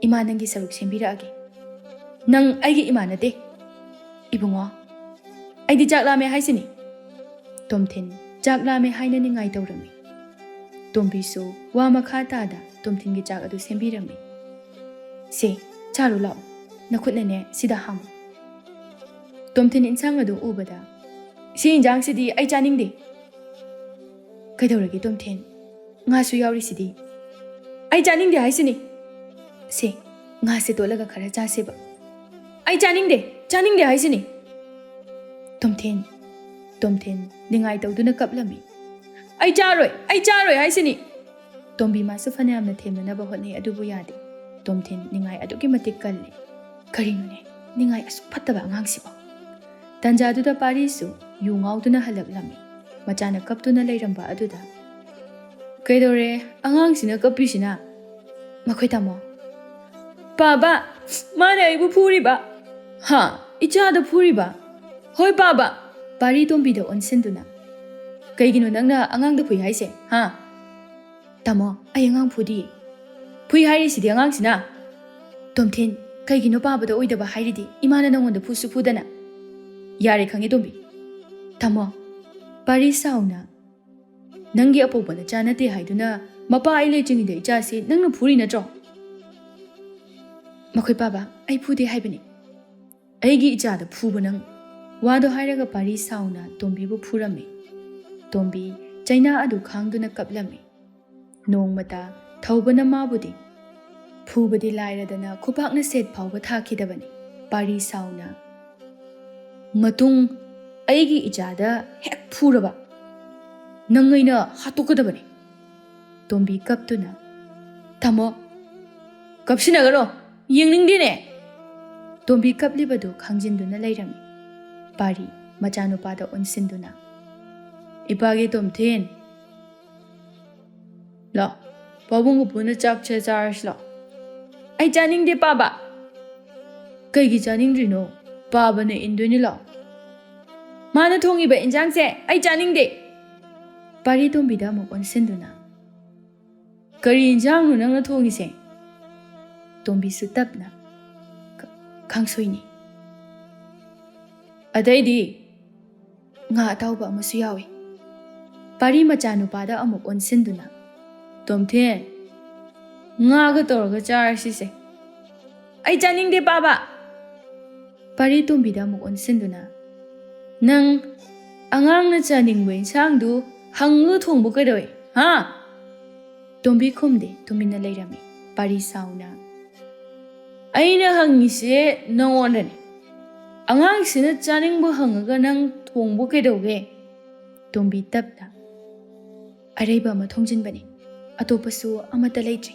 ꯏꯃꯥ ꯅꯪꯒꯤ ꯁꯔꯨꯛ ꯁꯦꯝꯕꯤꯔꯛꯑꯒꯦ. ꯅꯪ ꯑꯩꯒꯤ ꯏꯃꯥ ꯅꯠꯇꯦ. ꯏꯕꯨꯡꯉꯣ, ꯑꯩꯗꯤ ꯆꯥꯛ ꯂꯥꯝꯃꯦ ꯍꯥꯏꯁꯤꯅꯤ. ꯇꯣꯝꯊꯤꯟ ꯆꯥꯛ ꯂꯥꯝꯃꯦ ꯍꯥꯏꯅ ꯅꯤꯡꯉꯥꯏ ꯇꯧꯔꯝꯃꯤ. ꯇꯣꯝꯕꯤꯁꯨ ꯋꯥ ꯃꯈꯥ ꯇꯥꯗ ꯇꯣꯝꯊꯤꯟꯒꯤ ꯆꯥꯛ ꯑꯗꯨ ꯁꯦꯝꯕꯤꯔꯝꯃꯤ. ꯁꯦ, ꯆꯥꯔꯨ ꯂꯥꯛꯑꯣ, ꯅꯈꯨꯠꯅꯅꯦ ꯁꯤꯗ ꯍꯥꯝꯃꯨ. ꯇꯣꯝꯊꯤꯟ ꯏꯟꯁꯥꯡ ꯑꯗꯨ ꯎꯕꯗ, ꯁꯤ ꯏꯟꯖꯥꯡꯁꯤꯗꯤ ꯑꯩ ꯆꯥꯅꯤꯡꯗꯦ. ꯀꯩꯗꯧꯔꯒꯦ ꯇꯣꯝꯊꯤꯟ? ꯉꯥꯁꯨ ꯌꯥꯎꯔꯤꯁꯤꯗꯤ. ꯑꯩ ꯆꯥꯅꯤꯡꯗꯦ ꯍꯥꯏꯁꯤꯅꯤ. ꯁꯦ, ꯉꯥꯁꯦ ꯇꯣꯠꯂꯒ ꯈꯔ ꯆꯥꯁꯦꯕ. ꯑꯩ ꯆꯥꯅꯤꯡꯗꯦ ꯍꯥꯏꯁꯤꯅꯤ. ꯇꯣꯝꯊꯤꯟ, ꯇꯣꯝꯊꯤꯟ ꯅꯤꯡꯉꯥꯏ ꯇꯧꯗꯨꯅ ꯀꯞꯂꯝꯃꯤ꯫ ꯑꯩ ꯆꯥꯔꯣꯏ ꯍꯥꯏꯁꯤꯅꯤ꯫ ꯇꯣꯝꯕꯤ ꯃꯥꯁꯨ ꯐꯅꯌꯥꯝꯅ ꯊꯦꯝꯅꯅꯕ ꯍꯣꯠꯅꯩ ꯑꯗꯨꯕꯨ ꯌꯥꯗꯦ꯫ ꯇꯣꯝꯊꯤꯟ ꯅꯤꯡꯉꯥꯏ ꯑꯗꯨꯛꯀꯤ ꯃꯇꯤꯛ ꯀꯜꯂꯤ꯫ ꯀꯔꯤꯅꯣꯅꯦ ꯅꯤꯡꯉꯥꯏ ꯑꯁꯨꯛ ꯐꯠꯇꯕ ꯑꯉꯥꯡꯁꯤꯕꯣ? ꯇꯟꯖꯥꯗꯨꯗ ꯄꯥꯔꯤꯁꯨ ꯌꯨ ꯉꯥꯎꯗꯨꯅ ꯍꯜꯂꯛꯂꯝꯃꯤ꯫ ꯃꯆꯥꯅ ꯀꯞꯇꯨꯅ ꯂꯩꯔꯝꯕ ꯑꯗꯨꯗ ꯀꯩꯗꯧꯔꯦ ꯑꯉꯥꯡꯁꯤꯅ ꯀꯞꯄꯤꯁꯤꯅ? ꯃꯈꯣꯏ ꯇꯥꯃꯣ, ꯄꯥꯕ, ꯃꯥꯅ ꯑꯩꯕꯨ ꯐꯨꯔꯤꯕ꯫ ꯍꯥ, ꯏꯆꯥꯗ ꯐꯨꯔꯤꯕ? ꯍꯣꯏ ꯄꯥꯕ꯫ ꯄꯥꯔꯤ ꯇꯣꯝꯕꯤꯗ ꯑꯣꯟꯁꯤꯟꯗꯨꯅ, ꯀꯩꯒꯤꯅꯣ ꯅꯪꯅ ꯑꯉꯥꯡꯗ ꯐꯨꯏ ꯍꯥꯏꯁꯦ? ꯍꯥ? ꯇꯥꯃꯣ, ꯑꯩ ꯑꯉꯥꯡ ꯐꯨꯗꯤꯌꯦ꯫ ꯐꯨꯏ ꯍꯥꯏꯔꯤꯁꯤꯗꯤ ꯑꯉꯥꯡꯁꯤꯅ꯫ ꯇꯣꯝꯊꯤꯟ, ꯀꯩꯒꯤꯅꯣ ꯄꯥꯕꯗ ꯑꯣꯏꯗꯕ ꯍꯥꯏꯔꯤꯗꯤ? ꯏꯃꯥꯅ ꯅꯪꯉꯣꯟꯗ ꯐꯨꯁꯨ ꯐꯨꯗꯅ꯫ ꯌꯥꯔꯦ ꯈꯪꯉꯦ ꯇꯣꯝꯕꯤ꯫ ꯇꯥꯃꯣ, ꯄꯥꯔꯤ ꯁꯥꯎꯅ, ꯅꯪꯒꯤ ꯑꯄꯣꯛꯄ ꯅꯆꯥ ꯅꯠꯇꯦ ꯍꯥꯏꯗꯨꯅ ꯃꯄꯥ ꯑꯩ ꯂꯩꯇ꯭ꯔꯤꯉꯩꯗ ꯏꯆꯥꯁꯤ ꯅꯪꯅ ꯐꯨꯔꯤ ꯅꯠꯇ꯭ꯔꯣ? ꯃꯈꯣꯏ ꯄꯥꯕ, ꯑꯩ ꯐꯨꯗꯦ ꯍꯥꯏꯕꯅꯤ꯫ ꯑꯩꯒꯤ ꯏꯆꯥꯗ ꯐꯨꯕ ꯅꯪ꯫ ꯋꯥꯗꯣ ꯍꯥꯏꯔꯒ ꯄꯥꯔꯤ ꯁꯥꯎꯅ ꯇꯣꯝꯕꯤꯕꯨ ꯐꯨꯔꯝꯃꯤ꯫ ꯇꯣꯝꯕꯤ ꯆꯩꯅꯥ ꯑꯗꯨ ꯈꯥꯡꯗꯨꯅ ꯀꯞꯂꯝꯃꯤ꯫ ꯅꯣꯡꯃꯇ ꯊꯧꯕꯅ ꯃꯥꯕꯨꯗꯤ ꯐꯨꯕꯗꯤ ꯂꯥꯏꯔꯗꯅ ꯈꯨꯄꯥꯛꯅ ꯁꯦꯠ ꯐꯥꯎꯕ ꯊꯥꯈꯤꯗꯕꯅꯤ꯫ ꯄꯥꯔꯤ ꯁꯥꯎꯅ, ꯃꯇꯨꯡ ꯑꯩꯒꯤ ꯏꯆꯥꯗ ꯍꯦꯛ ꯐꯨꯔꯕ ꯅꯪ ꯑꯩꯅ ꯍꯥꯠꯇꯣꯛꯀꯗꯕꯅꯤ꯫ ꯇꯣꯝꯕꯤ ꯀꯞꯇꯨꯅ, ꯇꯥꯃꯣ, ꯀꯞꯁꯤꯟꯅꯒꯅꯣ, ꯌꯦꯡꯅꯤꯡꯗꯦꯅꯦ꯫ ꯇꯣꯝꯕꯤ ꯀꯞꯂꯤꯕꯗꯨ ꯈꯥꯡꯖꯤꯟꯗꯨꯅ ꯂꯩꯔꯝꯃꯤ꯫ ꯄꯥꯔꯤ ꯃꯆꯥꯅꯨꯄꯥꯗ ꯑꯣꯟꯁꯤꯟꯗꯨꯅ, ꯏꯄꯥꯒꯤ ꯇꯣꯝꯊꯤꯟ, ꯂꯥꯛ, ꯄꯥꯕꯨꯡꯒ ꯄꯨꯟꯅ ꯆꯥꯛ ꯆꯥꯔꯁꯤ ꯂꯥꯛ꯫ ꯑꯩ ꯆꯥꯅꯤꯡꯗꯦ ꯄꯥꯕ꯫ ꯀꯩꯒꯤ ꯆꯥꯅꯤꯡꯗ꯭ꯔꯤꯅꯣ? ꯄꯥꯕꯅ ꯏꯟꯗꯣꯏꯅꯤ ꯂꯥꯛ꯫ ꯃꯥꯅ ꯊꯣꯡꯉꯤꯕ ꯏꯟꯖꯥꯡꯁꯦ ꯑꯩ ꯆꯥꯅꯤꯡꯗꯦ꯫ ꯄꯥꯔꯤ ꯇꯣꯝꯕꯤꯗ ꯑꯃꯨꯛ ꯑꯣꯟꯁꯤꯟꯗꯨꯅ, ꯀꯔꯤ ꯏꯟꯖꯥꯡꯅꯣ ꯅꯪꯅ ꯊꯣꯡꯉꯤꯁꯦ? ꯇꯣꯝꯕꯤꯁꯨ ꯇꯞꯅ, ꯀꯥꯡꯁꯣꯏꯅꯤ꯫ ꯑꯇꯩꯗꯤ? ꯉꯥ ꯑꯇꯥꯎꯕ ꯑꯃꯁꯨ ꯌꯥꯎꯏ꯫ ꯄꯥꯔꯤ ꯃꯆꯥꯅꯨꯄꯥꯗ ꯑꯃꯨꯛ ꯑꯣꯟꯁꯤꯟꯗꯨꯅ, ꯇꯣꯝꯊꯤꯟ, ꯉꯥꯒ ꯇꯧꯔꯒ ꯆꯥꯔꯁꯤꯁꯦ꯫ ꯑꯩ ꯆꯥꯅꯤꯡꯗꯦ ꯄꯥꯕ꯫ ꯄꯥꯔꯤ ꯇꯣꯝꯕꯤꯗ ꯑꯃꯨꯛ ꯑꯣꯟꯁꯤꯟꯗꯨꯅ, ꯅꯪ ꯑꯉꯥꯡꯅ ꯆꯥꯅꯤꯡꯕ ꯏꯟꯁꯥꯡꯗꯨ ꯍꯪꯉꯒ ꯊꯣꯡꯕ ꯀꯩꯗꯧꯏ? ꯍꯥ? ꯇꯣꯝꯕꯤ ꯈꯨꯝꯗꯦ, ꯇꯨꯃꯤꯟꯅ ꯂꯩꯔꯝꯃꯤ꯫ ꯄꯥꯔꯤ ꯁꯥꯎꯅ, ꯑꯩꯅ ꯍꯪꯉꯤꯁꯦ ꯅꯉꯣꯟꯗꯅꯤ꯫ ꯑꯉꯥꯡꯁꯤꯅ ꯆꯥꯅꯤꯡꯕ ꯍꯪꯉꯒ ꯅꯪ ꯊꯣꯡꯕ ꯀꯩꯗꯧꯒꯦ? ꯇꯣꯝꯕꯤ ꯇꯞꯅ, ꯑꯔꯩꯕ ꯑꯃ ꯊꯣꯡꯖꯤꯟꯕꯅꯤ, ꯑꯇꯣꯞꯄꯁꯨ ꯑꯃꯠꯇ ꯂꯩꯇ꯭ꯔꯤ꯫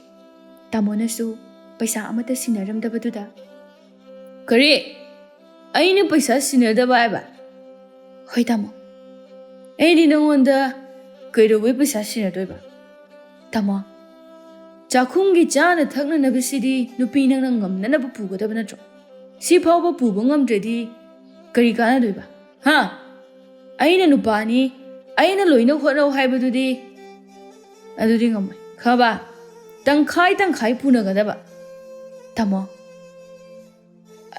ꯇꯥꯃꯣꯅꯁꯨ ꯄꯩꯁꯥ ꯑꯃꯠꯇ ꯁꯤꯟꯅꯔꯝꯗꯕꯗꯨꯗ꯫ ꯀꯔꯤ? ꯑꯩꯅ ꯄꯩꯁꯥ ꯁꯤꯟꯅꯗꯕ ꯍꯥꯏꯕ? ꯍꯣꯏ ꯇꯥꯃꯣ꯫ ꯑꯩꯗꯤ ꯅꯉꯣꯟꯗ ꯀꯩꯗꯧꯕꯩ ꯄꯩꯁా ꯁꯤꯟꯅꯗꯣꯏꯕ? ꯇꯥꯃꯣ, ꯆꯥꯛꯈꯨꯝꯒꯤ ꯆꯥꯅ ꯊꯛꯅꯅꯕꯁꯤꯗꯤ ꯅꯨꯄꯤ ꯅꯪꯅ ꯉꯝꯅꯅꯕ ꯄꯨꯒꯗꯕ ꯅꯠꯇ꯭ꯔꯣ? ꯁꯤ ꯐꯥꯎꯕ ꯄꯨꯕ ꯉꯝꯗ꯭ꯔꯗꯤ ꯀꯔꯤ ꯀꯥꯟꯅꯗꯣꯏꯕ? ꯍꯥ? ꯑꯩꯅ ꯅꯨꯄꯥꯅꯤ, ꯑꯩꯅ ꯂꯣꯏꯅ ꯍꯣꯠꯅꯧ ꯍꯥꯏꯕꯗꯨꯗꯤ ꯑꯗꯨꯗꯤ ꯉꯝꯃꯣꯏ, ꯈꯪꯕ? ꯇꯪꯈꯥꯏ ꯇꯪꯈꯥꯏ ꯄꯨꯅꯒꯗꯕ꯫ ꯇꯥꯃꯣ,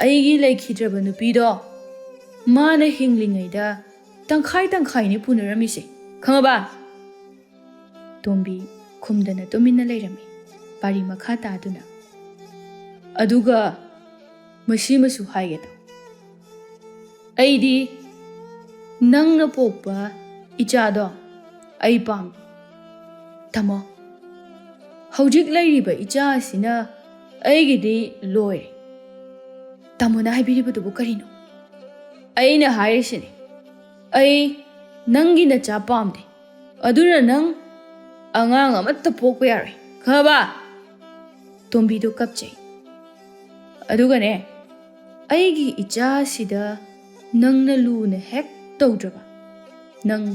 ꯑꯩꯒꯤ ꯂꯩꯈꯤꯗ꯭ꯔꯕ ꯅꯨꯄꯤꯗꯣ ꯃꯥꯅ ꯍꯤꯡꯂꯤꯉꯩꯗ ꯇꯪꯈꯥꯏ ꯇꯪꯈꯥꯏꯅꯤ ꯄꯨꯅꯔꯝꯃꯤꯁꯦ, ꯈꯪꯉꯕ? ꯇꯣꯝꯕꯤ ꯈꯨꯝꯗꯅ ꯇꯨꯃꯤꯟꯅ ꯂꯩꯔꯝꯃꯤ꯫ ꯄꯥꯔꯤ ꯃꯈꯥ ꯇꯥꯗꯨꯅ, ꯑꯗꯨꯒ ꯃꯁꯤꯃꯁꯨ ꯍꯥꯏꯒꯦ ꯇꯥꯎ, ꯑꯩꯗꯤ ꯅꯪꯅ ꯄꯣꯛꯄ ꯏꯆꯥꯗꯣ ꯑꯩ ꯄꯥꯝꯃꯤ꯫ ꯇꯥꯃꯣ, ꯍꯧꯖꯤꯛ ꯂꯩꯔꯤꯕ ꯏꯆꯥ ꯑꯁꯤꯅ ꯑꯩꯒꯤꯗꯤ ꯂꯣꯏꯔꯦ꯫ ꯇꯥꯃꯣꯅ ꯍꯥꯏꯕꯤꯔꯤꯕꯗꯨꯕꯨ ꯀꯔꯤꯅꯣ? ꯑꯩꯅ ꯍꯥꯏꯔꯤꯁꯤꯅꯤ, ꯑꯩ ꯅꯪꯒꯤ ꯅꯆꯥ ꯄꯥꯝꯗꯦ, ꯑꯗꯨꯅ ꯅꯪ ꯑꯉꯥꯡ ꯑꯃꯠꯇ ꯄꯣꯛꯄ ꯌꯥꯔꯣꯏ, ꯈꯪꯉꯕ? ꯇꯣꯝꯕꯤꯗꯨ ꯀꯞꯆꯩ꯫ ꯑꯗꯨꯒꯅꯦ, ꯑꯩꯒꯤ ꯏꯆꯥꯁꯤꯗ ꯅꯪꯅ ꯂꯨꯅ ꯍꯦꯛ ꯇꯧꯗ꯭ꯔꯕ ꯅꯪ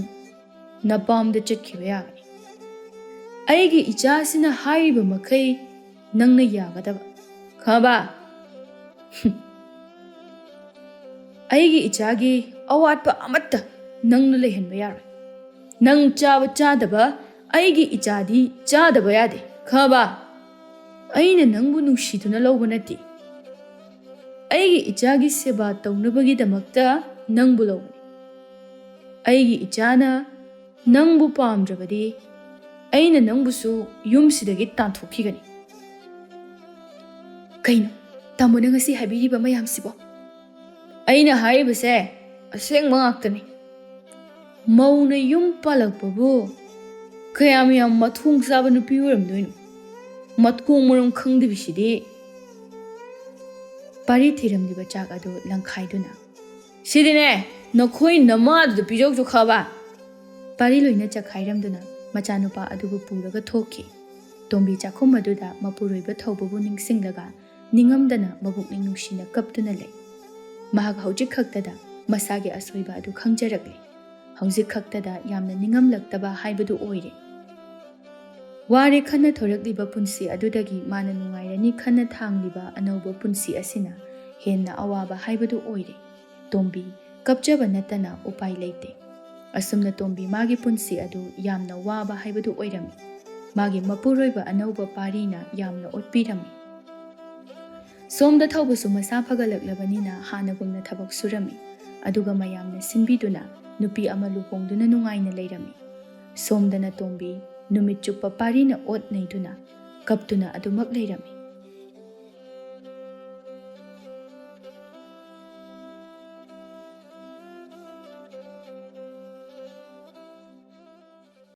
ꯅꯄꯥꯝꯗ ꯆꯠꯈꯤꯕ ꯌꯥꯒꯅꯤ꯫ ꯑꯩꯒꯤ ꯏꯆꯥꯁꯤꯅ ꯍꯥꯏꯔꯤꯕ ꯃꯈꯩ ꯅꯪꯅ ꯌꯥꯒꯗꯕ, ꯈꯪꯉꯕ? ꯑꯩꯒꯤ ꯏꯆꯥꯒꯤ ꯑꯋꯥꯠꯄ ꯑꯃꯠꯇ ꯅꯪꯅ ꯂꯩꯍꯟꯕ ꯌꯥꯔꯣꯏ꯫ ꯅꯪ ꯆꯥꯕ ꯆꯥꯗꯕ ꯑꯩꯒꯤ ꯏꯆꯥꯗꯤ ꯆꯥꯗꯕ ꯌꯥꯗꯦ, ꯈꯪꯉꯕ? ꯑꯩꯅ ꯅꯪꯕꯨ ꯅꯨꯡꯁꯤꯗꯨꯅ ꯂꯧꯕ ꯅꯠꯇꯦ, ꯑꯩꯒꯤ ꯏꯆꯥꯒꯤ ꯁꯦꯕꯥ ꯇꯧꯅꯕꯒꯤꯗꯃꯛꯇ ꯅꯪꯕꯨ ꯂꯧꯕꯅꯤ꯫ ꯑꯩꯒꯤ ꯏꯆꯥꯅ ꯅꯪꯕꯨ ꯄꯥꯝꯗ꯭ꯔꯕꯗꯤ ꯑꯩꯅ ꯅꯪꯕꯨꯁꯨ ꯌꯨꯝꯁꯤꯗꯒꯤ ꯇꯥꯟꯊꯣꯛꯈꯤꯒꯅꯤ꯫ ꯀꯩꯅꯣ ꯇꯥꯃꯣꯅ ꯉꯁꯤ ꯍꯥꯏꯕꯤꯔꯤꯕ ꯃꯌꯥꯝꯁꯤꯕꯣ? ꯑꯩꯅ ꯍꯥꯏꯔꯤꯕꯁꯦ ꯑꯁꯦꯡꯕ ꯉꯥꯛꯇꯅꯤ꯫ ꯃꯧꯅ ꯌꯨꯝ ꯄꯥꯜꯂꯛꯄꯕꯨ ꯀꯌꯥꯝ ꯌꯥꯝ ꯃꯊꯣꯡ ꯆꯥꯕ ꯅꯨꯄꯤ ꯑꯣꯏꯔꯝꯗꯣꯏꯅꯣ? ꯃꯊꯣꯡ ꯃꯔꯝ ꯈꯪꯗꯕꯤꯁꯤꯗꯤ꯫ ꯄꯥꯔꯤ ꯊꯤꯔꯝꯂꯤꯕ ꯆꯥꯛ ꯑꯗꯨ ꯂꯪꯈꯥꯏꯗꯨꯅ, ꯁꯤꯗꯤꯅꯦ ꯅꯈꯣꯏ ꯅꯃꯥꯗꯨꯗ ꯄꯤꯖꯧꯁꯨ ꯈꯕ ꯄꯥꯔꯤ ꯂꯣꯏꯅ ꯆꯈꯥꯏꯔꯝꯗꯨꯅ ꯃꯆꯥꯅꯨꯄꯥ ꯑꯗꯨꯕꯨ ꯄꯨꯔꯒ ꯊꯣꯛꯈꯤ꯫ ꯇꯣꯝꯕꯤ ꯆꯥꯛꯈꯨꯝ ꯑꯗꯨꯗ ꯃꯄꯨꯔꯣꯏꯕ ꯊꯧꯕꯕꯨ ꯅꯤꯡꯁꯤꯡꯂꯒ ꯅꯤꯡꯉꯝꯗꯅ ꯃꯕꯨꯛꯅꯤꯡ ꯅꯨꯡꯁꯤꯅ ꯀꯞꯇꯨꯅ ꯂꯩ꯫ ꯃꯍꯥꯛ ꯍꯧꯖꯤꯛ ꯈꯛꯇꯗ ꯃꯁꯥꯒꯤ ꯑꯁꯣꯏꯕ ꯑꯗꯨ ꯈꯪꯖꯔꯛꯂꯤ꯫ ꯍꯧꯖꯤꯛ ꯈꯛꯇꯗ ꯌꯥꯝꯅ ꯅꯤꯡꯉꯝꯂꯛꯇꯕ ꯍꯥꯏꯕꯗꯨ ꯑꯣꯏꯔꯦ꯫ ꯋꯥꯔꯦ ꯈꯟꯅ ꯊꯣꯔꯛꯂꯤꯕ ꯄꯨꯟꯁꯤ ꯑꯗꯨꯗꯒꯤ ꯃꯥꯅ ꯅꯨꯡꯉꯥꯏꯔꯅꯤ ꯈꯟꯅ ꯊꯥꯡꯂꯤꯕ ꯑꯅꯧꯕ ꯄꯨꯟꯁꯤ ꯑꯁꯤꯅ ꯍꯦꯟꯅ ꯑꯋꯥꯕ ꯍꯥꯏꯕꯗꯨ ꯑꯣꯏꯔꯦ꯫ ꯇꯣꯝꯕꯤ ꯀꯞꯆꯕ ꯅꯠꯇꯅ ꯎꯄꯥꯏ ꯂꯩꯇꯦ꯫ ꯑꯁꯨꯝꯅ ꯇꯣꯝꯕꯤ ꯃꯥꯒꯤ ꯄꯨꯟꯁꯤ ꯑꯗꯨ ꯌꯥꯝꯅ ꯋꯥꯕ ꯍꯥꯏꯕꯗꯨ ꯑꯣꯏꯔꯝꯃꯤ꯫ ꯃꯥꯒꯤ ꯃꯄꯨꯔꯣꯏꯕ ꯑꯅꯧꯕ ꯄꯥꯔꯤꯅ ꯌꯥꯝꯅ ꯑꯣꯠꯄꯤꯔꯝꯃꯤ꯫ ꯁꯣꯝꯗ ꯊꯧꯕꯁꯨ ꯃꯁꯥ ꯐꯒꯠꯂꯛꯂꯕꯅꯤꯅ ꯍꯥꯟꯅꯒꯨꯝꯅ ꯊꯕꯛ ꯁꯨꯔꯝꯃꯤ꯫ ꯑꯗꯨꯒ ꯃꯌꯥꯝꯅ ꯁꯤꯟꯕꯤꯗꯨꯅ ꯅꯨꯄꯤ ꯑꯃ ꯂꯨꯍꯣꯡꯗꯨꯅ ꯅꯨꯡꯉꯥꯏꯅ ꯂꯩꯔꯝꯃꯤ꯫ ꯁꯣꯝꯗꯅ ꯇꯣꯝꯕꯤ ꯅꯨꯃꯤꯠ ꯆꯨꯞꯄ ꯄꯥꯔꯤꯅ ꯑꯣꯠ ꯅꯩꯗꯨꯅ ꯀꯞꯇꯨꯅ ꯑꯗꯨꯃꯛ ꯂꯩꯔꯝꯃꯤ꯫